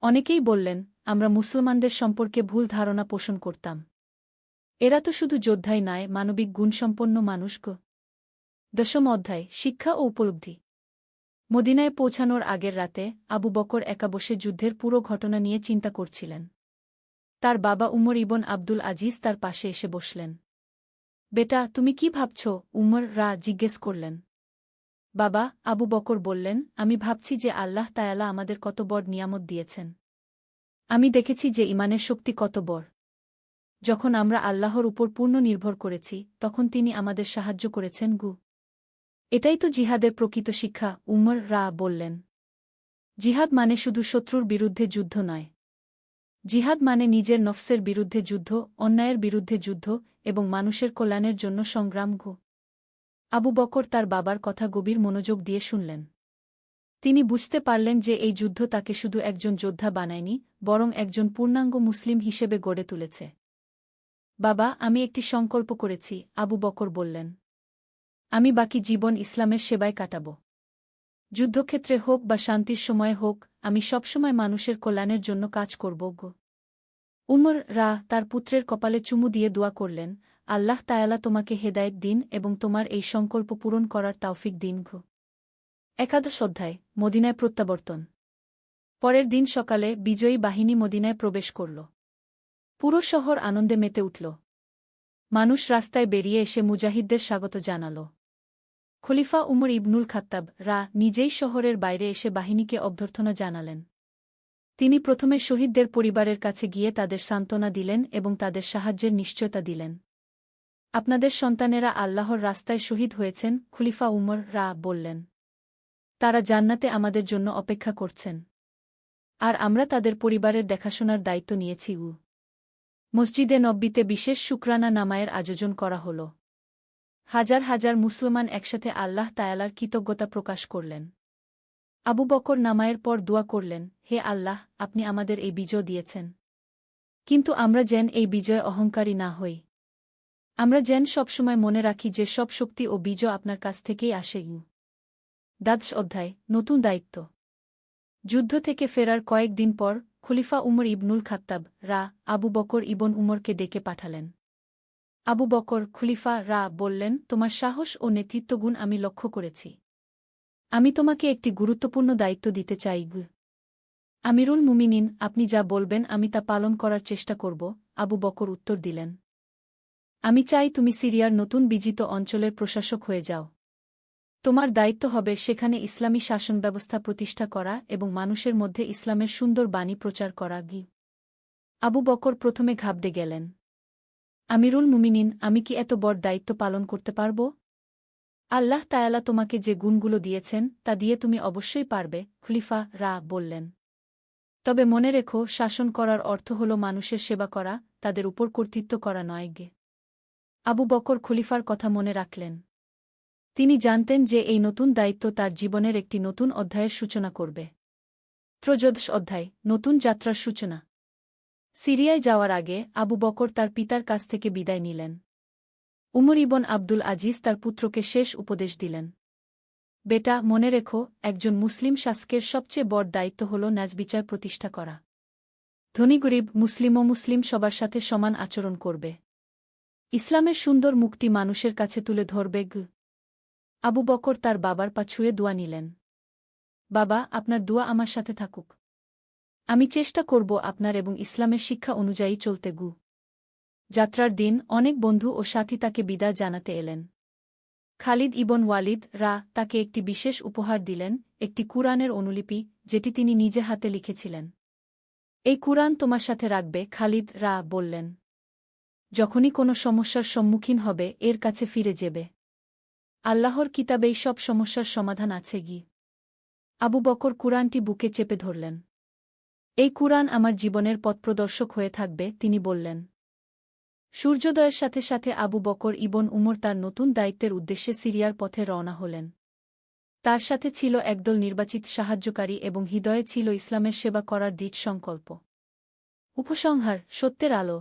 অনেকেই বললেন, আমরা মুসলমানদের সম্পর্কে ভুল ধারণা পোষণ করতাম। এরা তো শুধু যোদ্ধাই নয়, মানবিক গুণসম্পন্ন মানুষ। 10ম অধ্যায়, শিক্ষা ও উপলব্ধি। মদিনায় পৌঁছানোর আগের রাতে আবু বকর একা বসে যুদ্ধের পুরো ঘটনা নিয়ে চিন্তা করছিলেন। তার বাবা উমর ইবন আব্দুল আজিজ তার পাশে এসে বসলেন। বেটা, তুমি কি ভাবছ? উমর জিজ্ঞেস করলেন। বাবা, আবু বকর বললেন, আমি ভাবছি যে আল্লাহ তাআলা আমাদের কত বড় নিয়ামত দিয়েছেন। আমি দেখেছি যে ঈমানের শক্তি কত বড়। যখন আমরা আল্লাহর উপর পূর্ণ নির্ভর করেছি, তখন তিনি আমাদের সাহায্য করেছেন। এটাই তো জিহাদের প্রকৃত শিক্ষা, উমর বললেন। জিহাদ মানে শুধু শত্রুর বিরুদ্ধে যুদ্ধ নয়। জিহাদ মানে নিজের নফসের বিরুদ্ধে যুদ্ধ, অন্যায়ের বিরুদ্ধে যুদ্ধ এবং মানুষের কল্যাণের জন্য সংগ্রাম। আবু বকর তার বাবার কথা গভীর মনোযোগ দিয়ে শুনলেন। তিনি বুঝতে পারলেন যে এই যুদ্ধ তাকে শুধু একজন যোদ্ধা বানায়নি, বরং একজন পূর্ণাঙ্গ মুসলিম হিসেবে গড়ে তুলেছে। বাবা, আমি একটি সংকল্প করেছি, আবু বকর বললেন। আমি বাকি জীবন ইসলামের সেবায় কাটাব। যুদ্ধক্ষেত্রে হোক বা শান্তির সময়ে হোক, আমি সবসময় মানুষের কল্যাণের জন্য কাজ করব। উমর তার পুত্রের কপালে চুমু দিয়ে দোয়া করলেন, আল্লাহ তাআলা তোমাকে হেদায়েত দিন এবং তোমার এই সংকল্প পূরণ করার তাওফিক দিন। একাদশ অধ্যায় মদিনায় প্রত্যাবর্তন। পরের দিন সকালে বিজয়ী বাহিনী মদিনায় প্রবেশ করল। পুরো শহর আনন্দে মেতে উঠল। মানুষ রাস্তায় বেরিয়ে এসে মুজাহিদদের স্বাগত জানাল। খলিফা উমর ইবনুল খাত্তাব নিজেই শহরের বাইরে এসে বাহিনীকে অভ্যর্থনা জানালেন। তিনি প্রথমে শহীদদের পরিবারের কাছে গিয়ে তাদের সান্ত্বনা দিলেন এবং তাদের সাহায্যের নিশ্চয়তা দিলেন। আপনাদের সন্তানেরা আল্লাহর রাস্তায় শহীদ হয়েছেন, খলিফা উমর বললেন। তারা জান্নাতে আমাদের জন্য অপেক্ষা করছেন। আর আমরা তাদের পরিবারের দেখাশোনার দায়িত্ব নিয়েছি। মসজিদে নব্বীতে বিশেষ শুকরানা নামায়ের আয়োজন করা হল। হাজার হাজার মুসলমান একসাথে আল্লাহ তায়ালার কৃতজ্ঞতা প্রকাশ করলেন। আবু বকর নামায়ের পর দোয়া করলেন, হে আল্লাহ, আপনি আমাদের এই বিজয় দিয়েছেন, কিন্তু আমরা যেন এই বিজয়ে অহংকারী না হই। আমরা যেন সবসময় মনে রাখি যে সব শক্তি ও বিজয় আপনার কাছ থেকেই আসে। দ্বাদশ অধ্যায় নতুন দায়িত্ব। যুদ্ধ থেকে ফেরার কয়েকদিন পর খলিফা উমর ইবনুল খাত্তাব আবু বকর ইবন উমরকে ডেকে পাঠালেন। আবু বকর খলিফা বললেন, তোমার সাহস ও নেতৃত্বগুণ আমি লক্ষ্য করেছি। আমি তোমাকে একটি গুরুত্বপূর্ণ দায়িত্ব দিতে চাই। আমিরুল মুমিনিন, আপনি যা বলবেন আমি তা পালন করার চেষ্টা করব। আবু বকর উত্তর দিলেন, আমি চাই তুমি সিরিয়ার নতুন বিজিত অঞ্চলের প্রশাসক হয়ে যাও। তোমার দায়িত্ব হবে সেখানে ইসলামী শাসন ব্যবস্থা প্রতিষ্ঠা করা এবং মানুষের মধ্যে ইসলামের সুন্দর বাণী প্রচার করা। আবু বকর প্রথমে ঘাবড়ে গেলেন। আমিরুল মুমিনিন, আমি কি এত বড় দায়িত্ব পালন করতে পারব? আল্লাহ তায়ালা তোমাকে যে গুণগুলো দিয়েছেন তা দিয়ে তুমি অবশ্যই পারবে, খলিফা বললেন। তবে মনে রেখো, শাসন করার অর্থ হল মানুষের সেবা করা, তাদের উপর কর্তৃত্ব করা নয়। আবু বকর খলিফার কথা মনে রাখলেন। তিনি জানতেন যে এই নতুন দায়িত্ব তার জীবনের একটি নতুন অধ্যায়ের সূচনা করবে। ত্রয়োদশ অধ্যায় নতুন যাত্রার সূচনা। সিরিয়ায় যাওয়ার আগে আবু বকর তার পিতার কাছ থেকে বিদায় নিলেন। উমর ইবন আব্দুল আজিজ তার পুত্রকে শেষ উপদেশ দিলেন। বেটা, মনে রেখো, একজন মুসলিম শাসকের সবচেয়ে বড় দায়িত্ব হল ন্যায়বিচার প্রতিষ্ঠা করা। ধনী গরিব, মুসলিম ও মুসলিম সবার সাথে সমান আচরণ করবে। ইসলামের সুন্দর মুখটি মানুষের কাছে তুলে ধরবে। আবু বকর তার বাবার পা ছুঁয়ে দোয়া নিলেন। বাবা, আপনার দোয়া আমার সাথে থাকুক। আমি চেষ্টা করব আপনার এবং ইসলামের শিক্ষা অনুযায়ী চলতে। যাত্রার দিন অনেক বন্ধু ও সাথী তাকে বিদায় জানাতে এলেন। খালিদ ইবন ওয়ালিদ তাকে একটি বিশেষ উপহার দিলেন, একটি কুরআনের অনুলিপি, যেটি তিনি নিজে হাতে লিখেছিলেন। এই কুরআন তোমার সাথে রাখবে, খালিদ বললেন। যখনই কোনো সমস্যার সম্মুখীন হবে এর কাছে ফিরে যাবে। আল্লাহর কিতাবেই সব সমস্যার সমাধান আছে। আবু বকর কুরআনটি বুকে চেপে ধরলেন। এই কুরআন আমার জীবনের পথপ্রদর্শক হয়ে থাকবে, তিনি বললেন। সূর্যোদয়ের সাথে সাথে আবু বকর ইবন উমর তার নতুন দায়িত্বের উদ্দেশ্যে সিরিয়ার পথে রওনা হলেন। তার সাথে ছিল একদল নির্বাচিত সাহায্যকারী এবং হৃদয়ে ছিল ইসলামের সেবা করার দৃঢ় সংকল্প। উপসংহার: সত্যের আলো।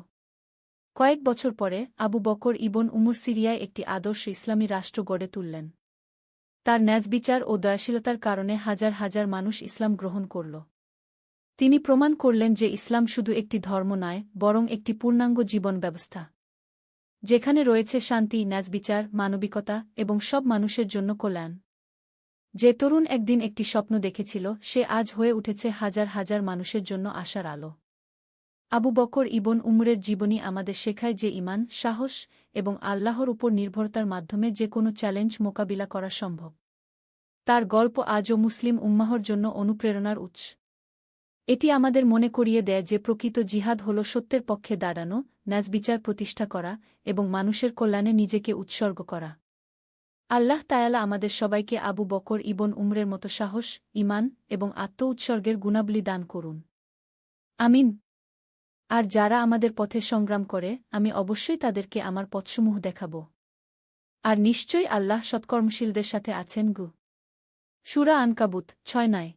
কয়েক বছর পরে আবু বকর ইবন উমর সিরিয়ায় একটি আদর্শ ইসলামী রাষ্ট্র গড়ে তুললেন। তার ন্যায়বিচার ও দয়াশীলতার কারণে হাজার হাজার মানুষ ইসলাম গ্রহণ করল। তিনি প্রমাণ করলেন যে ইসলাম শুধু একটি ধর্ম নয়, বরং একটি পূর্ণাঙ্গ জীবন ব্যবস্থা, যেখানে রয়েছে শান্তি, ন্যায়বিচার, মানবিকতা এবং সব মানুষের জন্য কল্যাণ। যে তরুণ একদিন একটি স্বপ্ন দেখেছিল, সে আজ হয়ে উঠেছে হাজার হাজার মানুষের জন্য আশার আলো। আবু বকর ইবন উমরের জীবনী আমাদের শেখায় যে ঈমান, সাহস এবং আল্লাহর উপর নির্ভরতার মাধ্যমে যে কোনো চ্যালেঞ্জ মোকাবিলা করা সম্ভব। তার গল্প আজও মুসলিম উম্মাহর জন্য অনুপ্রেরণার উৎস। এটি আমাদের মনে করিয়ে দেয় যে প্রকৃত জিহাদ হল সত্যের পক্ষে দাঁড়ানো, ন্যায়বিচার প্রতিষ্ঠা করা এবং মানুষের কল্যাণে নিজেকে উৎসর্গ করা। আল্লাহ তায়ালা আমাদের সবাইকে আবু বকর ইবন উমরের মতো সাহস, ঈমান এবং আত্ম-উৎসর্গের গুণাবলী দান করুন। আমিন। আর যারা আমাদের পথে সংগ্রাম করে, আমি অবশ্যই তাদেরকে আমার পথসমূহ দেখাব। আর নিশ্চয়ই আল্লাহ সৎকর্মশীলদের সাথে আছেন। সূরা আনকাবুত 6-9।